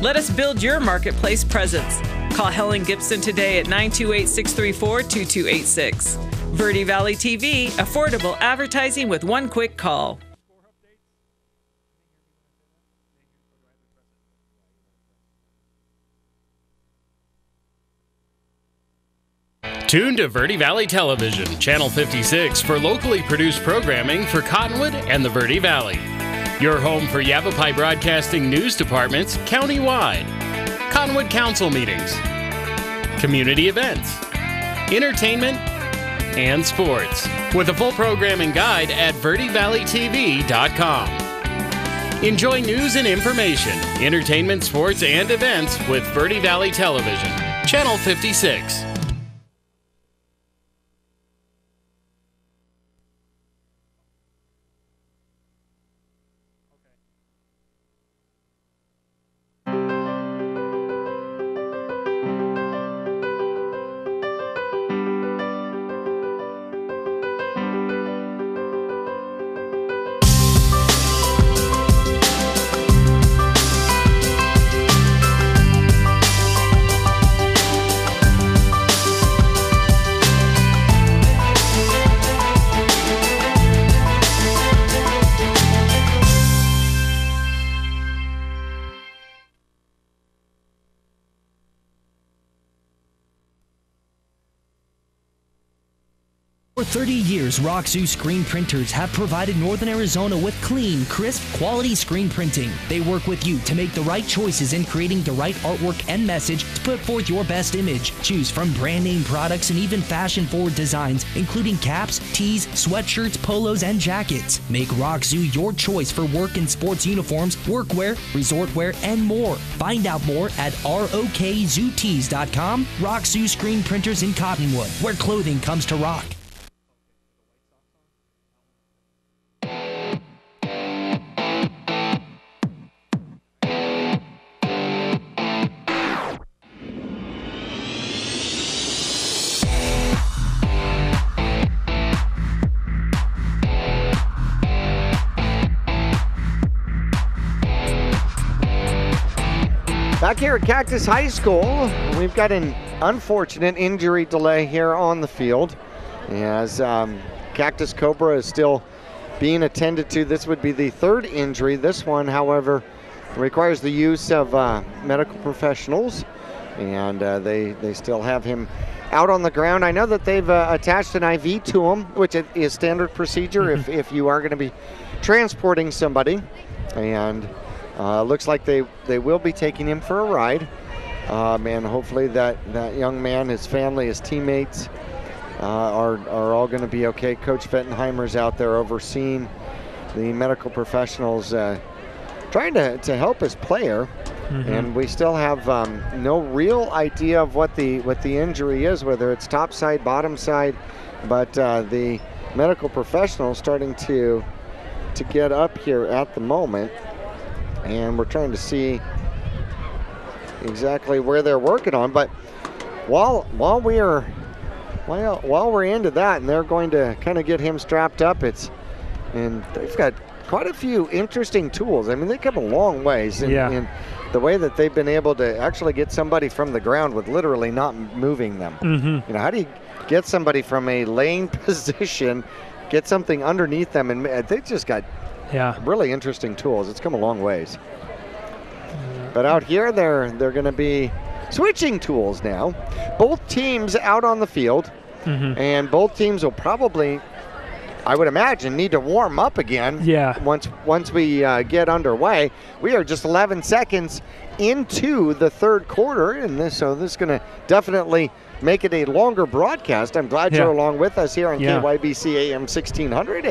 Let us build your marketplace presence. Call Helen Gibson today at 928-634-2286. Verde Valley TV, affordable advertising with one quick call. Tune to Verde Valley Television, Channel 56, for locally produced programming for Cottonwood and the Verde Valley. Your home for Yavapai Broadcasting news departments countywide. Cottonwood Council meetings, community events, entertainment, and sports. With a full programming guide at verdevalleytv.com. Enjoy news and information, entertainment, sports, and events with Verde Valley Television, Channel 56. For 30 years, Roxu screen printers have provided Northern Arizona with clean, crisp, quality screen printing. They work with you to make the right choices in creating the right artwork and message to put forth your best image. Choose from brand name products and even fashion-forward designs, including caps, tees, sweatshirts, polos, and jackets. Make Roxu your choice for work and sports uniforms, workwear, resort wear, and more. Find out more at rokzootees.com. Roxu screen printers in Cottonwood, where clothing comes to rock. Back here at Cactus High School, we've got an unfortunate injury delay here on the field as Cactus Cobra is still being attended to. This would be the third injury. This one, however, requires the use of medical professionals, and they still have him out on the ground. I know that they've attached an IV to him, which is standard procedure if you are going to be transporting somebody, and looks like they will be taking him for a ride, and hopefully that young man, his family, his teammates are all going to be okay. Coach Fettenheimer's out there overseeing the medical professionals, trying to help his player. and we still have no real idea of what the injury is, whether it's top side, bottom side, but the medical professional starting to get up here at the moment, and we're trying to see exactly where they're working on. But while we're into that, and they're going to kind of get him strapped up, and they've got quite a few interesting tools. I mean, they come a long ways in the way that they've been able to actually get somebody from the ground with literally not moving them. You know, how do you get somebody from a laying position, get something underneath them, and they just got really interesting tools. It's come a long ways. But out here, they're going to be switching tools now. Both teams out on the field, and both teams will probably, I would imagine, need to warm up again. Once we get underway. We are just 11 seconds into the third quarter, and this is going to definitely make it a longer broadcast. I'm glad you're along with us here on KYBC AM 1600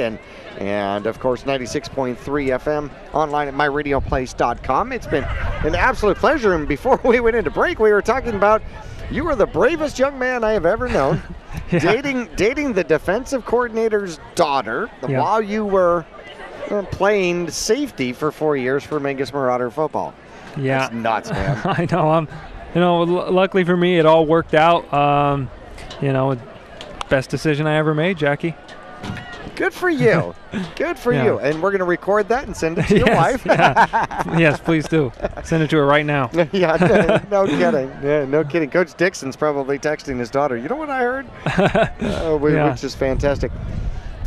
and of course 96.3 FM online at myradioplace.com. It's been an absolute pleasure. And before we went into break, we were talking about you were the bravest young man I have ever known. dating the defensive coordinator's daughter while you were playing safety for 4 years for Mingus Marauder football. That's nuts, man. I know. Luckily for me, it all worked out. Best decision I ever made, Jackie. Good for you. Good for you. And we're going to record that and send it to your wife. Yes, please do. Send it to her right now. No kidding. No kidding. Coach Dixon's probably texting his daughter, you know what I heard? Which is fantastic.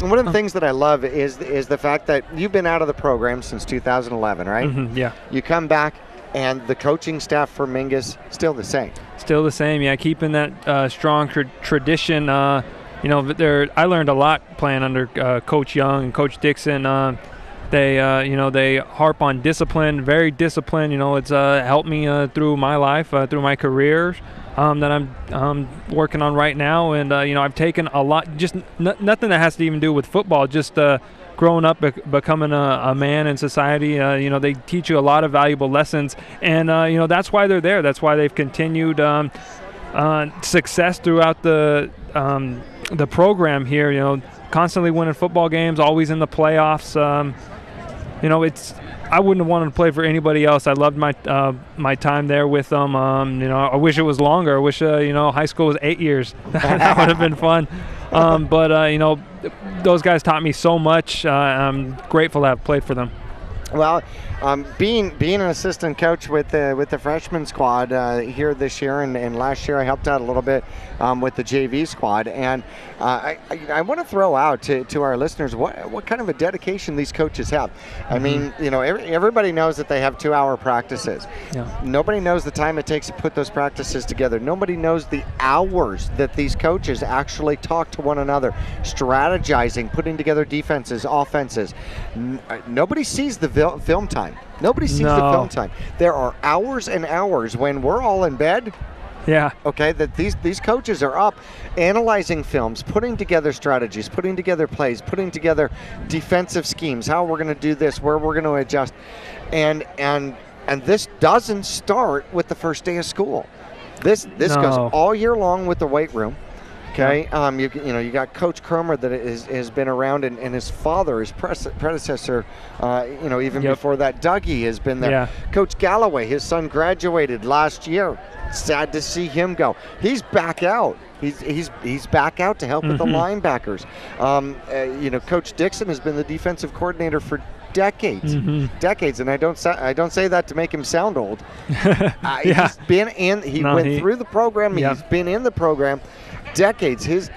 And one of the things that I love is the fact that you've been out of the program since 2011, right? You come back, and the coaching staff for Mingus still the same. Still the same, keeping that strong tradition. I learned a lot playing under Coach Young and Coach Dixon. They harp on discipline, very disciplined. It's helped me through my life, through my career that I'm working on right now. And I've taken a lot, just nothing that has to even do with football, just growing up, becoming a man in society. They teach you a lot of valuable lessons, and that's why they're there. That's why they've continued success throughout the program here. Constantly winning football games, always in the playoffs. I wouldn't have wanted to play for anybody else. I loved my time there with them. I wish it was longer. I wish high school was 8 years. That would have been fun. But those guys taught me so much. I'm grateful to have played for them. Well, being an assistant coach with the freshman squad here this year, and last year I helped out a little bit with the JV squad, and I want to throw out to our listeners what kind of a dedication these coaches have. I mean, everybody knows that they have 2-hour practices. Nobody knows the time it takes to put those practices together. Nobody knows the hours that these coaches actually talk to one another, strategizing, putting together defenses, offenses. Nobody sees the film time. Nobody sees the film time. There are hours and hours when we're all in bed. Okay, that these coaches are up analyzing films, putting together strategies, putting together plays, putting together defensive schemes, how we're going to do this, where we're going to adjust. And this doesn't start with the first day of school. This goes all year long with the weight room. Okay, you got Coach Cromer that has been around, and his father, his predecessor, even before that, Dougie has been there. Coach Galloway, his son graduated last year. Sad to see him go. He's back out. He's back out to help with the linebackers. Coach Dixon has been the defensive coordinator for decades, and I don't say that to make him sound old. He's been in. He went through the program. He's been in the program decades. His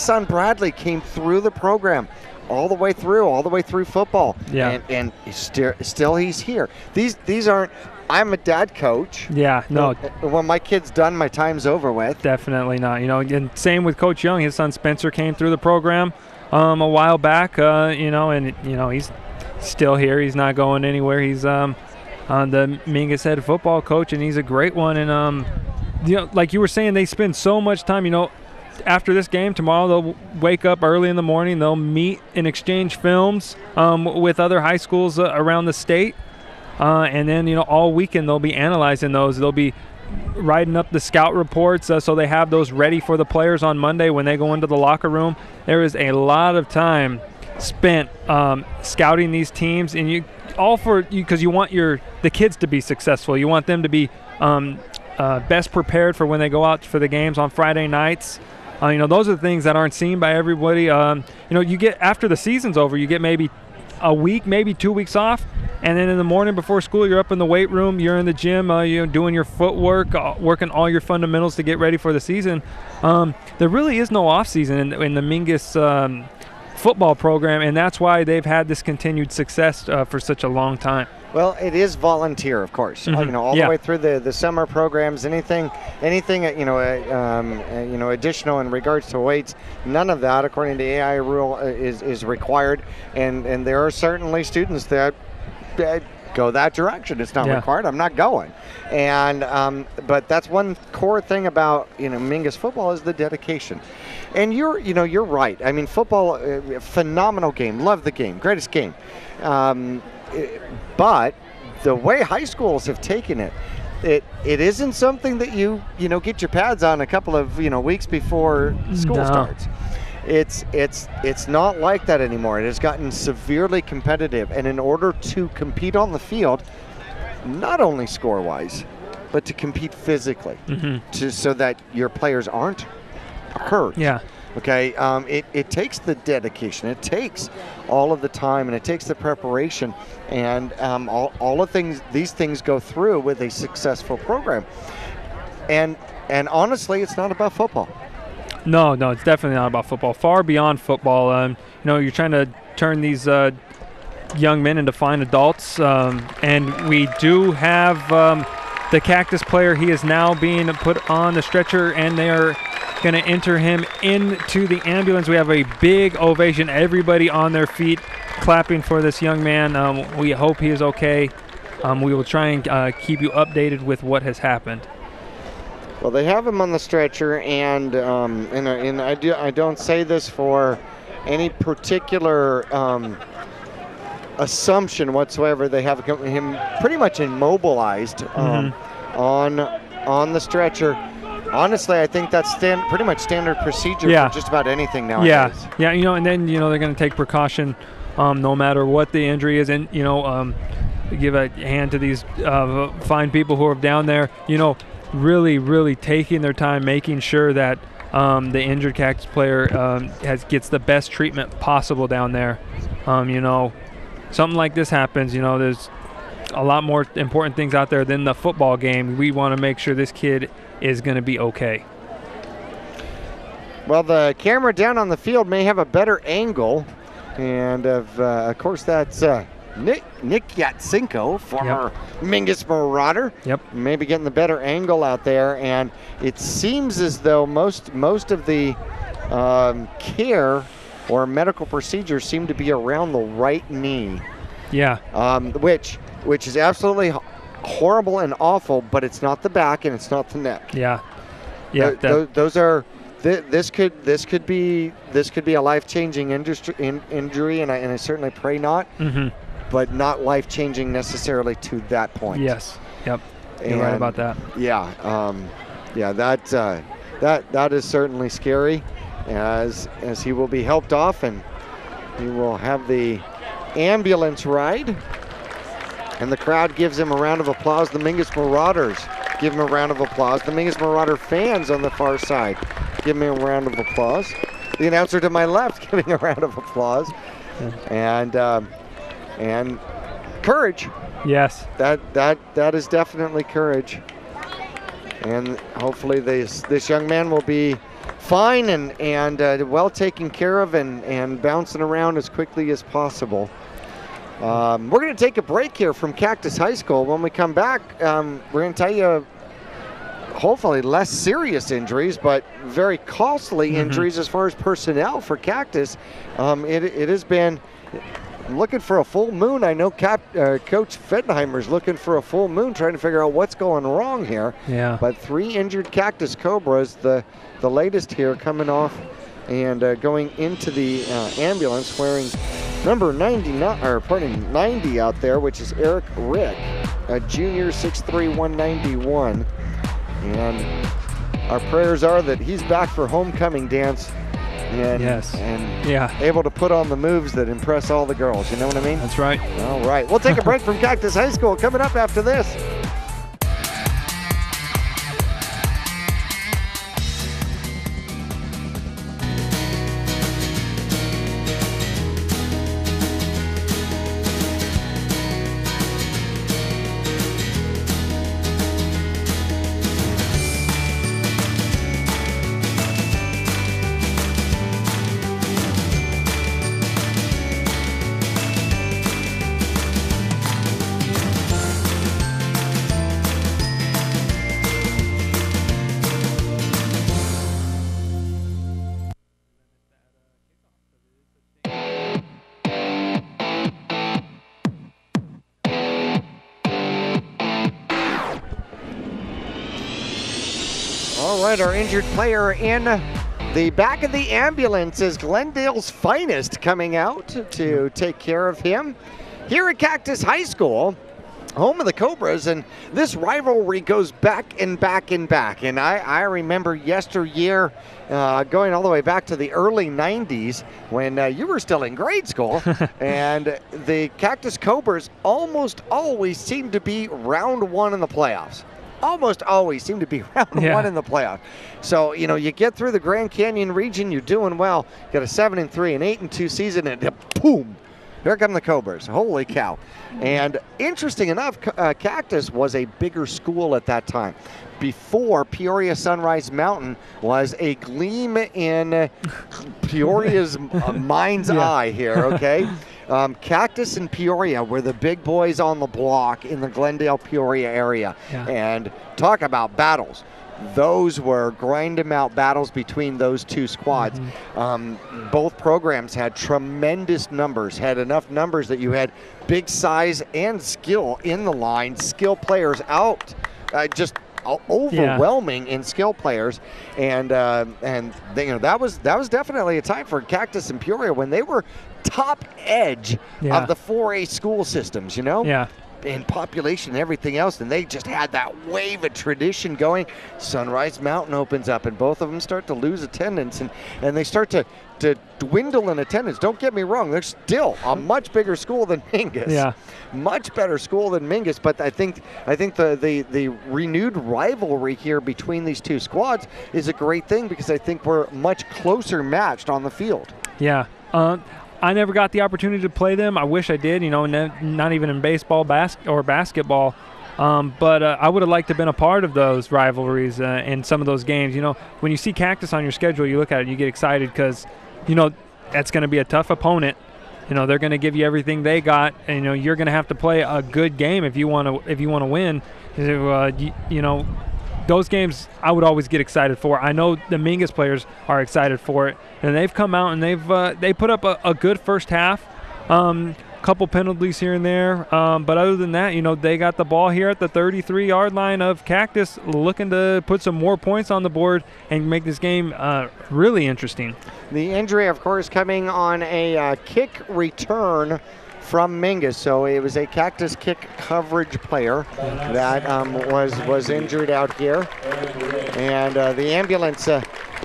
son Bradley came through the program all the way through football. And still he's here. These aren't. I'm a dad coach. When my kid's done, my time's over with. Definitely not. And same with Coach Young. His son Spencer came through the program a while back. He's still here. He's not going anywhere. He's on the Mingus head football coach, and he's a great one. And like you were saying, they spend so much time. After this game tomorrow, they'll wake up early in the morning. They'll meet and exchange films with other high schools around the state. And then, all weekend they'll be analyzing those. They'll be writing up the scout reports so they have those ready for the players on Monday when they go into the locker room. There is a lot of time spent scouting these teams, and because you want the kids to be successful. You want them to be best prepared for when they go out for the games on Friday nights. Those are the things that aren't seen by everybody. You get, after the season's over, you get maybe a week, maybe 2 weeks off, and then in the morning before school, you're up in the weight room, you're in the gym, doing your footwork, working all your fundamentals to get ready for the season. There really is no off season in the Mingus football program, and that's why they've had this continued success for such a long time. Well, it is volunteer, of course. All the way through the summer programs, anything, additional in regards to weights. None of that, according to AI rule, is required. And there are certainly students that go that direction. It's not required. I'm not going. And but that's one core thing about Mingus football is the dedication. And you're right. I mean, football, phenomenal game. Love the game. Greatest game. But the way high schools have taken it isn't something that you get your pads on a couple of weeks before school starts. It's not like that anymore. It has gotten severely competitive, and in order to compete on the field, not only score-wise, but to compete physically, so that your players aren't hurt. Yeah. Okay, it takes the dedication, it takes all of the time, and it takes the preparation, and all of these things go through with a successful program. And honestly, it's not about football. No, it's definitely not about football. Far beyond football. You're trying to turn these young men into fine adults, and we do have the Cactus player. He is now being put on the stretcher, and they are going to enter him into the ambulance. We have a big ovation, everybody on their feet clapping for this young man. We hope he is okay. We will try and keep you updated with what has happened. Well, they have him on the stretcher, and I don't say this for any particular assumption whatsoever. They have him pretty much immobilized on the stretcher. Honestly, I think that's pretty much standard procedure for just about anything nowadays. Yeah, and then they're going to take precaution no matter what the injury is, and give a hand to these fine people who are down there. Really, really taking their time, making sure that the injured Cactus player gets the best treatment possible down there. Something like this happens. There's a lot more important things out there than the football game. We want to make sure this kid is going to be okay. Well, the camera down on the field may have a better angle, and of course that's Nick Yatsenko, former Mingus Marauder. Maybe getting the better angle out there, and it seems as though most of the care or medical procedures seem to be around the right knee. Which is absolutely horrible and awful, but it's not the back and it's not the neck. Those are. This could be a life-changing injury, and I certainly pray not. But not life-changing necessarily to that point. Yes. Yep. You're right about that. That is certainly scary, as he will be helped off, and he will have the ambulance ride, and the crowd gives him a round of applause. The Mingus Marauders give him a round of applause. The Mingus Marauder fans on the far side give me a round of applause. The announcer to my left giving a round of applause, and courage. Yes. That is definitely courage. And hopefully this young man will be fine and well taken care of and bouncing around as quickly as possible. We're going to take a break here from Cactus High School. When we come back, we're going to tell you hopefully less serious injuries, but very costly injuries as far as personnel for Cactus. It has been looking for a full moon. I know Coach Fettenheimer's looking for a full moon, trying to figure out what's going wrong here. But 3 injured Cactus Cobras, the latest here, coming off and going into the ambulance wearing number 90 out there, which is Eric Rick, a junior, 6'3", 191. And our prayers are that he's back for homecoming dance and able to put on the moves that impress all the girls. You know what I mean? That's right. All right. We'll take a break from Cactus High School. Coming up after this. All right, our injured player in the back of the ambulance is Glendale's finest coming out to take care of him here at Cactus High School, home of the Cobras, and this rivalry goes back and back and back. And I remember yesteryear going all the way back to the early 90s when you were still in grade school, and the Cactus Cobras almost always seemed to be round one in the playoffs. Almost always seem to be round one in the playoff. So, you know, you get through the Grand Canyon region, you're doing well. You got a 7-3, an 8-2 season, and boom, here come the Cobras. Holy cow. And interesting enough, Cactus was a bigger school at that time. Before, Peoria Sunrise Mountain was a gleam in Peoria's mind's eye here, okay? Cactus and Peoria were the big boys on the block in the Glendale-Peoria area. And talk about battles. Those were grind-em-out battles between those two squads. Both programs had tremendous numbers, had enough numbers that you had big size and skill in the line, skill players out, just overwhelming in skill players, and they, you know, that was definitely a time for Cactus and Peoria when they were top edge of the 4A school systems, you know? In population and everything else, and they just had that wave of tradition going. Sunrise Mountain opens up, and both of them start to lose attendance, and they start to dwindle in attendance. Don't get me wrong, they're still a much bigger school than Mingus. Much better school than Mingus, but I think the renewed rivalry here between these two squads is a great thing, because I think we're much closer matched on the field. I never got the opportunity to play them. I wish I did, you know, not even in baseball or basketball. But I would have liked to have been a part of those rivalries in some of those games. You know, when you see Cactus on your schedule, you look at it, you get excited because, you know, that's going to be a tough opponent. You know, they're going to give you everything they got, and, you know, you're going to have to play a good game if you want to win. You know, those games I would always get excited for. I know the Mingus players are excited for it, and they've come out and they put up a good first half. Couple penalties here and there, but other than that, you know, they got the ball here at the 33-yard line of Cactus, looking to put some more points on the board and make this game really interesting. The injury, of course, coming on a kick return from Mingus, so it was a Cactus kick coverage player that was injured out here, and the ambulance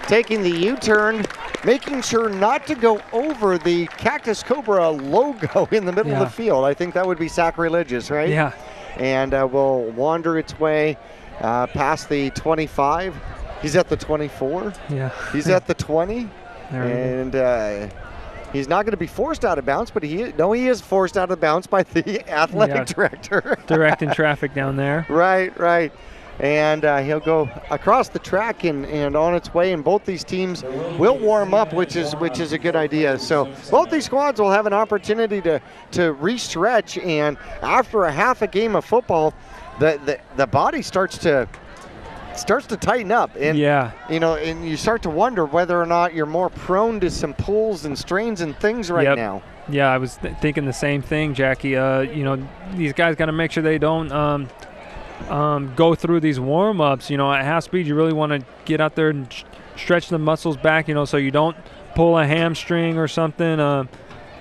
taking the U-turn, making sure not to go over the Cactus Cobra logo in the middle of the field. I think that would be sacrilegious, right? And will wander its way past the 25. He's at the 24. He's at the 20. And he's not going to be forced out of bounds, but he is forced out of bounds by the athletic director. Directing traffic down there. Right. And he'll go across the track and on its way, and both these teams will warm up, which is a good idea. So both these squads will have an opportunity to re-stretch, and after a half a game of football, the body starts to tighten up, and you know, and you start to wonder whether or not you're more prone to some pulls and strains and things right now. Yeah, I was thinking the same thing, Jackie. You know, these guys got to make sure they don't go through these warm-ups. You know, at half speed, you really want to get out there and stretch the muscles back, you know, so you don't pull a hamstring or something.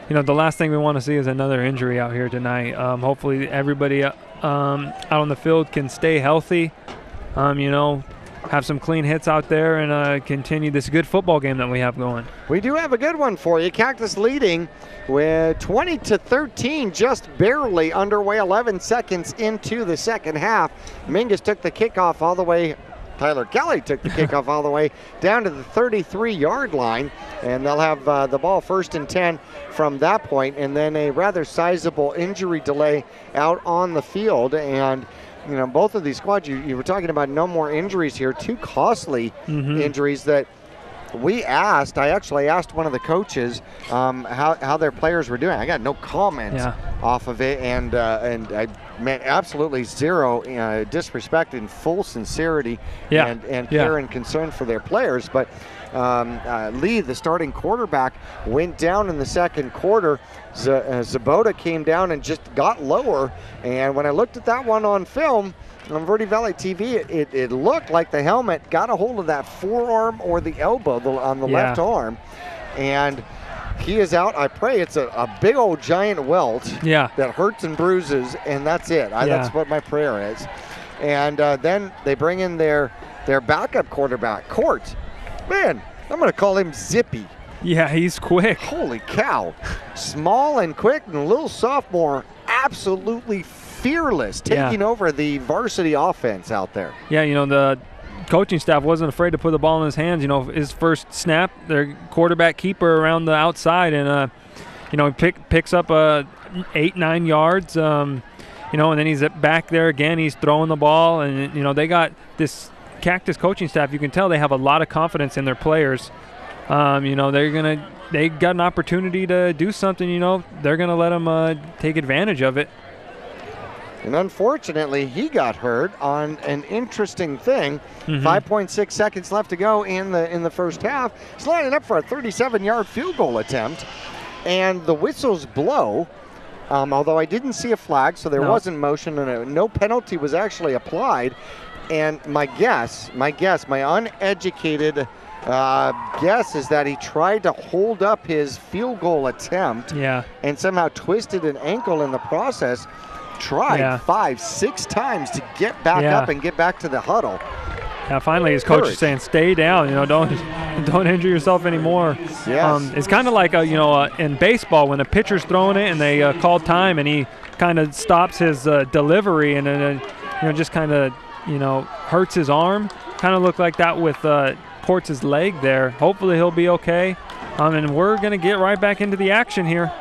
the last thing we want to see is another injury out here tonight. Hopefully everybody out on the field can stay healthy, have some clean hits out there, and continue this good football game that we have going. We do have a good one for you. Cactus leading with 20-13, just barely underway, 11 seconds into the second half. Mingus took the kickoff all the way. Tyler Kelly took the kickoff all the way down to the 33-yard line, and they'll have the ball 1st and 10 from that point, and then a rather sizable injury delay out on the field. And both of these squads, you were talking about no more injuries here, 2 costly injuries that I actually asked one of the coaches how their players were doing. I got no comments off of it, and I meant absolutely zero disrespect, in full sincerity and care and concern for their players. But Lee, the starting quarterback, went down in the second quarter. Zabota came down and just got lower, and when I looked at that one on film on Verde Valley TV, it looked like the helmet got a hold of that forearm or the elbow on the left arm, and he is out. I pray it's a big old giant welt that hurts and bruises, and that's it. That's what my prayer is. And then they bring in their backup quarterback, Court. Man, I'm going to call him Zippy. Yeah, he's quick. Holy cow. Small and quick, and a little sophomore, absolutely fearless, taking over the varsity offense out there. Yeah, the coaching staff wasn't afraid to put the ball in his hands. His first snap, their quarterback keeper around the outside, and he picks up 8-9 yards. And then he's back there again. He's throwing the ball, and they got this Cactus coaching staff. You can tell they have a lot of confidence in their players. They got an opportunity to do something. They're gonna let them take advantage of it. And unfortunately, he got hurt on an interesting thing. 5.6 seconds left to go in the first half. He's lining up for a 37-yard field goal attempt, and the whistles blow. Although I didn't see a flag, so there wasn't motion, and no penalty was actually applied. And my uneducated guess is that he tried to hold up his field goal attempt and somehow twisted an ankle in the process. Tried 5-6 times to get back up and get back to the huddle. Yeah, finally his coach is saying, stay down, don't injure yourself anymore. Yes. It's kind of like, in baseball when a pitcher's throwing it and they call time and he kind of stops his delivery and then, just kind of, hurts his arm. Kind of looked like that with Ports' leg there. Hopefully he'll be okay. And we're going to get right back into the action here.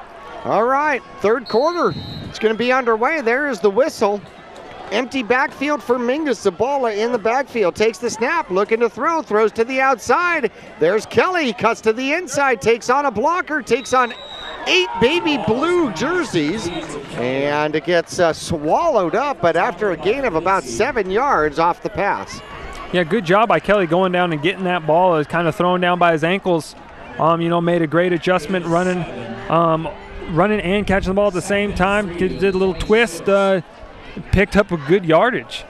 All right, third quarter. It's going to be underway. There is the whistle. Empty backfield for Mingus. Zabala in the backfield. Takes the snap, looking to throw. Throws to the outside. There's Kelly. Cuts to the inside. Takes on a blocker. Takes on 8 baby blue jerseys. And it gets swallowed up, but after a gain of about 7 yards off the pass. Yeah, good job by Kelly going down and getting that ball. It was kind of thrown down by his ankles. Made a great adjustment running and catching the ball at the same time. Did a little twist, picked up a good yardage.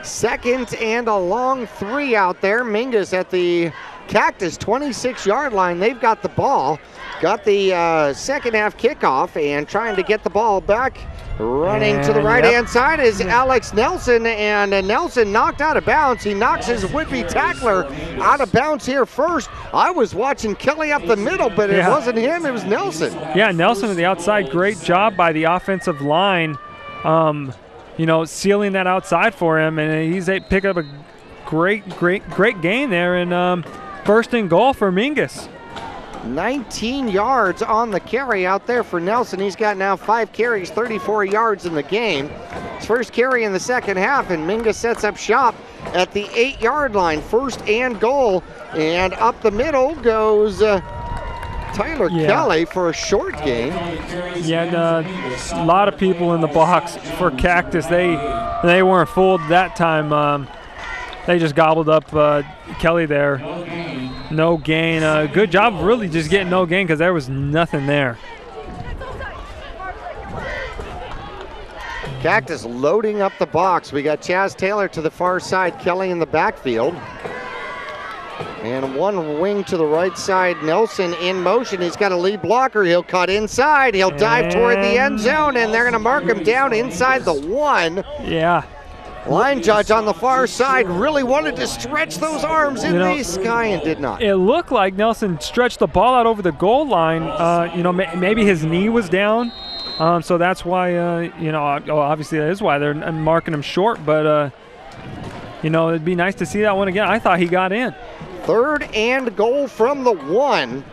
Second and a long 3 out there. Mingus at the Cactus 26-yard line. They've got the ball. Got the second half kickoff and trying to get the ball back. Running to the right-hand side is Alex Nelson, and Nelson knocked out of bounds. He knocks his would-be tackler out of bounds here first. I was watching Kelly up the middle, but it wasn't him, it was Nelson. Yeah, Nelson at the outside. Great job by the offensive line, sealing that outside for him, and he's picked up a great gain there, and first and goal for Mingus. 19 yards on the carry out there for Nelson. He's got now 5 carries, 34 yards in the game. His first carry in the second half, and Mingus sets up shop at the 8-yard line. First and goal, and up the middle goes Tyler Kelly for a short gain. Yeah, a lot of people in the box for Cactus. They weren't fooled that time. They just gobbled up Kelly there. No gain. Good job really just getting no gain because there was nothing there. Cactus loading up the box. We got Chaz Taylor to the far side, Kelly in the backfield. And one wing to the right side. Nelson in motion. He's got a lead blocker. He'll cut inside. He'll dive toward the end zone, and they're going to mark him down inside the 1. Yeah. Line judge on the far side really wanted to stretch those arms in the sky and did not. It looked like Nelson stretched the ball out over the goal line. Maybe his knee was down. So that's why, obviously that is why they're marking him short. But, it'd be nice to see that one again. I thought he got in. 3rd and goal from the 1.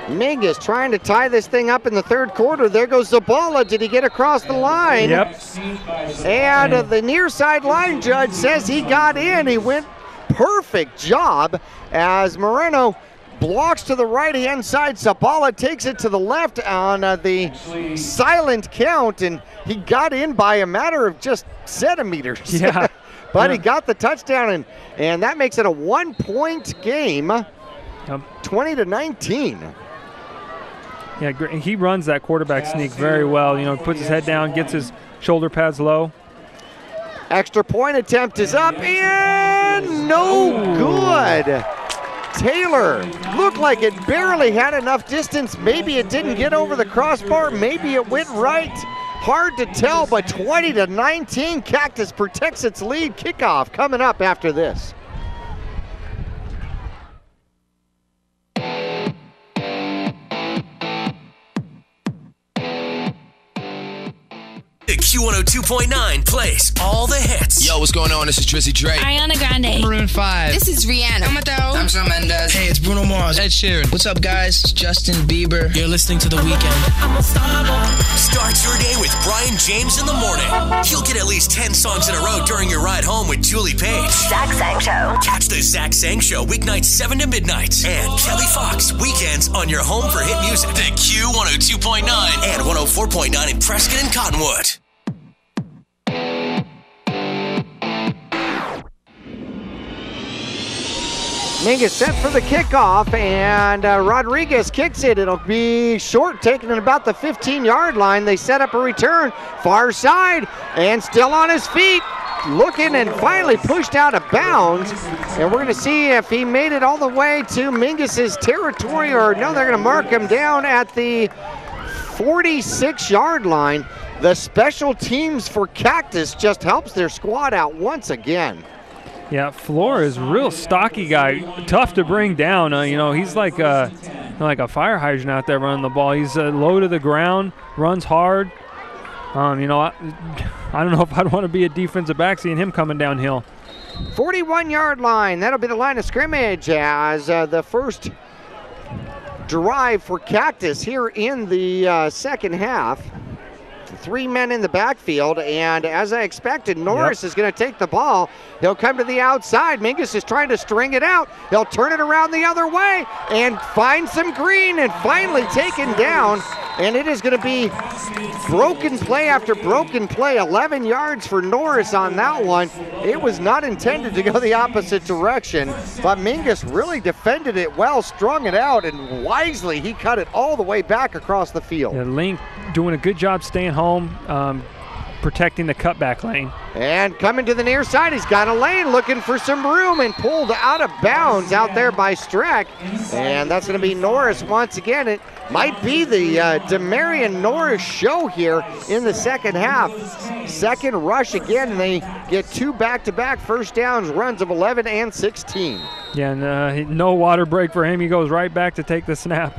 Mingus trying to tie this thing up in the 3rd quarter. There goes Zabala. Did he get across the line? Yep. And the near side line judge says he got in. He went perfect job as Moreno blocks to the right-hand side. Zabala takes it to the left on the silent count, and he got in by a matter of just centimeters. Yeah. But he got the touchdown, and that makes it a 1-point game, 20-19. Yeah, he runs that quarterback sneak very well. Puts his head down, gets his shoulder pads low. Extra point attempt is up, and no good. Taylor looked like it barely had enough distance. Maybe it didn't get over the crossbar. Maybe it went right. Hard to tell, but 20-19. Cactus protects its lead. Kickoff coming up after this. The Q102.9 plays all the hits. Yo, what's going on? This is Drizzy Drake. Ariana Grande. Maroon 5. This is Rihanna. I'm Shawn Mendes. Hey, it's Bruno Mars. Ed Sheeran. What's up, guys? It's Justin Bieber. You're listening to The Weeknd. Start your day with Brian James in the morning. You'll get at least 10 songs in a row during your ride home with Julie Page. Zach Sang Show. Catch the Zach Sang Show weeknights 7 to midnight. And Kelly Fox weekends on your home for hit music. The Q102.9 and 104.9 in Prescott and Cottonwood. Mingus set for the kickoff, and Rodriguez kicks it. It'll be short, taken at about the 15-yard line. They set up a return, far side, and still on his feet, looking and finally pushed out of bounds. And we're going to see if he made it all the way to Mingus's territory, or no, they're going to mark him down at the 46-yard line. The special teams for Cactus just helps their squad out once again. Yeah, Floor is a real stocky guy, tough to bring down. He's like a fire hydrant out there running the ball. He's low to the ground, runs hard. I don't know if I'd want to be a defensive back seeing him coming downhill. 41-yard line. That'll be the line of scrimmage as the first drive for Cactus here in the second half. 3 men in the backfield, and as I expected, Norris is going to take the ball. He'll come to the outside. Mingus is trying to string it out. He'll turn it around the other way and find some green, and finally taken down. And it is going to be broken play after broken play. 11 yards for Norris on that one. It was not intended to go the opposite direction, but Mingus really defended it well, strung it out, and wisely he cut it all the way back across the field. Yeah, Link doing a good job staying home, protecting the cutback lane. And coming to the near side, he's got a lane looking for some room and pulled out of bounds out there by Streck. And that's going to be Norris once again. It might be the Demarion Norris show here in the second half. Second rush again, and they get 2 back-to-back first downs, runs of 11 and 16. Yeah, and no water break for him. He goes right back to take the snap.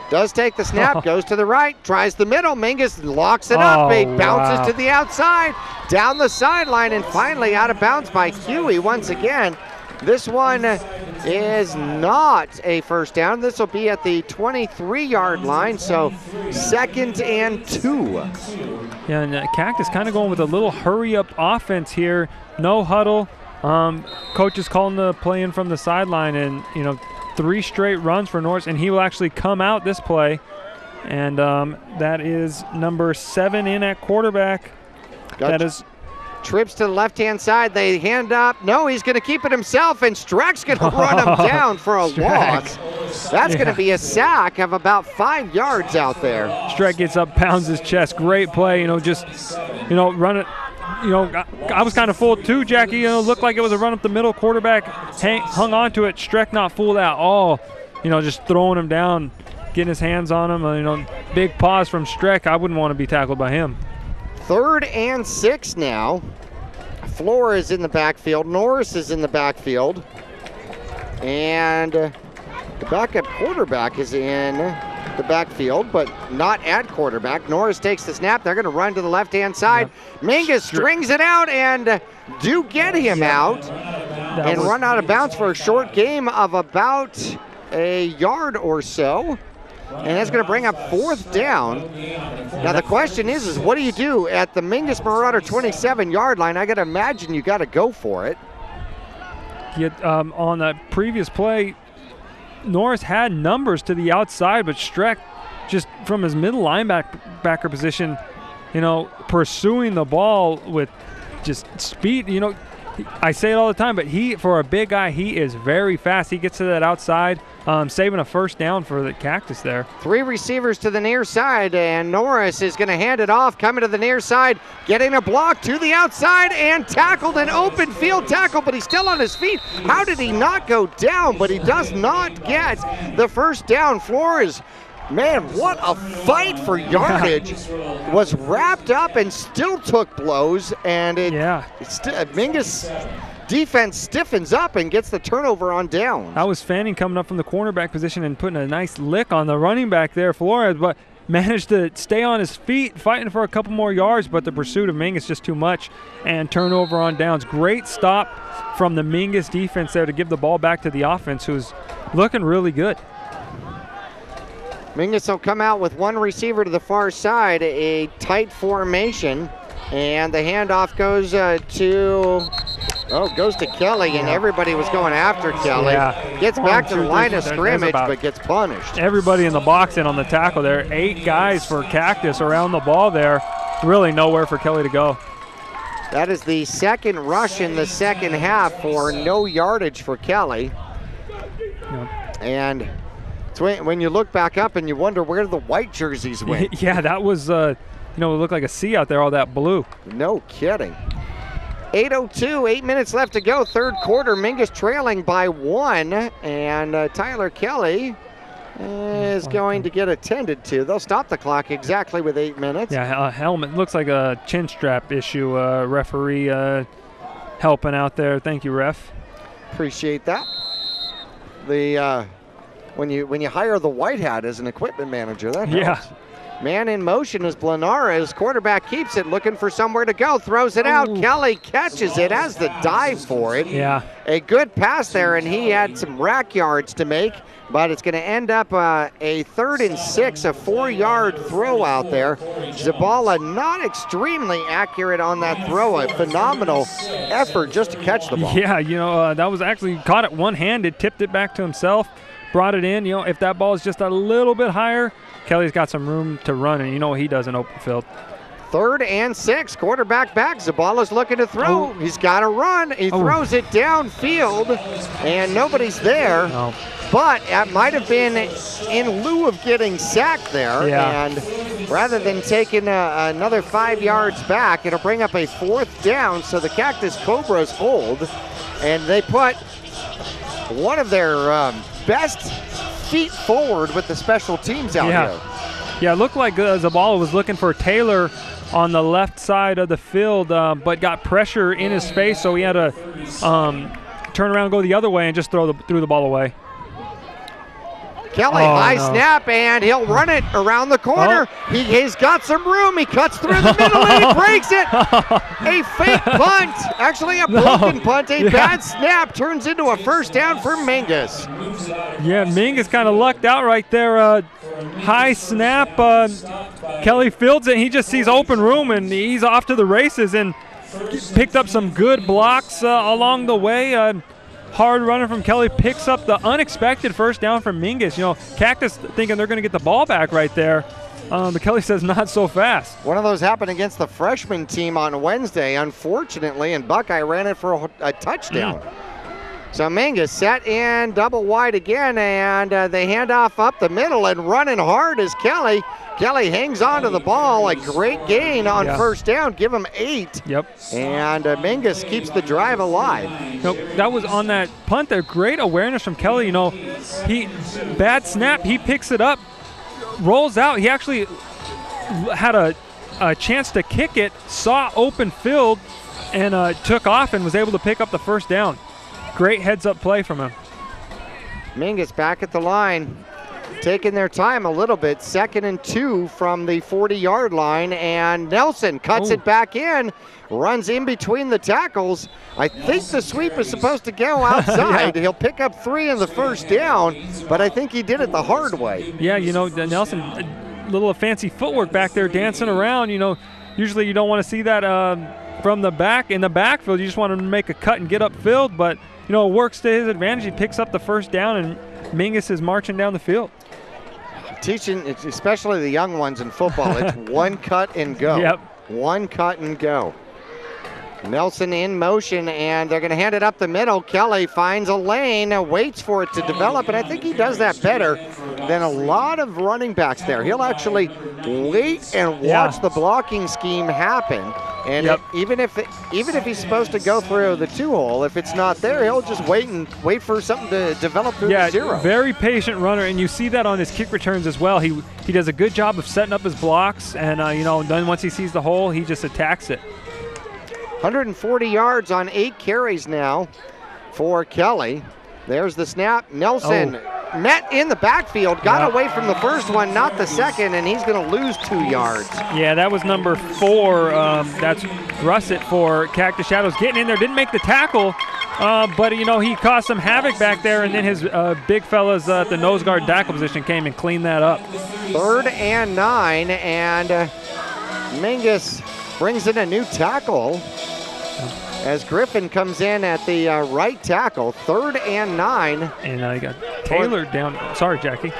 Does take the snap, goes to the right, tries the middle. Mingus locks it up. He bounces to the outside, down the sideline, and finally out of bounds by Huey once again. This one is not a first down. This will be at the 23-yard line, so 2nd and 2. Yeah, and Cactus kind of going with a little hurry-up offense here. No huddle. Coach is calling the play in from the sideline, and, 3 straight runs for Norris, and he will actually come out this play. And that is number 7 in at quarterback. That is trips to the left-hand side. They hand up. No, he's going to keep it himself, and Streck's going to run him down for a loss. That's going to be a sack of about 5 yards out there. Streck gets up, pounds his chest. Great play. Run it. I was kind of fooled too, Jackie. Looked like it was a run up the middle. Quarterback hung on to it. Streck not fooled at all. Just throwing him down, getting his hands on him. Big pause from Streck. I wouldn't want to be tackled by him. 3rd and 6 now. Flores in the backfield. Norris is in the backfield. And the backup quarterback is in the backfield, but not at quarterback. Norris takes the snap. They're going to run to the left-hand side. Yeah. Mingus strings it out and do get him out and run out of bounds for a short game of about a yard or so. And that's going to bring up 4th down. Now the question is what do you do at the Mingus Marauder 27-yard line? I got to imagine you got to go for it. On that previous play, Norris had numbers to the outside, but Streck, just from his middle linebacker position, pursuing the ball with just speed. I say it all the time, but for a big guy, he is very fast. He gets to that outside, saving a first down for the Cactus there. 3 receivers to the near side, and Norris is going to hand it off, coming to the near side, getting a block to the outside, and tackled, an open field tackle, but he's still on his feet. How did he not go down? But he does not get the first down. Flores, man, what a fight for yardage. Was wrapped up and still took blows, and Mingus defense stiffens up and gets the turnover on down. That was Fanning coming up from the cornerback position and putting a nice lick on the running back there, Flores, but managed to stay on his feet, fighting for a couple more yards, but the pursuit of Mingus just too much, and turnover on downs. Great stop from the Mingus defense there to give the ball back to the offense, who's looking really good. Mingus will come out with 1 receiver to the far side, a tight formation, and the handoff goes to Kelly, and everybody was going after Kelly. Yeah. Gets back to the line of scrimmage, but gets punished. Everybody in the box and on the tackle there. 8 guys for Cactus around the ball there. Really nowhere for Kelly to go. That is the 2nd rush in the second half for no yardage for Kelly. Yep. And when you look back up and you wonder where the white jerseys went. Yeah, that was, it looked like a sea out there, all that blue. No kidding. 8:02, 8 minutes left to go, 3rd quarter. Mingus trailing by 1, and Tyler Kelly is going to get attended to. They'll stop the clock exactly with 8 minutes. Yeah, helmet. Looks like a chin strap issue. Referee helping out there. Thank you, ref. Appreciate that. When you hire the white hat as an equipment manager, that helps. Yeah. Man in motion is Blenara's. Quarterback keeps it, looking for somewhere to go, throws it out. Kelly catches it, has the dive for it. Yeah. A good pass there, and he had some rack yards to make, but it's going to end up a 3rd and 6, a 4-yard throw out there. Zabala not extremely accurate on that throw. A phenomenal effort just to catch the ball. Yeah, that was actually caught it one-handed, tipped it back to himself, brought it in. If that ball is just a little bit higher, Kelly's got some room to run, and what he does in open field. 3rd and 6, quarterback back. Zabala's looking to throw. He's got to run. He throws it downfield, and nobody's there. But it might have been in lieu of getting sacked there. Yeah. And rather than taking another 5 yards back, it'll bring up a 4th down. So the Cactus Cobras hold, and they put one of their best feet forward with the special teams out here. Yeah, it looked like Zabala was looking for Taylor on the left side of the field, but got pressure in his face, so he had to turn around and go the other way and just threw the ball away. Kelly, snap, and he'll run it around the corner. He's got some room. He cuts through the middle, and he breaks it. A fake punt, actually a broken punt. A bad snap turns into a first down for Mingus. Yeah, Mingus kind of lucked out right there. High snap. Kelly fields it. He just sees open room, and he's off to the races and picked up some good blocks along the way. Hard runner from Kelly picks up the unexpected first down from Mingus. Cactus thinking they're going to get the ball back right there. But Kelly says not so fast. One of those happened against the freshman team on Wednesday, unfortunately, and Buckeye ran it for a touchdown. So Mingus set in double wide again, and they hand off up the middle, and running hard is Kelly. Kelly hangs on to the ball. A great gain on first down. Give him 8. Yep. And Mingus keeps the drive alive. That was on that punt there. Great awareness from Kelly. Bad snap. He picks it up, rolls out. He actually had a chance to kick it, saw open field, and took off and was able to pick up the first down. Great heads-up play from him. Mingus back at the line, taking their time a little bit. 2nd and 2 from the 40-yard line, and Nelson cuts it back in, runs in between the tackles. I think the sweep is supposed to go outside. He'll pick up 3 in the first down, but I think he did it the hard way. Yeah, Nelson, a little fancy footwork back there, dancing around. Usually you don't want to see that from the back in the backfield. You just want to make a cut and get upfield, but it works to his advantage. He picks up the first down, and Mingus is marching down the field. Teaching, especially the young ones in football, it's one cut and go. Yep. One cut and go. Nelson in motion, and they're going to hand it up the middle. Kelly finds a lane, waits for it to develop, and I think he does that better than a lot of running backs there. He'll actually wait and watch the blocking scheme happen. And even if he's supposed to go through the 2-hole, if it's not there, he'll just wait for something to develop through the 0. Very patient runner, and you see that on his kick returns as well. He does a good job of setting up his blocks, and then once he sees the hole, he just attacks it. 140 yards on 8 carries now for Kelly. There's the snap. Nelson met in the backfield, got away from the first one, not the second, and he's going to lose 2 yards. Yeah, that was number 4. That's Russet for Cactus Shadows. Getting in there, didn't make the tackle, but he caused some havoc back there, and then his big fellas at the nose guard tackle position came and cleaned that up. 3rd and 9, and Mingus brings in a new tackle as Griffin comes in at the right tackle. 3rd and 9. And I got Taylor down. Sorry, Jackie.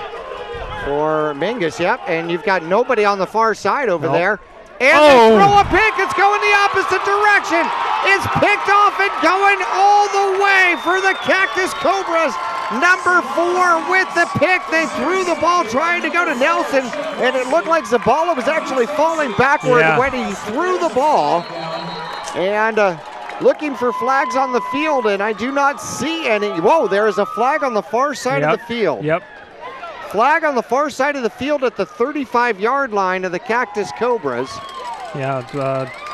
For Mingus, yep. And you've got nobody on the far side over there. And they throw a pick. It's going the opposite direction. It's picked off and going all the way for the Cactus Cobras. Number 4 with the pick. They threw the ball trying to go to Nelson, and it looked like Zabala was actually falling backward when he threw the ball. And looking for flags on the field, and I do not see any. Whoa, there is a flag on the far side of the field. Yep. Flag on the far side of the field at the 35-yard line of the Cactus Cobras. Yeah,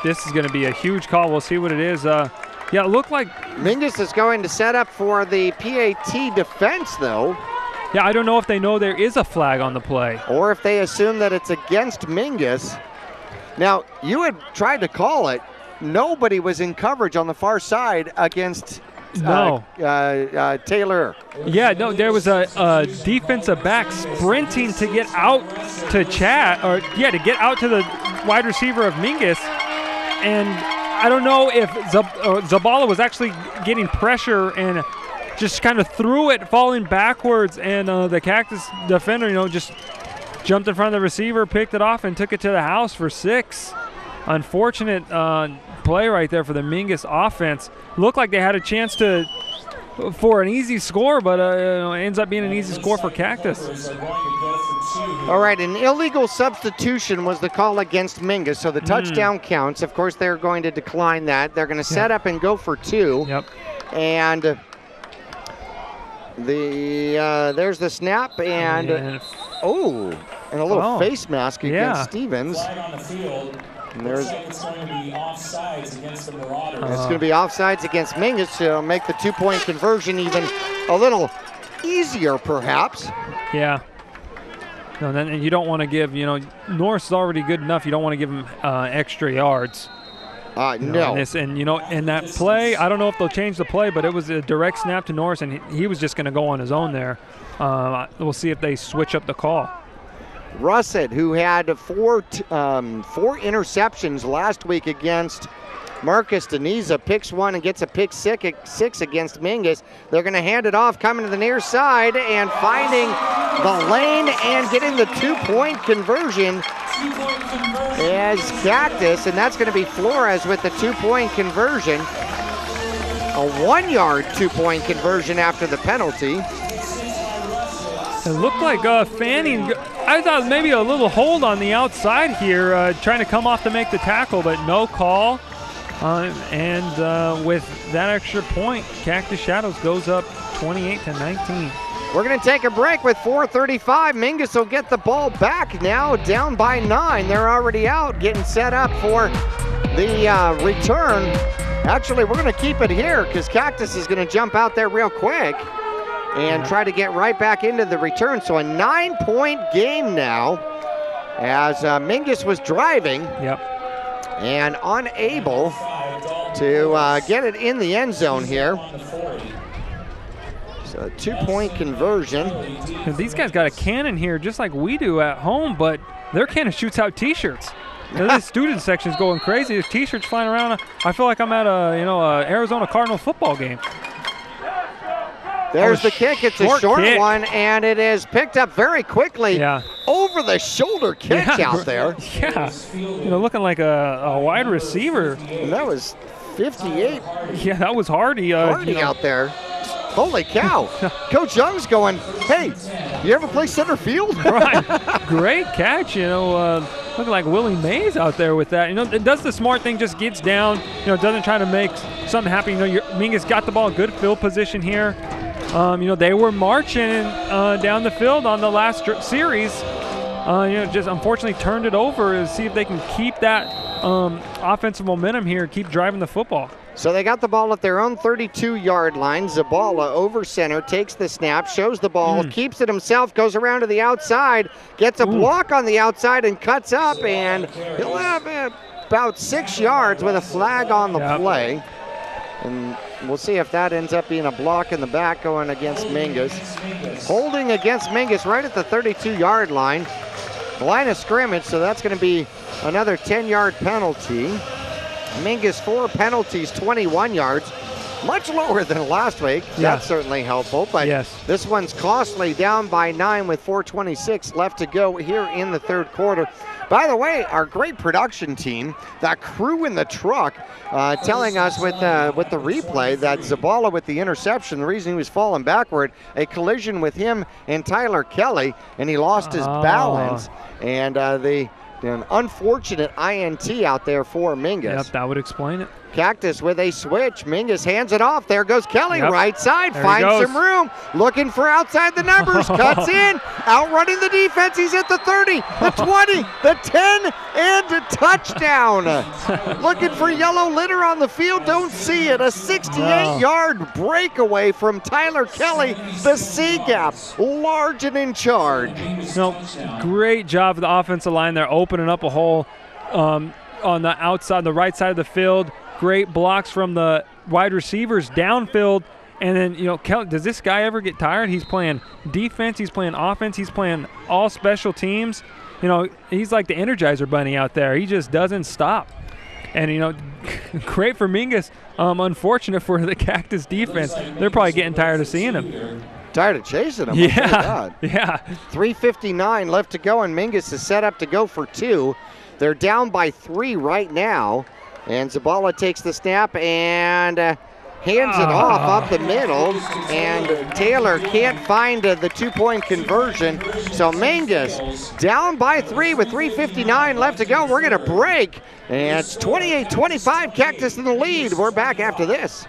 this is going to be a huge call. We'll see what it is. Yeah, it looked like Mingus is going to set up for the PAT defense, though. Yeah, I don't know if they know there is a flag on the play. Or if they assume that it's against Mingus. Now, you had tried to call it. Nobody was in coverage on the far side against Taylor. Yeah, no, there was a defensive back sprinting to get out to to get out to the wide receiver of Mingus. And I don't know if Zabala was actually getting pressure and just kind of threw it, falling backwards, and the Cactus defender, just jumped in front of the receiver, picked it off, and took it to the house for 6. Unfortunate play right there for the Mingus offense. Looked like they had a chance for an easy score, but it ends up being an easy score for Cactus. All right, an illegal substitution was the call against Mingus, so the touchdown counts. Of course, they're going to decline that. They're going to set up and go for 2. Yep. And there's the snap, and and a little face mask against Stevens. And it's going to be offsides against the Marauders. It's going to be offsides against Mingus to make the 2-point conversion even a little easier, perhaps. Yeah. No, and you don't want to give, Norris is already good enough. You don't want to give him extra yards. No. In that play, I don't know if they'll change the play, but it was a direct snap to Norris, and he was just going to go on his own there. We'll see if they switch up the call. Russet, who had four interceptions last week against Marcus Deniza, picks 1 and gets a pick 6 against Mingus. They're going to hand it off, coming to the near side and finding the lane and getting the 2-point conversion as Cactus, and that's going to be Flores with the 2-point conversion. A 1-yard 2-point conversion after the penalty. It looked like Fanning I thought maybe a little hold on the outside here, trying to come off to make the tackle, but no call. And with that extra point, Cactus Shadows goes up 28-19. We're going to take a break with 4:35. Mingus will get the ball back now, down by 9. They're already out, getting set up for the return. Actually, we're going to keep it here because Cactus is going to jump out there real quick and try to get right back into the return. So a 9-point game now as Mingus was driving and unable to get it in the end zone here. So a 2-point conversion. And these guys got a cannon here just like we do at home, but their cannon shoots out T-shirts. The student section's going crazy. There's T-shirts flying around. I feel like I'm at a Arizona Cardinal football game. There's the kick. It's a short one, and it is picked up very quickly. Over the shoulder kick out there. Looking like a wide receiver. And that was 58. Yeah, that was Hardy. Hardy out there. Holy cow. Coach Young's going, hey, you ever play center field? Right. Great catch, looking like Willie Mays out there with that. It does the smart thing, just gets down, doesn't try to make something happen. Mingus got the ball in good field position here. They were marching down the field on the last series. Just unfortunately turned it over to see if they can keep that offensive momentum here, keep driving the football. So they got the ball at their own 32-yard line. Zabala over center, takes the snap, shows the ball, keeps it himself, goes around to the outside, gets a block on the outside and cuts up, and he'll have about 6 yards with a flag on the play. And we'll see if that ends up being a block in the back going against Mingus. Holding against Mingus right at the 32-yard line. Line of scrimmage, so that's going to be another 10-yard penalty. Mingus 4 penalties, 21 yards. Much lower than last week. That's certainly helpful, but this one's costly, down by 9 with 4:26 left to go here in the third quarter. By the way, our great production team, that crew in the truck, telling us with the replay that Zabala with the interception, the reason he was falling backward, a collision with him and Tyler Kelly, and he lost his balance. And an unfortunate INT out there for Mingus. Yep, that would explain it. Cactus with a switch. Mingus hands it off. There goes Kelly, right side, finds some room. Looking for outside the numbers, cuts in, outrunning the defense. He's at the 30, the 20, the 10, and a touchdown. Looking for yellow litter on the field, don't see it. A 68-yard breakaway from Tyler Kelly, the C-gap, large and in charge. Great job of the offensive line there, opening up a hole on the outside, the right side of the field. Great blocks from the wide receivers downfield. And then, Kelly, does this guy ever get tired? He's playing defense, he's playing offense, he's playing all special teams. He's like the Energizer Bunny out there. He just doesn't stop. And, great for Mingus. Unfortunate for the Cactus defense. They're probably getting tired of seeing him. Tired of chasing him. Yeah. 3:59 left to go, and Mingus is set up to go for 2. They're down by 3 right now. And Zabala takes the snap and hands it off up the middle. And Taylor can't find the 2-point conversion. So Mingus down by 3 with 3:59 left to go. We're going to break. And it's 28-25, Cactus in the lead. We're back after this.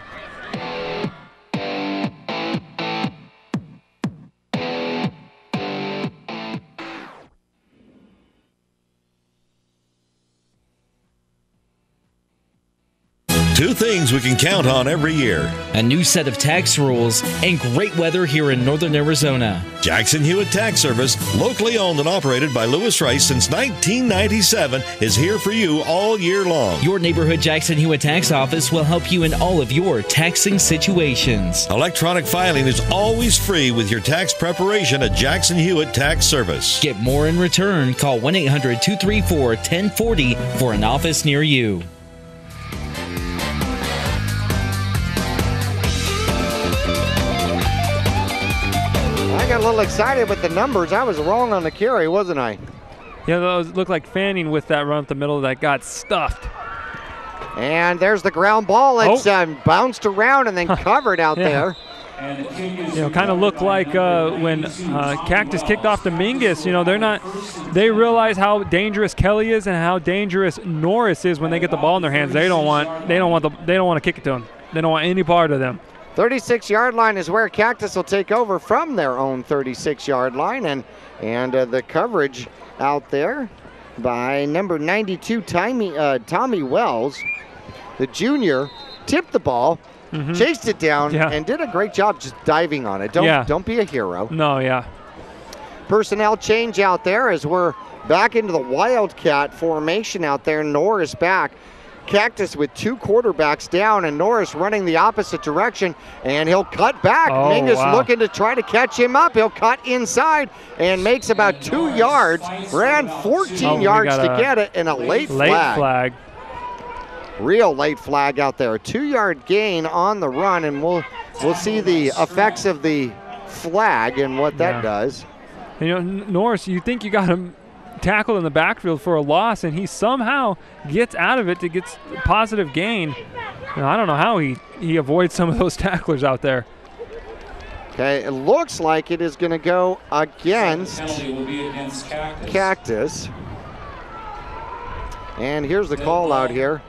Two things we can count on every year: a new set of tax rules and great weather here in northern Arizona. Jackson Hewitt Tax Service, locally owned and operated by Lewis Rice since 1997, is here for you all year long. Your neighborhood Jackson Hewitt Tax Office will help you in all of your taxing situations. Electronic filing is always free with your tax preparation at Jackson Hewitt Tax Service. Get more in return. Call 1-800-234-1040 for an office near you. I got a little excited with the numbers. I was wrong on the carry, wasn't I? Yeah, those looked like Fanning with that run up the middle that got stuffed. And there's the ground ball. It's bounced around and then covered out there. kind of look like when Cactus kicked off to Mingus. They realize how dangerous Kelly is and how dangerous Norris is when they get the ball in their hands. They don't want to kick it to them. They don't want any part of them. 36-yard line is where Cactus will take over from their own 36-yard line, and the coverage out there by number 92 Tommy Wells, the junior, tipped the ball. Chased it down and did a great job just diving on it. Don't be a hero. No, yeah. Personnel change out there as we're back into the Wildcat formation out there. Norris back. Cactus with 2 quarterbacks down, and Norris running the opposite direction, and he'll cut back. Mingus looking to try to catch him up. He'll cut inside and makes about 2 yards. Ran 14 yards to get it, and a late flag. Real late flag out there. A 2-yard gain on the run, and we'll see the effects of the flag and what that does. Norris, you think you got him tackled in the backfield for a loss, and he somehow gets out of it to get a positive gain. I don't know how he avoids some of those tacklers out there. Okay, it looks like it is going to go against Cactus. And here's the call out here.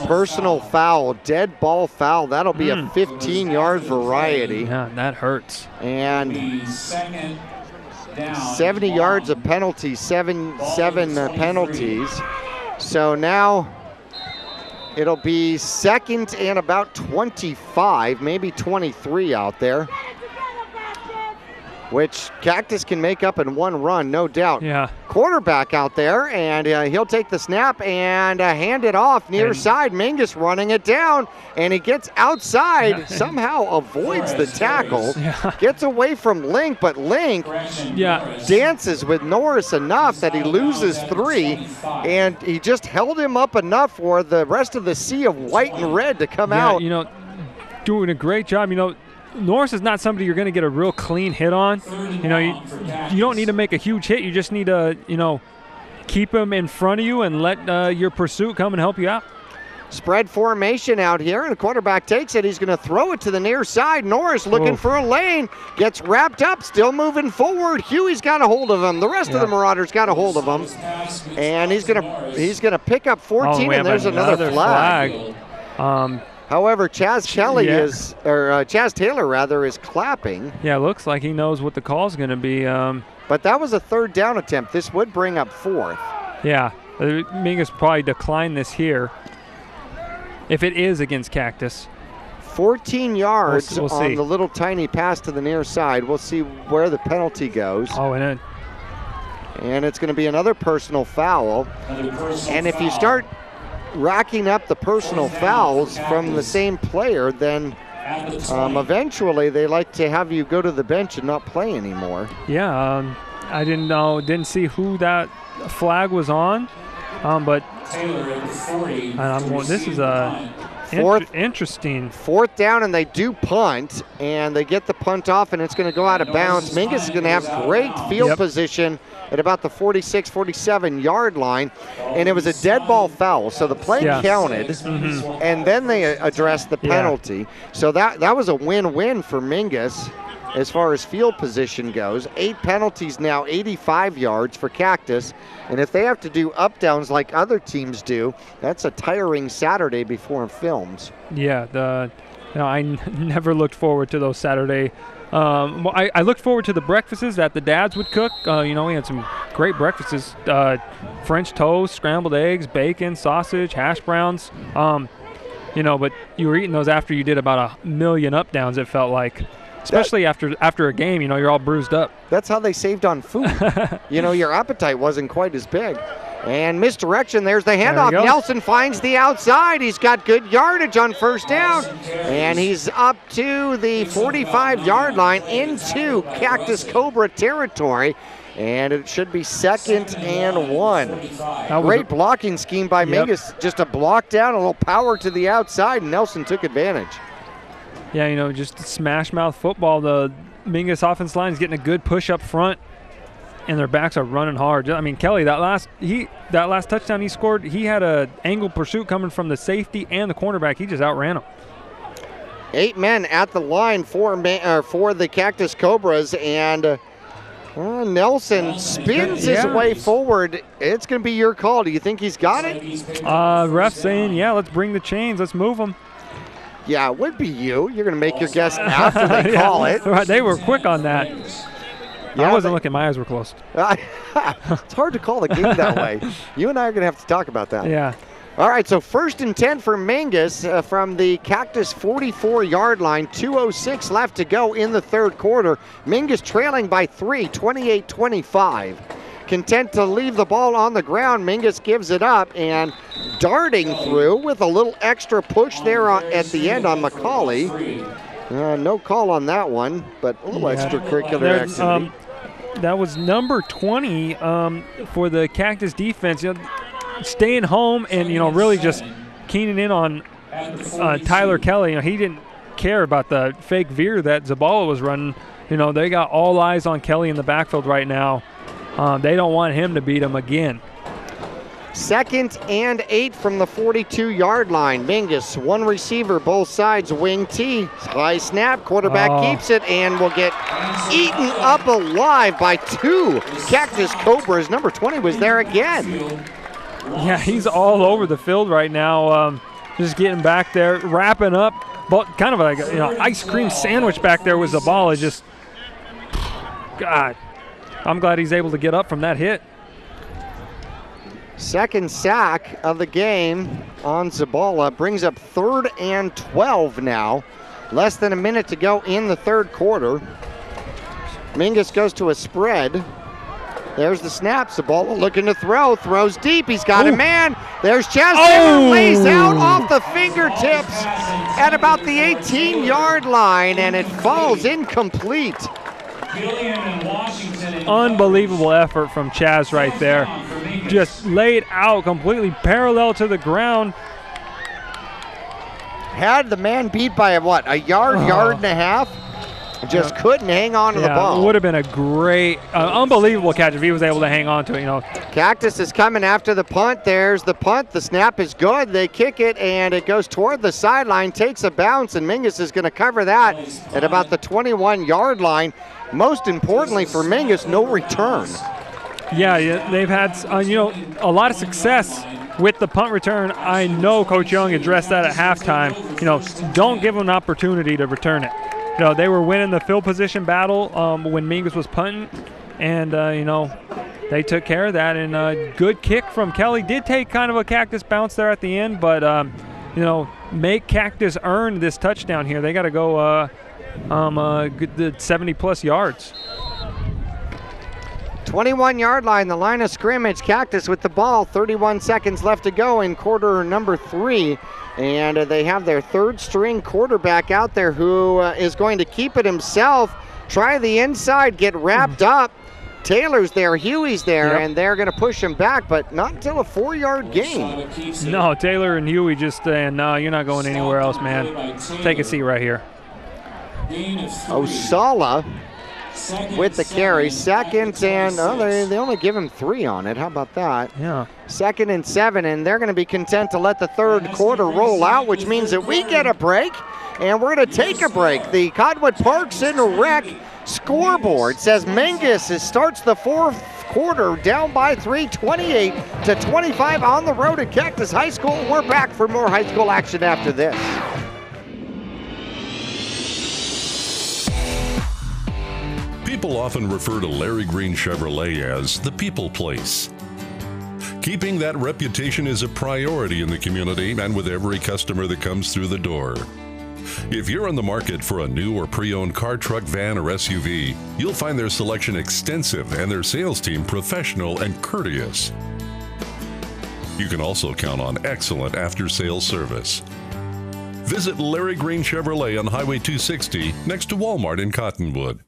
Personal foul, dead ball foul. That'll be a 15-yard variety. Yeah, that hurts. And 70 yards of penalties, seven penalties. So now it'll be 2nd and about 25, maybe 23 out there, which Cactus can make up in one run, no doubt. Yeah. Quarterback out there, and he'll take the snap and hand it off near side. Mingus running it down, and he gets outside, somehow avoids the tackle, gets away from Link, but Link dances with Norris enough that he loses 3, and he just held him up enough for the rest of the sea of white and red to come out. Doing a great job. Norris is not somebody you're going to get a real clean hit on. You don't need to make a huge hit. You just need to, keep him in front of you and let your pursuit come and help you out. Spread formation out here, and the quarterback takes it. He's going to throw it to the near side. Norris looking for a lane, gets wrapped up, still moving forward. Huey's got a hold of him. The rest of the Marauders got a hold of him, and he's going to pick up 14, and there's another flag. However, Chaz Taylor is clapping. Yeah, looks like he knows what the call's going to be. But that was a 3rd down attempt. This would bring up 4th. Yeah, Mingus probably declined this here if it is against Cactus. 14 yards we'll on the little tiny pass to the near side. We'll see where the penalty goes. And it's going to be another personal foul. And if you start racking up the personal fouls from the same player, then eventually they like to have you go to the bench and not play anymore. Yeah, I didn't see who that flag was on, but this is a interesting 4th down, and they do punt, and they get the punt off, and it's going to go out of bounds. Mingus is going to have great field position at about the 46, 47-yard line, and it was a dead ball foul, so the play counted, and then they addressed the penalty. So that was a win-win for Mingus as far as field position goes. 8 penalties now, 85 yards for Cactus, and if they have to do up-downs like other teams do, that's a tiring Saturday before films. Yeah, I never looked forward to those Saturday. I looked forward to the breakfasts that the dads would cook. We had some great breakfasts: French toast, scrambled eggs, bacon, sausage, hash browns. But you were eating those after you did about 1 million up-downs, it felt like. Especially after a game, you're all bruised up. That's how they saved on food. Your appetite wasn't quite as big. And misdirection, there's the handoff. Nelson finds the outside. He's got good yardage on 1st down. And he's up to the 45-yard line into Cactus Cobra territory. And it should be 2nd and 1. Great blocking scheme by Mingus. Just a block down, a little power to the outside, and Nelson took advantage. Yeah, just smash mouth football. The Mingus offense line is getting a good push up front, and their backs are running hard. I mean, Kelly, that last touchdown he scored, he had an angle pursuit coming from the safety and the cornerback. He just outran him. 8 men at the line for the Cactus Cobras, and Nelson spins his way forward. It's going to be your call. Do you think he's got it? Ref saying, yeah, let's bring the chains. Let's move them. Yeah, it would be you. You're going to make your guess after they call it. Right, they were quick on that. Yeah, I wasn't looking. My eyes were closed. It's hard to call the game that way. You and I are going to have to talk about that. Yeah. All right, so 1st and 10 for Mingus from the Cactus 44-yard line. 2:06 left to go in the third quarter. Mingus trailing by 3, 28-25. Content to leave the ball on the ground. Mingus gives it up and darting through with a little extra push there at the end on McCauley. No call on that one, but a little extracurricular activity. That was number 20 for the Cactus defense. Staying home and, really just keening in on Tyler Kelly. He didn't care about the fake veer that Zabala was running. They got all eyes on Kelly in the backfield right now. They don't want him to beat him again. 2nd and 8 from the 42-yard line. Mingus, one receiver, both sides, wing T. High snap, quarterback keeps it and will get eaten up alive by 2 Cactus Cobras. Number 20 was there again. Yeah, he's all over the field right now, just getting back there, wrapping up, but kind of like ice cream sandwich back there with Zabala. Just, God, I'm glad he's able to get up from that hit. 2nd sack of the game on Zabala brings up 3rd and 12 now. Less than a minute to go in the third quarter. Mingus goes to a spread. There's the snap. Zabala looking to throw. Throws deep. He's got a man. There's Chester. Lays out off the fingertips at about the 18-yard line, and it falls incomplete. Unbelievable effort from Chaz right there. Just laid out completely parallel to the ground. Had the man beat by a yard and a half. Just couldn't hang on to the ball. It would have been a great, unbelievable catch if he was able to hang on to it. Cactus is coming after the punt. There's the punt. The snap is good. They kick it, and it goes toward the sideline, takes a bounce, and Mingus is going to cover that at about the 21-yard line. Most importantly for Mingus, no return. Yeah, they've had a lot of success with the punt return. I know Coach Young addressed that at halftime. Don't give them an opportunity to return it. They were winning the field position battle when Mingus was punting, and, they took care of that. And a good kick from Kelly. Did take kind of a Cactus bounce there at the end, but, make Cactus earn this touchdown here. They got to go the 70-plus yards. 21-yard line, the line of scrimmage. Cactus with the ball. 31 seconds left to go in quarter number 3. And they have their third-string quarterback out there who is going to keep it himself. Try the inside, get wrapped up. Taylor's there, Huey's there, and they're going to push him back, but not until a 4-yard gain. No, Taylor and Huey just saying, no, you're not going anywhere else, man. Take a seat right here. Osala with the carry. 2nd and, they only give him 3 on it. How about that? Yeah. 2nd and 7, and they're going to be content to let the third quarter roll out, which means that we get a break, and we're going to take a break. The Cottonwood Parks and Rec scoreboard says Mingus starts the fourth quarter down by 3, 28-25 on the road at Cactus High School. We're back for more high school action after this. People often refer to Larry Green Chevrolet as the people place. Keeping that reputation is a priority in the community and with every customer that comes through the door. If you're on the market for a new or pre-owned car, truck, van, or SUV, you'll find their selection extensive and their sales team professional and courteous. You can also count on excellent after-sales service. Visit Larry Green Chevrolet on Highway 260 next to Walmart in Cottonwood.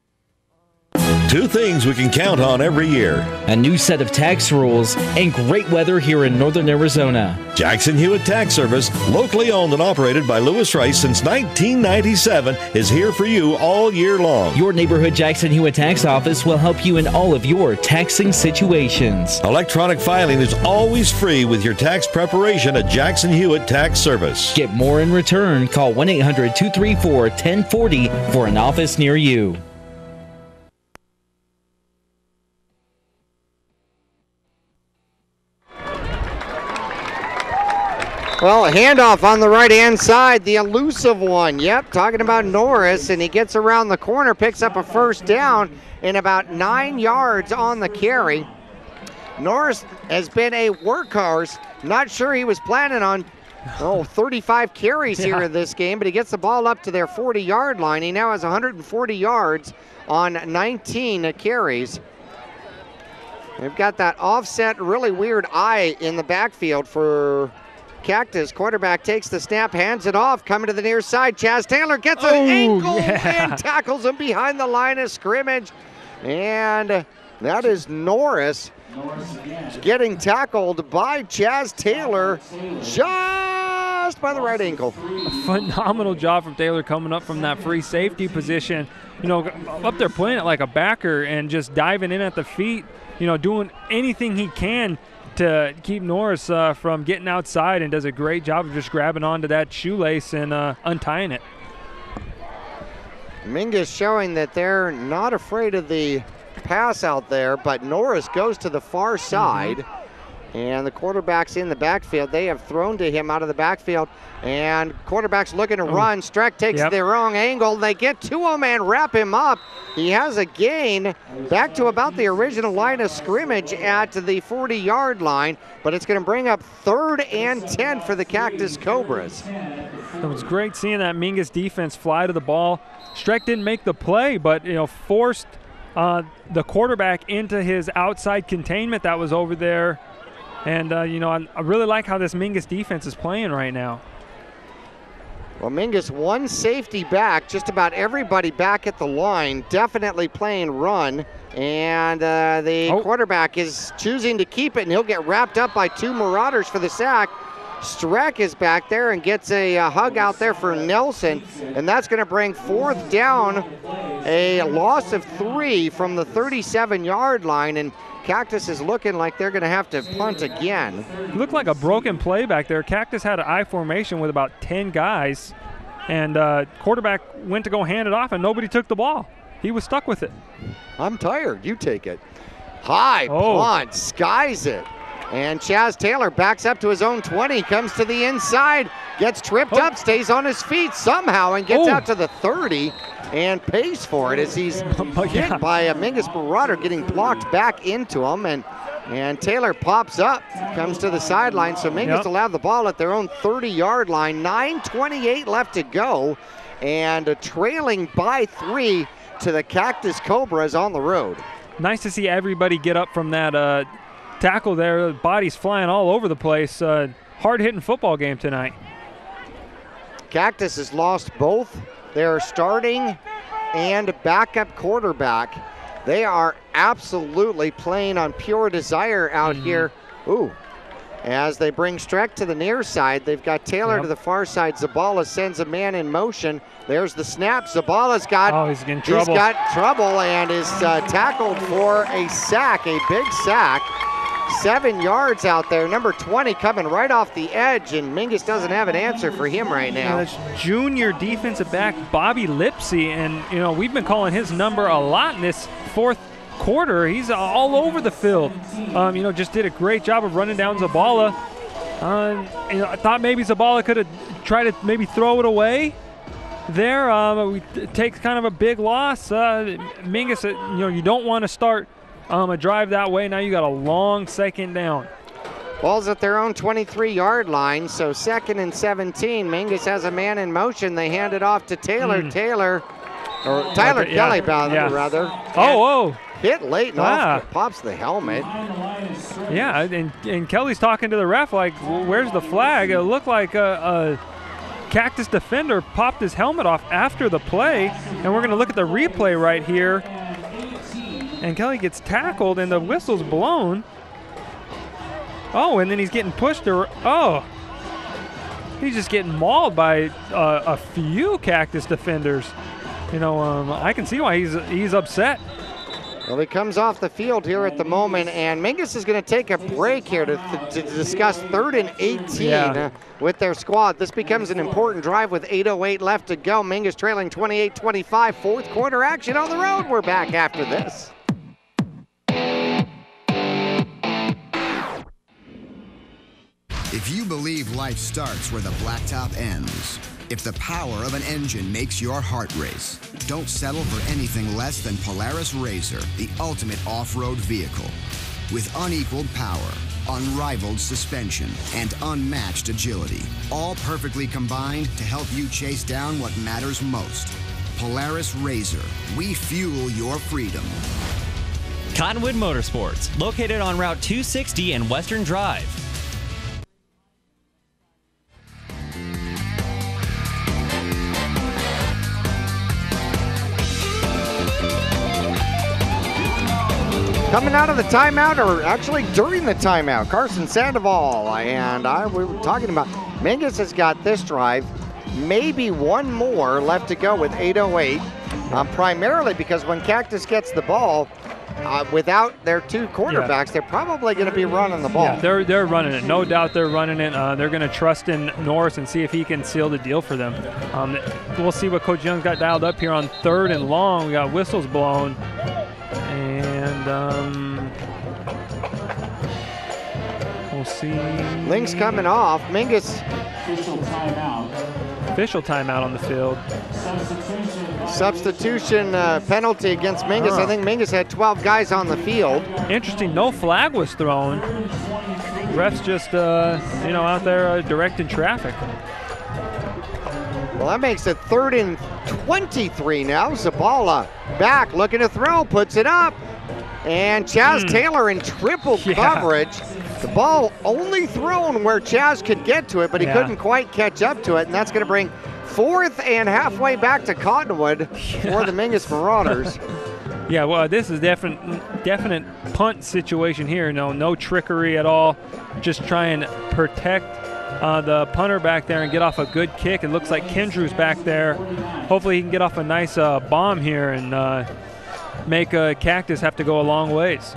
Two things we can count on every year. A new set of tax rules and great weather here in northern Arizona. Jackson Hewitt Tax Service, locally owned and operated by Lewis Rice since 1997, is here for you all year long. Your neighborhood Jackson Hewitt Tax Office will help you in all of your taxing situations. Electronic filing is always free with your tax preparation at Jackson Hewitt Tax Service. Get more in return. Call 1-800-234-1040 for an office near you. Well, a handoff on the right-hand side, the elusive one. Yep, talking about Norris, and he gets around the corner, picks up a first down in about 9 yards on the carry. Norris has been a workhorse. Not sure he was planning on 35 carries here in this game, but he gets the ball up to their 40-yard line. He now has 140 yards on 19 carries. They've got that offset, really weird eye in the backfield for Cactus. Quarterback takes the snap, hands it off, coming to the near side. Chaz Taylor gets an ankle and tackles him behind the line of scrimmage. And that is Norris getting tackled by Chaz Taylor just by the right ankle. A phenomenal job from Taylor coming up from that free safety position. You know, up there playing it like a backer and just diving in at the feet, you know, doing anything he can to keep Norris from getting outside, and does a great job of just grabbing onto that shoelace and untying it. Mingus showing that they're not afraid of the pass out there, but Norris goes to the far side, and the quarterback's in the backfield. They have thrown to him out of the backfield, and quarterback's looking to run. Streck takes the wrong angle. They get to him and wrap him up. He has a gain back to about the original line of scrimmage at the 40-yard line, but it's going to bring up 3rd and 10 for the Cactus Cobras. It was great seeing that Mingus defense fly to the ball. Streck didn't make the play, but forced the quarterback into his outside containment that was over there. And, I really like how this Mingus defense is playing right now. Well, Mingus, one safety back, just about everybody back at the line, definitely playing run. And the quarterback is choosing to keep it, and he'll get wrapped up by 2 Marauders for the sack. Streck is back there and gets a hug out there for Nelson, and that's going to bring 4th down, a loss of 3 from the 37-yard line, and Cactus is looking like they're going to have to punt again. It looked like a broken play back there. Cactus had an I formation with about 10 guys, and quarterback went to go hand it off, and nobody took the ball. He was stuck with it. I'm tired. You take it. High punt, skies it. And Chaz Taylor backs up to his own 20, comes to the inside, gets tripped up, stays on his feet somehow, and gets out to the 30 and pays for it as he's hit by a Mingus Marauder, getting blocked back into him. And Taylor pops up, comes to the sideline, so Mingus will have the ball at their own 30-yard line. 9:28 left to go, and trailing by 3 to the Cactus Cobras on the road. Nice to see everybody get up from that tackle there. Bodies flying all over the place. Hard-hitting football game tonight. Cactus has lost both their starting and backup quarterback. They are absolutely playing on pure desire out here. As they bring Streck to the near side, they've got Taylor to the far side. Zabala sends a man in motion. There's the snap. Zabala's got, he's getting trouble. He's got trouble and is tackled for a sack, a big sack. 7 yards out there. Number 20 coming right off the edge, and Mingus doesn't have an answer for him right now. That's junior defensive back Bobby Lipsy, and we've been calling his number a lot in this 4th quarter. He's all over the field. Just did a great job of running down Zabala. I thought maybe Zabala could have tried to maybe throw it away there. It takes kind of a big loss. Mingus, you don't want to start a drive that way. Now you got a long 2nd down. Ball's at their own 23-yard line, so 2nd and 17. Mingus has a man in motion. They hand it off to Taylor. Tyler Kelly, rather. Hit late and off, pops the helmet. Yeah, and Kelly's talking to the ref like, where's the flag? It looked like a Cactus defender popped his helmet off after the play, and we're going to look at the replay right here. And Kelly gets tackled, and the whistle's blown. Oh, and then he's getting pushed. He's just getting mauled by a few Cactus defenders. You know, I can see why he's upset. Well, he comes off the field here at the moment, and Mingus is going to take a break here to discuss 3rd and 18 with their squad. This becomes an important drive with 8:08 left to go. Mingus trailing 28-25. Fourth quarter action on the road. We're back after this. If you believe life starts where the blacktop ends, if the power of an engine makes your heart race, don't settle for anything less than Polaris RZR, the ultimate off-road vehicle. With unequaled power, unrivaled suspension, and unmatched agility, all perfectly combined to help you chase down what matters most. Polaris RZR, we fuel your freedom. Cottonwood Motorsports, located on Route 260 and Western Drive. Coming out of the timeout, or actually during the timeout, Carson Sandoval and we were talking about Mingus has got this drive, maybe one more left to go with 8:08, primarily because when Cactus gets the ball, without their two quarterbacks, they're probably going to be running the ball. Yeah, they're running it. No doubt they're running it. They're going to trust in Norris and see if he can seal the deal for them. We'll see what Coach Young's got dialed up here on 3rd and long. We got whistles blown. And we'll see. Link's coming off. Mingus. Official timeout on the field. Substitution penalty against Mingus. I think Mingus had 12 guys on the field. Interesting, no flag was thrown. Refs just, out there directing traffic. Well, that makes it 3rd and 23 now. Zabala back, looking to throw, puts it up. And Chaz Taylor in triple coverage. The ball only thrown where Chaz could get to it, but he couldn't quite catch up to it. And that's going to bring 4th and halfway back to Cottonwood for the Mingus Marauders. Yeah, well, this is definite punt situation here. No trickery at all. Just try and protect the punter back there and get off a good kick. It looks like Kendrew's back there. Hopefully he can get off a nice bomb here and make Cactus have to go a long ways.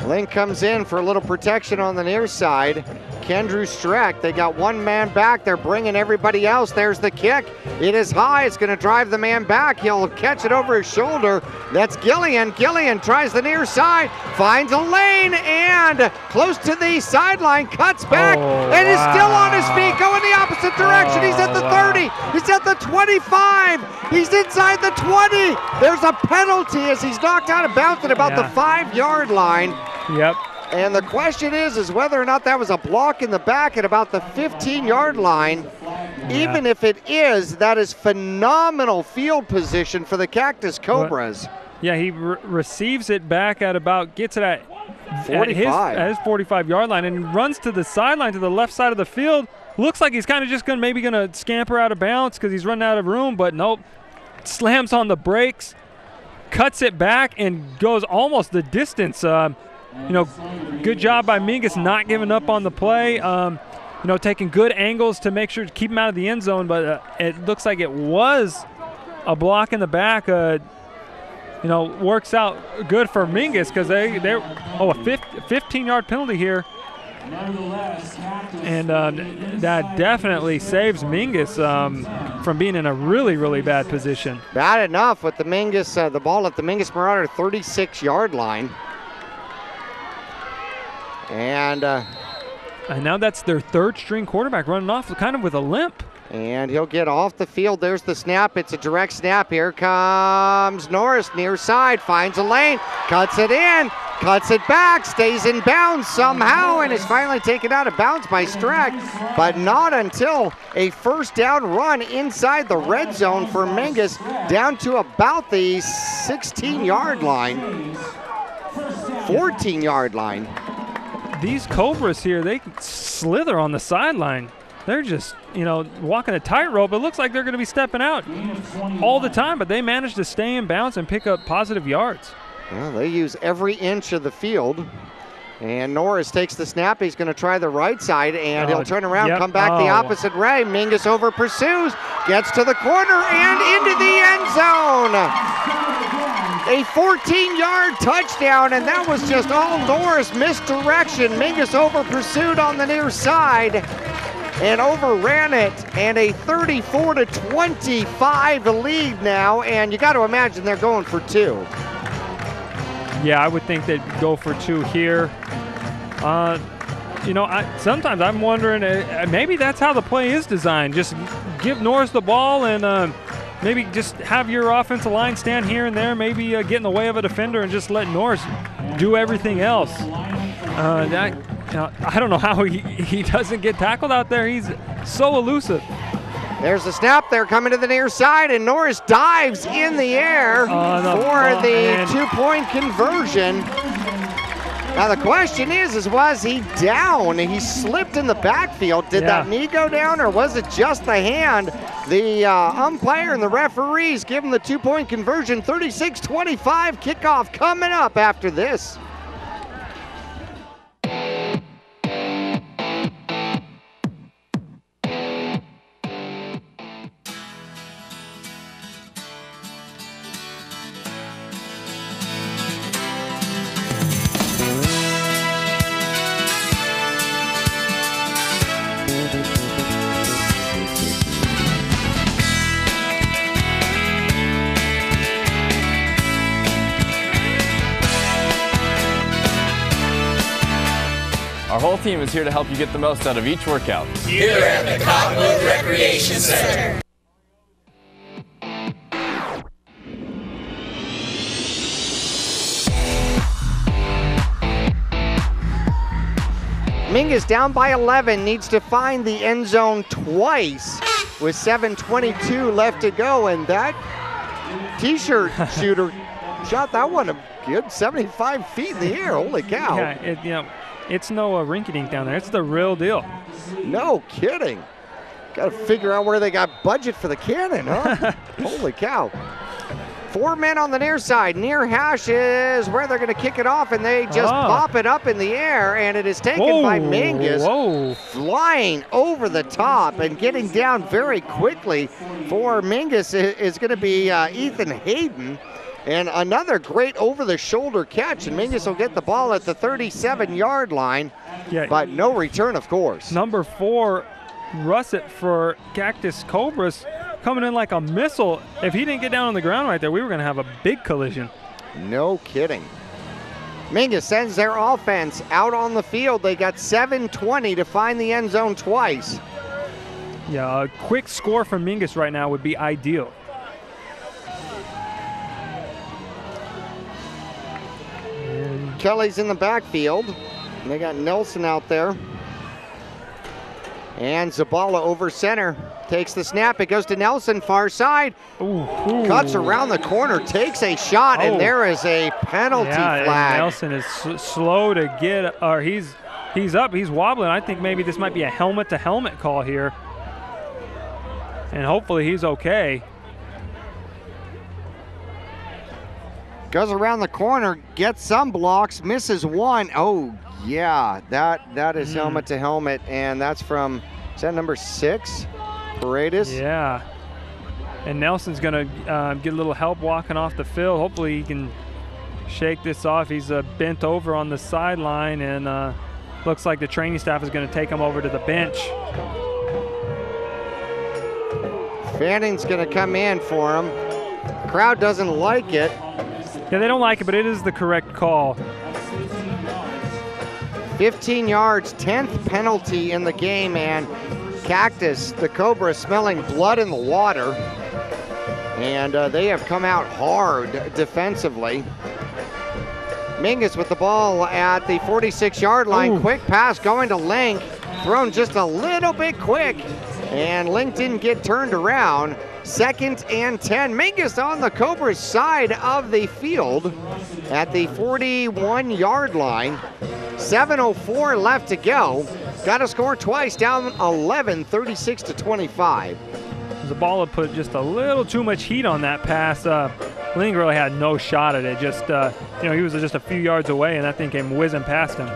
Link comes in for a little protection on the near side. Kendrew Streck, they got one man back. They're bringing everybody else. There's the kick. It is high. It's going to drive the man back. He'll catch it over his shoulder. That's Gillian. Gillian tries the near side, finds a lane, and close to the sideline, cuts back, and is still on his feet, going the opposite direction. He's at the 30. He's at the 25. He's inside the 20. There's a penalty as he's knocked out of bounds at about the 5-yard line. Yep. And the question is whether or not that was a block in the back at about the 15-yard line. Even if it is, that is phenomenal field position for the Cactus Cobras. Yeah, he receives it back at about, gets it at 45. At his 45-yard line and runs to the sideline to the left side of the field. Looks like he's kind of just maybe going to scamper out of bounds because he's running out of room, but nope. Slams on the brakes, cuts it back, and goes almost the distance. Good job by Mingus not giving up on the play. Taking good angles to make sure to keep him out of the end zone, but it looks like it was a block in the back. Works out good for Mingus because they're a 15-yard penalty here. And that definitely saves Mingus from being in a really, really bad position. Bad enough with the Mingus, the ball at the Mingus Marauder 36-yard line. And now that's their 3rd-string quarterback running off kind of with a limp. And he'll get off the field. There's the snap. It's a direct snap. Here comes Norris near side. Finds a lane. Cuts it in. Cuts it back. Stays in bounds somehow and is finally taken out of bounds by Streck. But not until a first down run inside the red zone for Mingus down to about the 16-yard line. 14-yard line. These Cobras here, they slither on the sideline. They're just, walking a tightrope. It looks like they're going to be stepping out all the time, but they managed to stay in bounds and pick up positive yards. Well, they use every inch of the field. And Norris takes the snap. He's going to try the right side, and he'll turn around, come back the opposite way. Mingus over pursues, gets to the corner, and into the end zone. A 14-yard touchdown, and that was just all Norris misdirection. Mingus over pursued on the near side and overran it, and a 34-25 lead now, and you got to imagine they're going for 2. Yeah, I would think they'd go for 2 here. Sometimes I'm wondering, maybe that's how the play is designed. Just give Norris the ball and maybe just have your offensive line stand here and there, maybe get in the way of a defender and just let Norris do everything else. I don't know how he doesn't get tackled out there. He's so elusive. There's a snap there coming to the near side, and Norris dives in the air for the 2-point conversion. Now the question is was he down? He slipped in the backfield. Did that knee go down, or was it just the hand? The umpire and the referees give him the 2-point conversion. 36-25 kickoff coming up after this. Our whole team is here to help you get the most out of each workout. Here at the Cottonwood Recreation Center. Mingus down by 11, needs to find the end zone twice with 7:22 left to go, and that t-shirt shooter shot that one a good 75 feet in the air. Holy cow. Yeah, it's no rinky-dink down there. It's the real deal. No kidding. Got to figure out where they got budget for the cannon, huh? Holy cow. 4 men on the near side. Near hash is where they're going to kick it off, and they just pop it up in the air, and it is taken by Mingus. Flying over the top and getting down very quickly for Mingus is going to be Ethan Hayden. And another great over-the-shoulder catch, and Mingus will get the ball at the 37-yard line, but no return, of course. Number 4, Russet for Cactus Cobras, coming in like a missile. If he didn't get down on the ground right there, we were going to have a big collision. No kidding. Mingus sends their offense out on the field. They got 7:20 to find the end zone twice. Yeah, a quick score from Mingus right now would be ideal. Kelly's in the backfield. They got Nelson out there. And Zabala over center. Takes the snap. It goes to Nelson, far side. Cuts around the corner, takes a shot, and there is a penalty flag. Nelson is slow to get, or he's up, he's wobbling. I think maybe this might be a helmet-to-helmet call here. And hopefully he's okay. Goes around the corner, gets some blocks, misses one. Oh, yeah, that is helmet to helmet, and that's from, is that number 6, Paredes? Yeah, and Nelson's gonna get a little help walking off the field. Hopefully he can shake this off. He's bent over on the sideline, and looks like the training staff is gonna take him over to the bench. Fanning's gonna come in for him. Crowd doesn't like it. Yeah, they don't like it, but it is the correct call. 15 yards, 10th penalty in the game, and Cactus, the Cobra, smelling blood in the water. And they have come out hard defensively. Mingus with the ball at the 46-yard line. Quick pass going to Link. Thrown just a little bit quick, and Link didn't get turned around. 2nd and 10. Mingus on the Cobra's side of the field at the 41-yard line. 7:04 left to go. Got to score twice, down 11, 36-25. Zabala put just a little too much heat on that pass. Ling really had no shot at it. Just, you know, he was just a few yards away, and that thing came whizzing past him.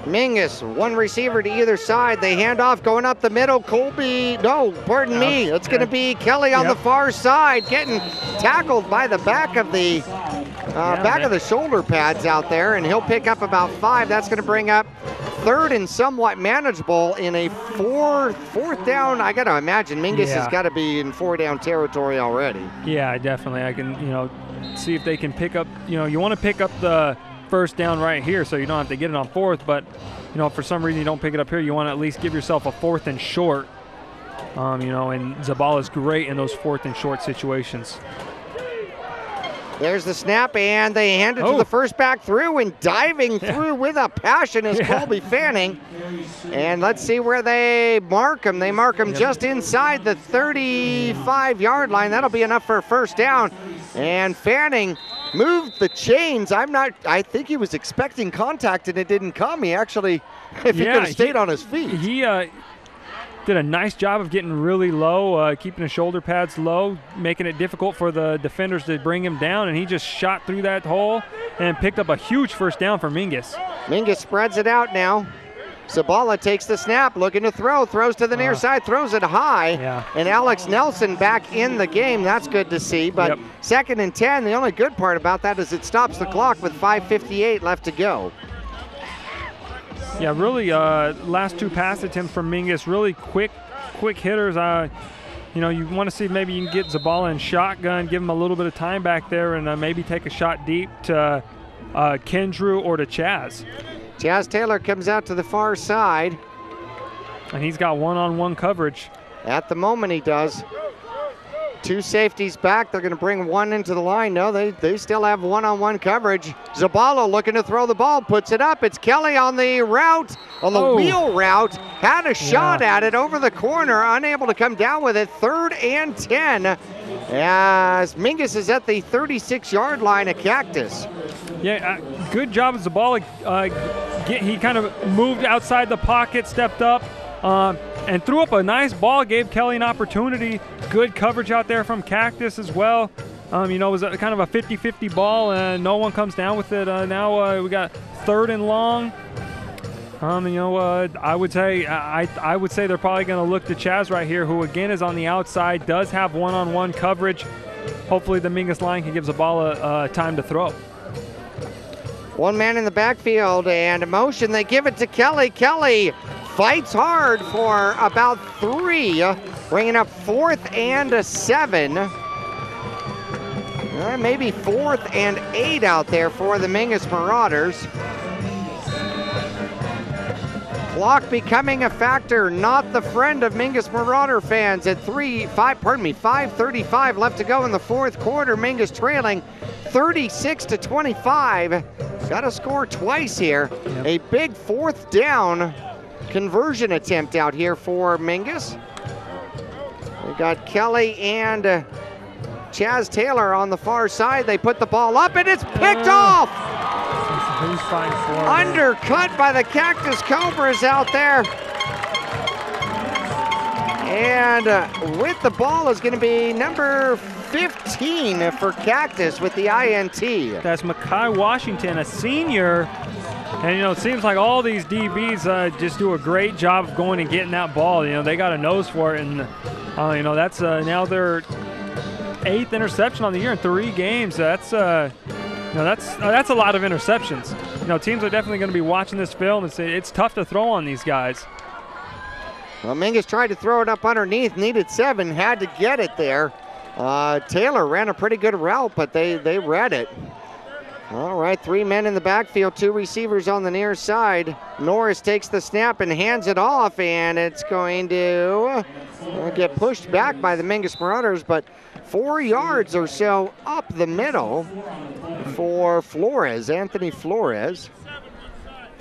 Mingus, one receiver to either side. They hand off going up the middle. Colby, no, pardon me. It's going to be Kelly on the far side, getting tackled by the back of the of the shoulder pads out there, and he'll pick up about 5. That's going to bring up 3rd and somewhat manageable in a fourth down. I got to imagine Mingus has got to be in 4-down territory already. Yeah, definitely. I can, you know, see if they can pick up, you know, you want to pick up the first down right here so you don't have to get it on 4th, but you know, for some reason you don't pick it up here, you want to at least give yourself a 4th and short. You know, and Zabala's great in those 4th and short situations. There's the snap, and they hand it to the first back through, and diving through with a passion is Colby Fanning. And let's see where they mark him. They mark him just inside the 35-yard line. That'll be enough for a first down. And Fanning moved the chains. I think he was expecting contact, and it didn't come. He actually, if he could have stayed on his feet. He did a nice job of getting really low, keeping his shoulder pads low, making it difficult for the defenders to bring him down, and he just shot through that hole and picked up a huge first down for Mingus. Mingus spreads it out now. Zabala takes the snap, looking to throw, throws to the near side, throws it high, and Alex Nelson back in the game. That's good to see, but 2nd and 10, the only good part about that is it stops the clock with 5:58 left to go. Yeah, really, last 2 pass attempts from Mingus, really quick hitters. You know, you want to see maybe you can get Zabala in shotgun, give him a little bit of time back there, and maybe take a shot deep to Kendrew or to Chaz. Chaz Taylor comes out to the far side. And he's got one-on-one coverage. At the moment he does. 2 safeties back. They're going to bring 1 into the line. No, they still have one-on-one coverage. Zabala looking to throw the ball, puts it up. It's Kelly on the route, on the wheel route. Had a shot at it over the corner, unable to come down with it. 3rd and 10 as Mingus is at the 36-yard line of Cactus. Yeah, good job of Zabala. He kind of moved outside the pocket, stepped up, and threw up a nice ball, gave Kelly an opportunity. Good coverage out there from Cactus as well. You know, it was kind of a 50-50 ball, and no one comes down with it. Now we got 3rd and long. You know, I would say they're probably going to look to Chaz right here, who again is on the outside, does have one-on-one coverage. Hopefully the Mingus line can give Zabala time to throw. 1 man in the backfield and a motion. They give it to Kelly. Kelly fights hard for about 3, bringing up 4th and 7. Maybe 4th and 8 out there for the Mingus Marauders. Clock becoming a factor, not the friend of Mingus Marauder fans at 5:35 left to go in the 4th quarter. Mingus trailing 36-25. Got to score twice here. A big 4th down conversion attempt out here for Mingus. We got Kelly and Chaz Taylor on the far side. They put the ball up and it's picked off. Undercut by the Cactus Cobras out there. And with the ball is going to be number 15 for Cactus with the INT. That's Makai Washington, a senior. And, you know, it seems like all these DBs just do a great job of going and getting that ball. You know, they got a nose for it. And, you know, that's now their 8th interception on the year in 3 games. That's a lot of interceptions. You know, teams are definitely going to be watching this film and say it's tough to throw on these guys. Well, Mingus tried to throw it up underneath, needed 7, had to get it there. Taylor ran a pretty good route, but they read it. All right, 3 men in the backfield, 2 receivers on the near side. Norris takes the snap and hands it off, and it's going to get pushed back by the Mingus Marauders, but 4 yards or so up the middle for Flores, Anthony Flores.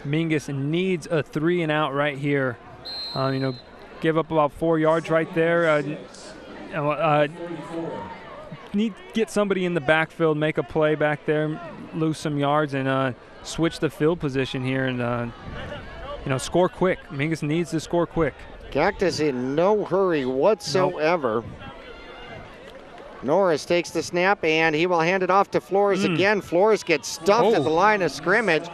Mingus needs a 3 and out right here. You know, give up about 4 yards right there. Need to get somebody in the backfield, make a play back there, lose some yards, and switch the field position here and, you know, score quick. Mingus needs to score quick. Cactus in no hurry whatsoever. Nope. Norris takes the snap, and he will hand it off to Flores again. Flores gets stuffed at the line of scrimmage,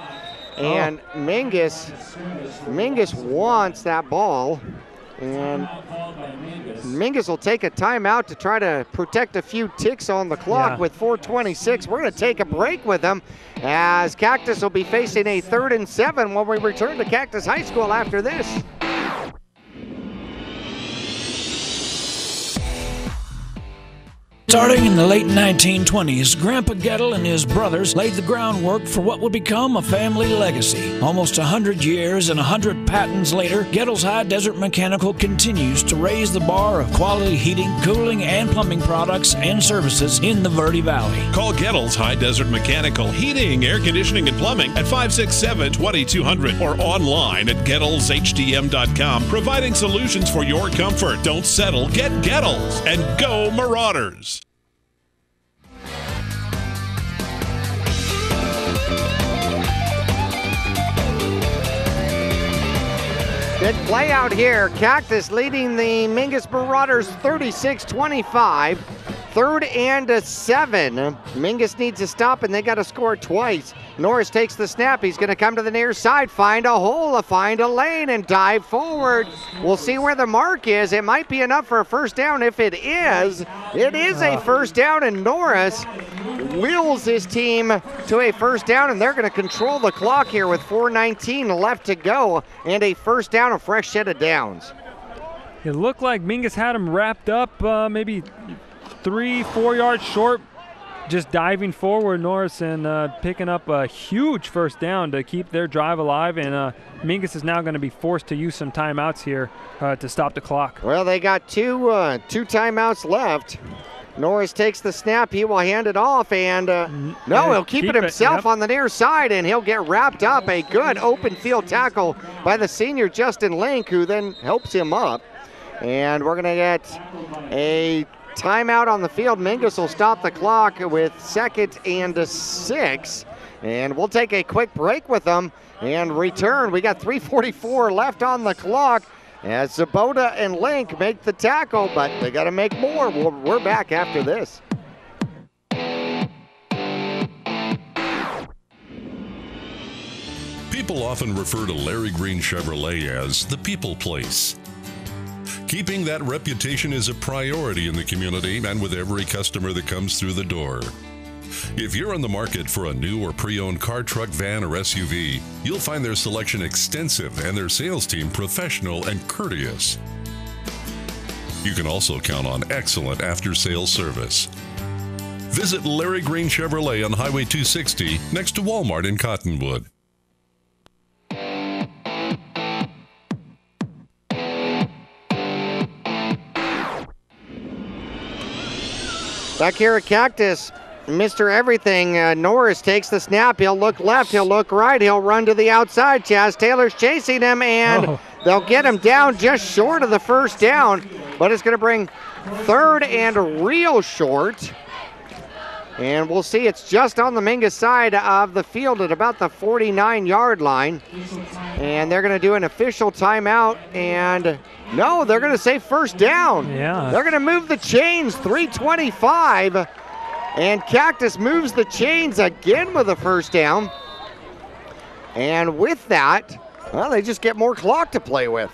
and Mingus wants that ball. And Mingus will take a timeout to try to protect a few ticks on the clock with 4:26. We're going to take a break with them as Cactus will be facing a 3rd and 7 when we return to Cactus High School after this. Starting in the late 1920s, Grandpa Gettle and his brothers laid the groundwork for what would become a family legacy. Almost 100 years and 100 patents later, Gettle's High Desert Mechanical continues to raise the bar of quality heating, cooling, and plumbing products and services in the Verde Valley. Call Gettle's High Desert Mechanical Heating, Air Conditioning, and Plumbing at 567-2200 or online at GettlesHDM.com, providing solutions for your comfort. Don't settle, get Gettles, and go Marauders! Good play out here. Cactus leading the Mingus Marauders 36-25. 3rd and 7. Mingus needs to stop, and they got to score twice. Norris takes the snap. He's going to come to the near side, find a hole, find a lane, and dive forward. We'll see where the mark is. It might be enough for a first down. If it is a first down, and Norris wheels his team to a first down, and they're going to control the clock here with 4:19 left to go, and a first down, a fresh set of downs. It looked like Mingus had him wrapped up maybe 3-4 yards short, just diving forward, Norris, and picking up a huge first down to keep their drive alive, and Mingus is now going to be forced to use some timeouts here to stop the clock. Well, they got two timeouts left. Norris takes the snap. He will hand it off, and he'll keep it himself on the near side, and he'll get wrapped up. A good open field tackle by the senior Justin Link, who then helps him up. And we're going to get a timeout on the field. Mingus will stop the clock with 2nd and 6. And we'll take a quick break with them and return. We got 3:44 left on the clock as Zabota and Link make the tackle, but they got to make more. We're back after this. People often refer to Larry Green Chevrolet as the people place. Keeping that reputation is a priority in the community and with every customer that comes through the door. If you're on the market for a new or pre-owned car, truck, van, or SUV, you'll find their selection extensive and their sales team professional and courteous. You can also count on excellent after-sales service. Visit Larry Green Chevrolet on Highway 260 next to Walmart in Cottonwood. Back here at Cactus, Mr. Everything, Norris takes the snap. He'll look left, he'll look right, he'll run to the outside. Chaz Taylor's chasing him, and they'll get him down just short of the first down, but it's going to bring 3rd and real short. And we'll see, it's just on the Mingus side of the field at about the 49-yard line. And they're going to do an official timeout, and no, they're going to say first down. Yeah. They're going to move the chains, 3:25. And Cactus moves the chains again with a first down. And with that, well, they just get more clock to play with.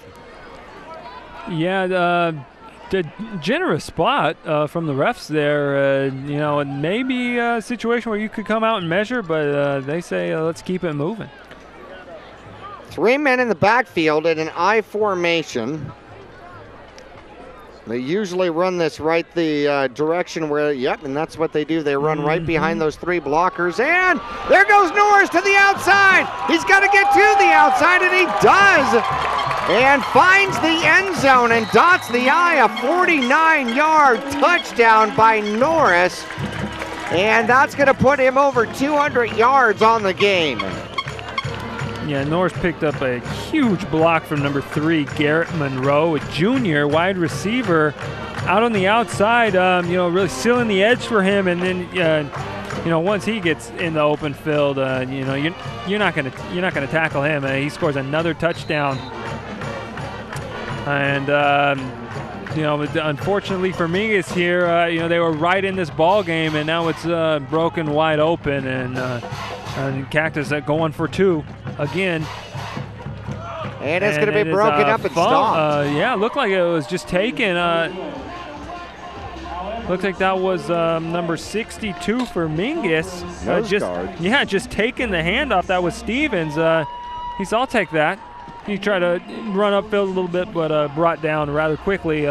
Yeah, the generous spot from the refs there. It may be a situation where you could come out and measure, but they say let's keep it moving. 3 men in the backfield in an I formation. They usually run this right the direction where, and that's what they do. They run right behind those 3 blockers. And there goes Norris to the outside. He's got to get to the outside, and he does. And finds the end zone and dots the I. A 49-yard touchdown by Norris. And that's going to put him over 200 yards on the game. Yeah, Norris picked up a huge block from number 3, Garrett Monroe, a junior wide receiver out on the outside, really sealing the edge for him. And then, once he gets in the open field, you're not gonna tackle him. He scores another touchdown. And, unfortunately for Mingus here, they were right in this ball game, and now it's broken wide open, and Cactus going for 2 again. And it's going to be broken up and stopped. Yeah, looked like it was just taken. Looks like that was number 62 for Mingus. Just taking the handoff. That was Stevens. He said, I'll take that. He tried to run upfield a little bit, but brought down rather quickly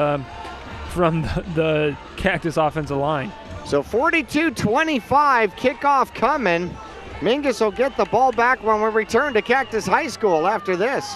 from the Cactus offensive line. So 42-25, kickoff coming. Mingus will get the ball back when we return to Cactus High School after this.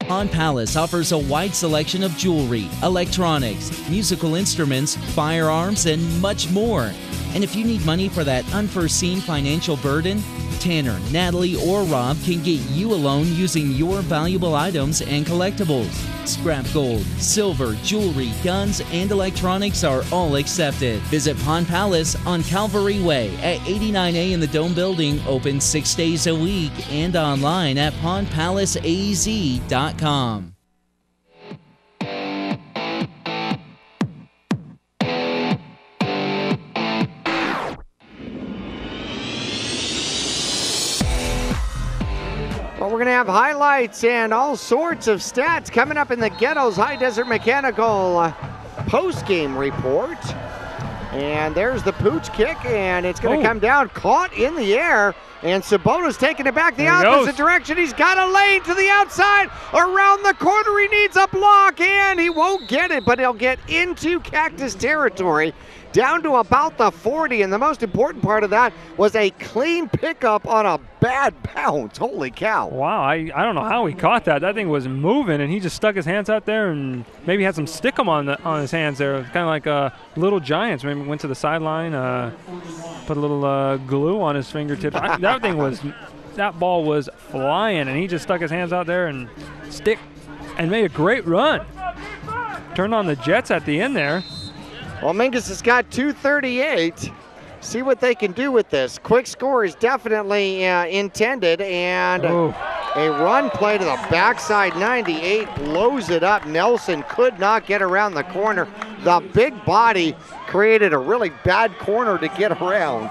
Pond Palace offers a wide selection of jewelry, electronics, musical instruments, firearms, and much more. And if you need money for that unforeseen financial burden, Tanner, Natalie, or Rob can get you a loan using your valuable items and collectibles. Scrap gold, silver, jewelry, guns, and electronics are all accepted. Visit Pond Palace on Calvary Way at 89A in the Dome Building, open 6 days a week, and online at pondpalaceaz.com. Well, we're going to have highlights and all sorts of stats coming up in the Ghetto's High Desert Mechanical post-game report. And there's the pooch kick, and it's going to come down, caught in the air. And Sabota's taking it back the opposite direction. He's got a lane to the outside. Around the corner, he needs a block, and he won't get it, but he'll get into Cactus territory. Down to about the 40, and the most important part of that was a clean pickup on a bad bounce. Holy cow. Wow, I don't know how he caught that. That thing was moving, and he just stuck his hands out there and maybe had some stickum on his hands there. It was kind of like Little Giants. Maybe went to the sideline, put a little glue on his fingertips. That ball was flying, and he just stuck his hands out there and made a great run. Turned on the Jets at the end there. Well, Mingus has got 238. See what they can do with this. Quick score is definitely intended, and a run play to the backside 98 blows it up. Nelson could not get around the corner. The big body created a really bad corner to get around.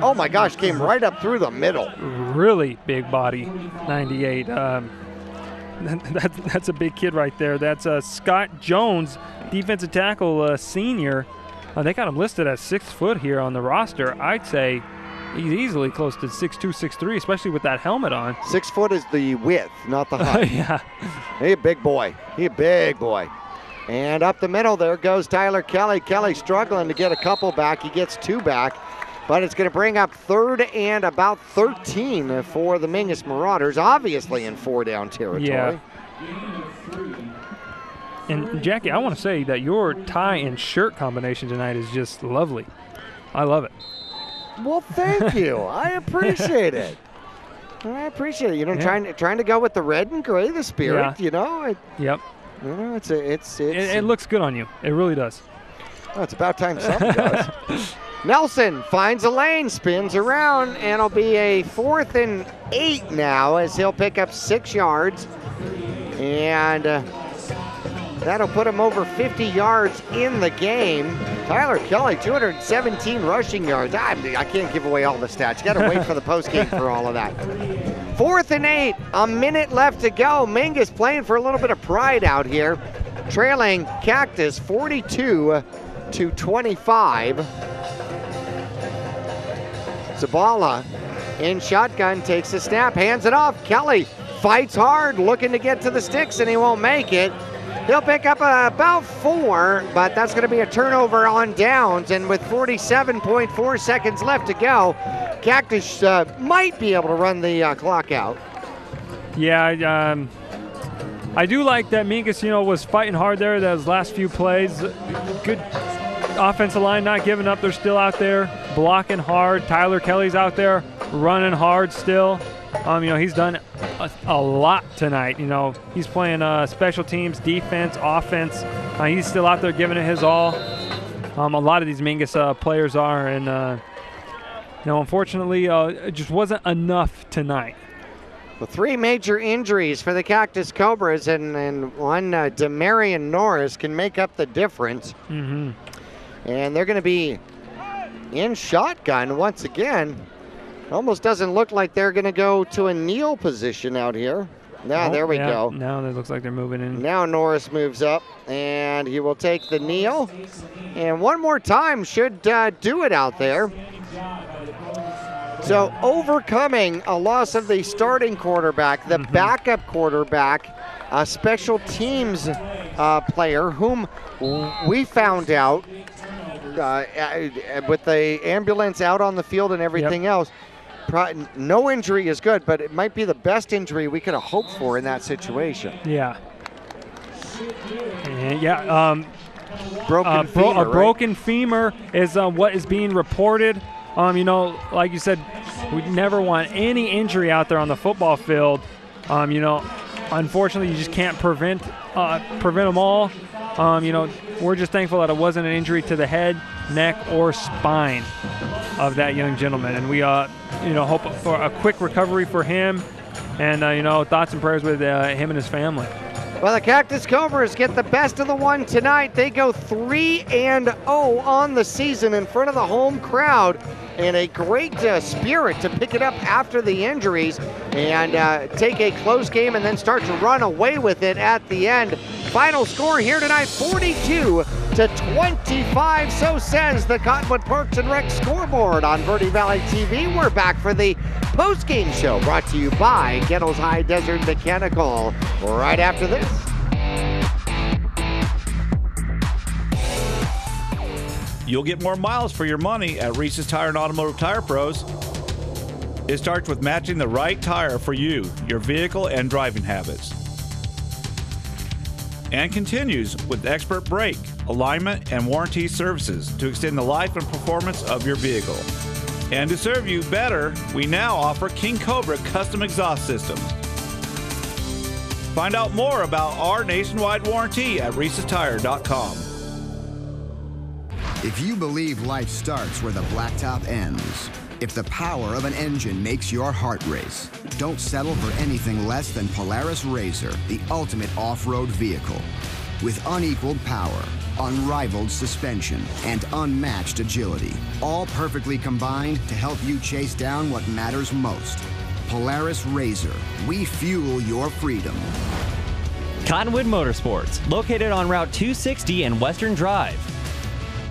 Oh my gosh, came right up through the middle. Really big body, 98. That's a big kid right there. That's Scott Jones, defensive tackle, senior. They got him listed as 6 foot here on the roster. I'd say he's easily close to 6'2", 6'3", especially with that helmet on. 6 foot is the width, not the height. Yeah. He's a big boy. And up the middle there goes Tyler Kelly. Kelly struggling to get a couple back. He gets 2 back. But it's going to bring up 3rd and about 13 for the Mingus Marauders, obviously in 4-down territory. Yeah. And Jackie, I want to say that your tie and shirt combination tonight is just lovely. I love it. Well, thank you. I appreciate it. Trying to go with the red and gray, the spirit. Yep. It looks good on you. It really does. Well, it's about time something does. Nelson finds a lane, spins around, and it'll be a 4th and 8 now as he'll pick up 6 yards. And that'll put him over 50 yards in the game. Tyler Kelly, 217 rushing yards. I can't give away all the stats. You got to wait for the postgame for all of that. 4th and 8, a minute left to go. Mingus playing for a little bit of pride out here, trailing Cactus 42-25. Zabala in shotgun, takes a snap, hands it off. Kelly fights hard, looking to get to the sticks, and he won't make it. He'll pick up about 4, but that's going to be a turnover on downs. And with 47.4 seconds left to go, Cactus might be able to run the clock out. Yeah, I do like that Mingus, was fighting hard there those last few plays. Good offensive line not giving up. They're still out there blocking hard. Tyler Kelly's out there running hard still. He's done a lot tonight. He's playing special teams, defense, offense. He's still out there giving it his all. A lot of these Mingus players are, and unfortunately, it just wasn't enough tonight. Well, 3 major injuries for the Cactus Cobras, and one, Demarion Norris, can make up the difference. Mm-hmm. And they're going to be in shotgun once again. Almost doesn't look like they're going to go to a kneel position out here. Now, there we go. Now it looks like they're moving in. Now Norris moves up, and he will take the kneel. And one more time should do it out there. So overcoming a loss of the starting quarterback, the backup quarterback, a special teams player whom we found out with the ambulance out on the field and everything else. No injury is good, but it might be the best injury we could have hoped for in that situation. Yeah. And broken femur, a broken femur is what is being reported. Like you said, we never want any injury out there on the football field. Unfortunately, you just can't prevent them all. We're just thankful that it wasn't an injury to the head, neck, or spine of that young gentleman. And we, hope for a quick recovery for him. And, thoughts and prayers with him and his family. Well, the Cactus Cobras get the best of the one tonight. They go 3-0 on the season in front of the home crowd, and a great spirit to pick it up after the injuries and take a close game and then start to run away with it at the end. Final score here tonight, 42-25. So says the Cottonwood Parks and Rec scoreboard on Verde Valley TV. We're back for the postgame show brought to you by Kettles High Desert Mechanical right after this. You'll get more miles for your money at Reese's Tire and Automotive Tire Pros. It starts with matching the right tire for you, your vehicle, and driving habits. And continues with expert brake, alignment, and warranty services to extend the life and performance of your vehicle. And to serve you better, we now offer King Cobra custom exhaust systems. Find out more about our nationwide warranty at Reese'sTire.com. If you believe life starts where the blacktop ends, if the power of an engine makes your heart race, don't settle for anything less than Polaris RZR, the ultimate off-road vehicle. With unequaled power, unrivaled suspension, and unmatched agility, all perfectly combined to help you chase down what matters most. Polaris RZR, we fuel your freedom. Cottonwood Motorsports, located on Route 260 and Western Drive.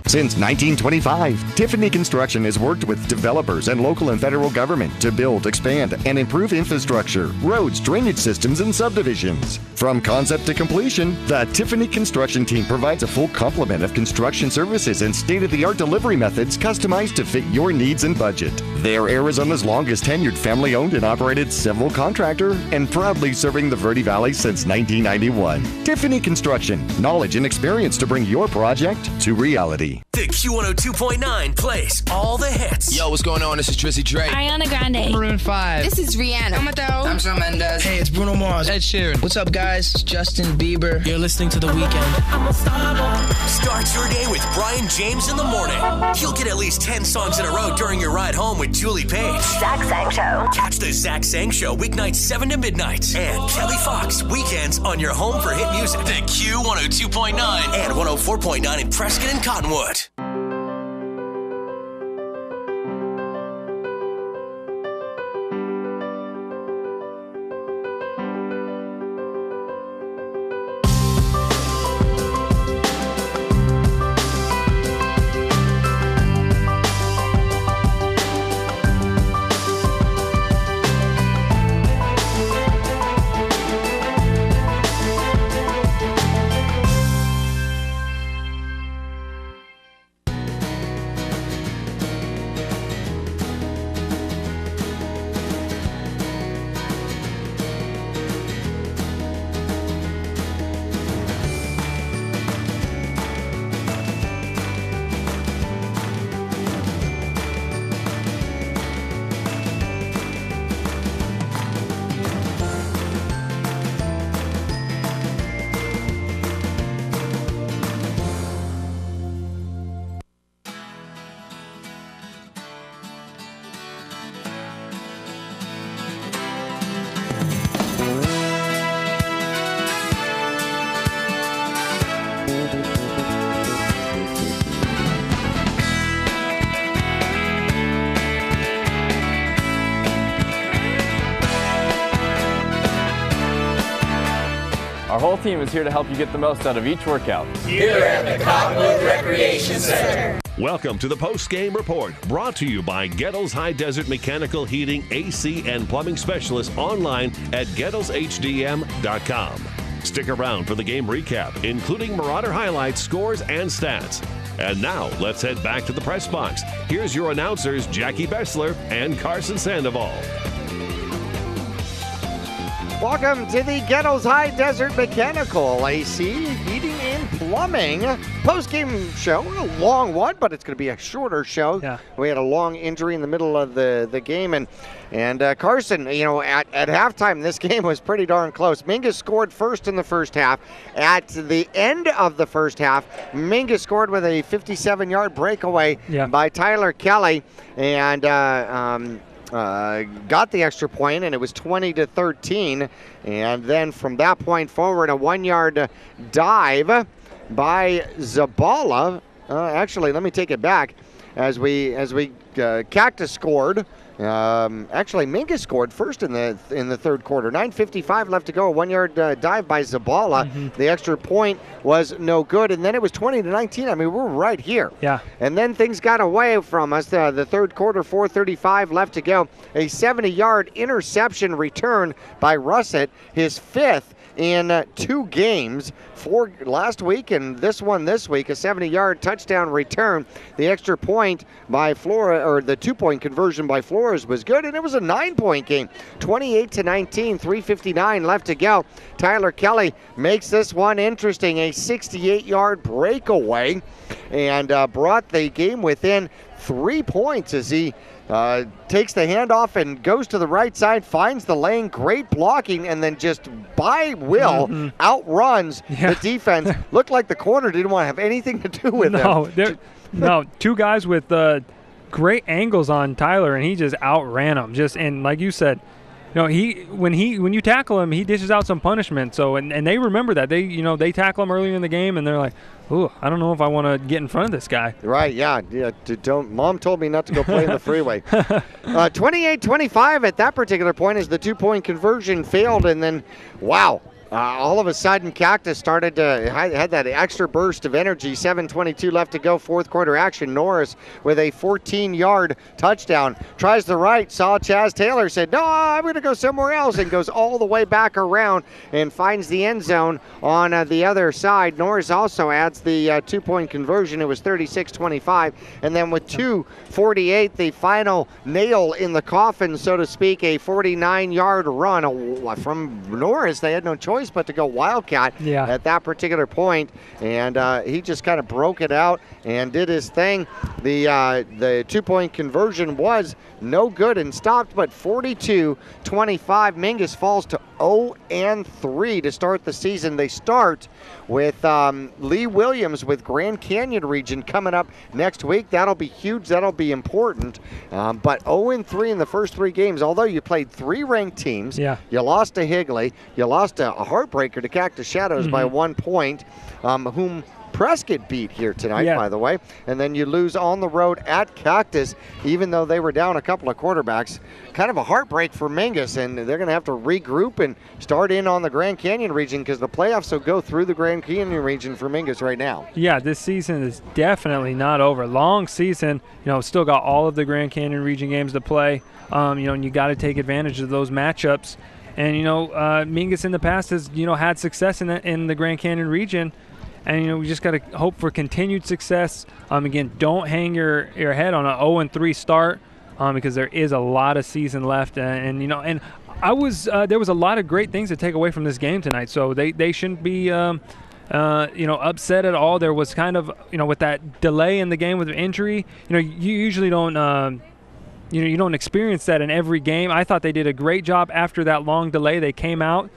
Since 1925, Tiffany Construction has worked with developers and local and federal government to build, expand, and improve infrastructure, roads, drainage systems, and subdivisions. From concept to completion, the Tiffany Construction team provides a full complement of construction services and state-of-the-art delivery methods customized to fit your needs and budget. They're Arizona's longest tenured family-owned and operated civil contractor and proudly serving the Verde Valley since 1991. Tiffany Construction, knowledge and experience to bring your project to reality. The Q102.9 plays all the hits. Yo, what's going on? This is Drizzy Drake. Ariana Grande. Maroon 5. This is Rihanna. I'm Shawn Mendes. Hey, it's Bruno Mars. Ed Sheeran. What's up, guys? It's Justin Bieber. You're listening to The Weeknd. Start your day with Brian James in the morning. He'll get at least 10 songs in a row during your ride home with Julie Page. Zach Sang Show. Catch the Zach Sang Show weeknights 7 to midnight. And Kelly Fox weekends on your home for hit music. The Q102.9 and 104.9 in Prescott and Cottonwood. Our whole team is here to help you get the most out of each workout. Here at the Cottonwood Recreation Center. Welcome to the Postgame Report, brought to you by Gettles High Desert Mechanical Heating, AC, and Plumbing Specialists online at GettlesHDM.com. Stick around for the game recap, including Marauder highlights, scores, and stats. And now, let's head back to the press box. Here's your announcers, Jackie Bessler and Carson Sandoval. Welcome to the Gettles High Desert Mechanical, AC, Heating, and Plumbing post-game show. A long one, but it's going to be a shorter show. Yeah. We had a long injury in the middle of the game, and Carson, you know, at halftime, this game was pretty darn close. Mingus scored first in the first half. At the end of the first half, Mingus scored with a 57-yard breakaway by Tyler Kelly, and got the extra point, and it was 20-13. And then from that point forward, a 1-yard dive by Zabala. Actually, let me take it back. As we Cactus scored. Actually, Mingus scored first in the third quarter. 9:55 left to go. A 1-yard dive by Zabala. The extra point was no good, and then it was 20-19. I mean, we're right here. Yeah. And then things got away from us. The third quarter, 4:35 left to go. A 70-yard interception return by Russett, his fifth in 2 games. 4 last week and this one this week, a 70-yard touchdown return. The extra point by Flores, or the 2-point conversion by Flores, was good, and it was a 9-point game. 28-19, 3:59 left to go. Tyler Kelly makes this one interesting, a 68-yard breakaway, and brought the game within 3 points as he takes the handoff and goes to the right side, finds the lane, great blocking, and then just by will outruns the defense. Looked like the corner didn't want to have anything to do with him. No, 2 guys with great angles on Tyler, and he just outran them. And like you said, you know, when you tackle him, he dishes out some punishment. So and they remember that. They tackle him earlier in the game, and they're like, ooh, I don't know if I want to get in front of this guy. Right, yeah. Mom told me not to go play in the freeway. 28-25 at that particular point as the 2-point conversion failed, and then, wow. All of a sudden, Cactus started to had that extra burst of energy. 7:22 left to go, fourth quarter action. Norris with a 14-yard touchdown. Tries the right, saw Chaz Taylor, said, no, I'm going to go somewhere else, and goes all the way back around and finds the end zone on the other side. Norris also adds the 2-point conversion. It was 36-25. And then with 2:48, the final nail in the coffin, so to speak, a 49-yard run from Norris. They had no choice but to go Wildcat at that particular point, and he just kind of broke it out and did his thing. The 2-point conversion was no good and stopped, but 42-25. Mingus falls to 0-3 to start the season. They start with Lee Williams with Grand Canyon region coming up next week. That'll be huge. That'll be important. But 0-3 in the first 3 games. Although you played 3 ranked teams, you lost to Higley, you lost a heartbreaker to Cactus Shadows by 1 point, whom Prescott beat here tonight, by the way. And then you lose on the road at Cactus, even though they were down a couple of quarterbacks. Kind of a heartbreak for Mingus, and they're going to have to regroup and start in on the Grand Canyon region because the playoffs will go through the Grand Canyon region for Mingus right now. Yeah, this season is definitely not over. Long season, still got all of the Grand Canyon region games to play. And you got to take advantage of those matchups. And, Mingus in the past has, had success in the Grand Canyon region. And, we just got to hope for continued success. Again, don't hang your head on an 0-3 start because there is a lot of season left. And there was a lot of great things to take away from this game tonight. So they shouldn't be, upset at all. There was kind of, with that delay in the game with the injury, you usually don't you don't experience that in every game. I thought they did a great job after that long delay. They came out,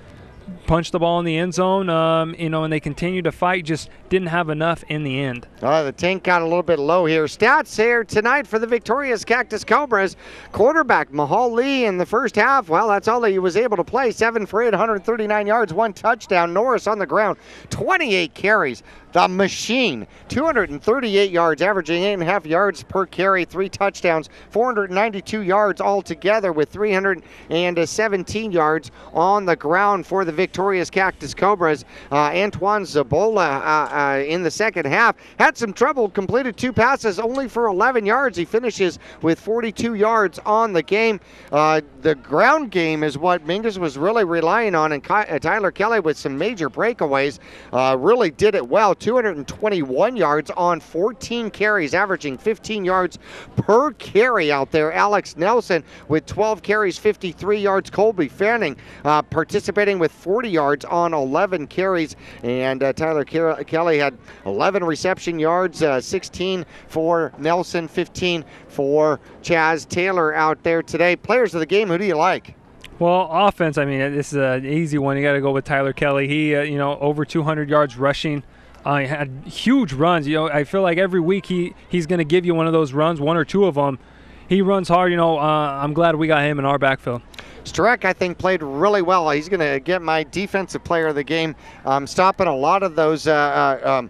punched the ball in the end zone, and they continued to fight, just didn't have enough in the end. The tank got a little bit low here. Stats here tonight for the victorious Cactus Cobras. Quarterback Mahal Lee in the first half, well, that's all he was able to play. 7 for 8, 139 yards, 1 touchdown. Norris on the ground, 28 carries. the machine. 238 yards, averaging 8.5 yards per carry, 3 touchdowns, 492 yards altogether with 317 yards on the ground for the victorious Cactus Cobras. Antoine Zabola in the second half had some trouble, completed 2 passes only for 11 yards. He finishes with 42 yards on the game. The ground game is what Mingus was really relying on, and Tyler Kelly with some major breakaways really did it well. 221 yards on 14 carries, averaging 15 yards per carry out there. Alex Nelson with 12 carries, 53 yards. Colby Fanning participating with 40 yards on 11 carries, and Tyler Kelly had 11 reception yards, 16 for Nelson, 15 for Chaz Taylor out there today. Players of the game, who do you like? Well, offense, I mean, this is an easy one. You got to go with Tyler Kelly. He, over 200 yards rushing. He had huge runs. I feel like every week he's going to give you one of those runs, 1 or 2 of them. He runs hard. I'm glad we got him in our backfield. Strek, I think, played really well. He's going to get my defensive player of the game, stopping a lot of those, option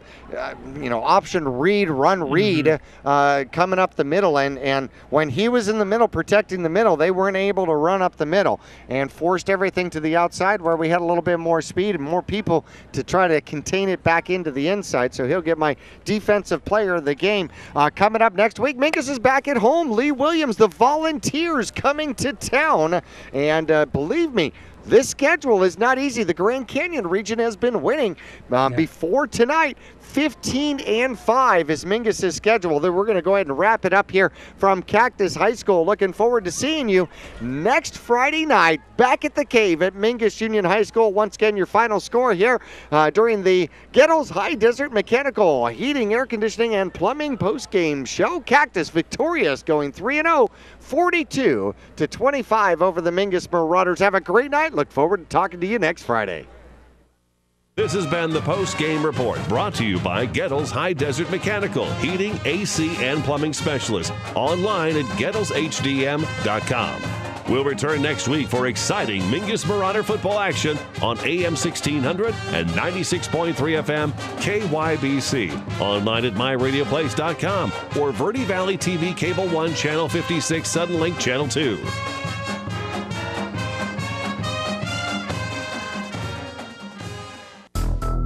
read, run read coming up the middle. And when he was in the middle, protecting the middle, they weren't able to run up the middle and forced everything to the outside where we had a little bit more speed and more people to try to contain it back into the inside. So he'll get my defensive player of the game. Coming up next week, Mingus is back at home. Lee Williams, the Volunteers coming to town. And believe me, this schedule is not easy. The Grand Canyon region has been winning before tonight. 15-5 is Mingus' schedule. Then we're going to go ahead and wrap it up here from Cactus High School. Looking forward to seeing you next Friday night back at the Cave at Mingus Union High School. Once again, your final score here during the Gettles High Desert Mechanical Heating, Air Conditioning, and Plumbing postgame show. Cactus victorious, going 3-0, 42-25 over the Mingus Marauders. Have a great night. Look forward to talking to you next Friday. This has been the Post-Game Report, brought to you by Gettles High Desert Mechanical, heating, AC, and plumbing specialists. Online at GettlesHDM.com. We'll return next week for exciting Mingus Marauder football action on AM 1600 and 96.3 FM KYBC. Online at MyRadioPlace.com or Verde Valley TV Cable 1 Channel 56 Suddenlink Channel 2.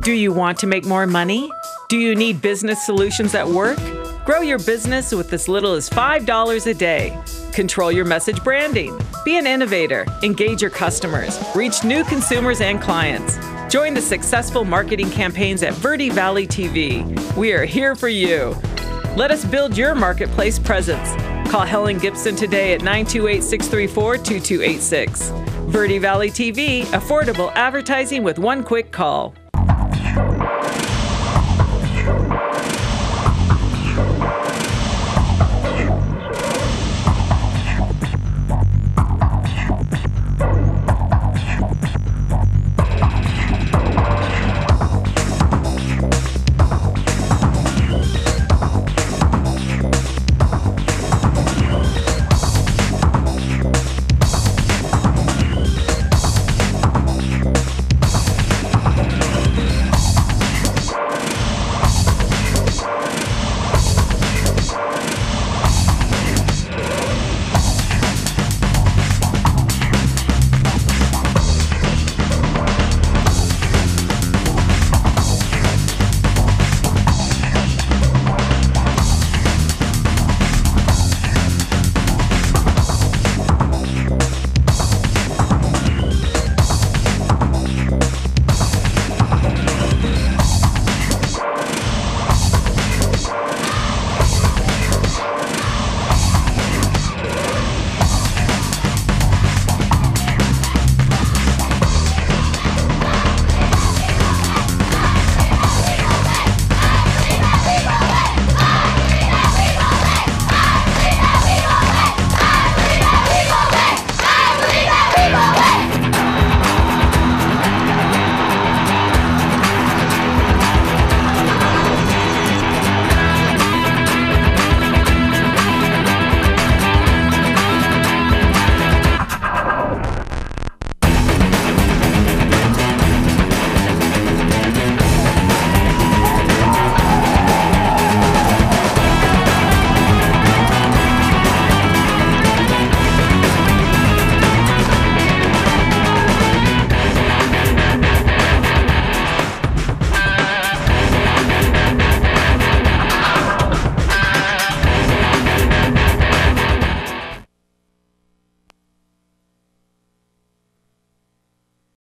Do you want to make more money? Do you need business solutions at work? Grow your business with as little as $5 a day. Control your message branding. Be an innovator. Engage your customers. Reach new consumers and clients. Join the successful marketing campaigns at Verde Valley TV. We are here for you. Let us build your marketplace presence. Call Helen Gibson today at 928-634-2286. Verde Valley TV, affordable advertising with one quick call.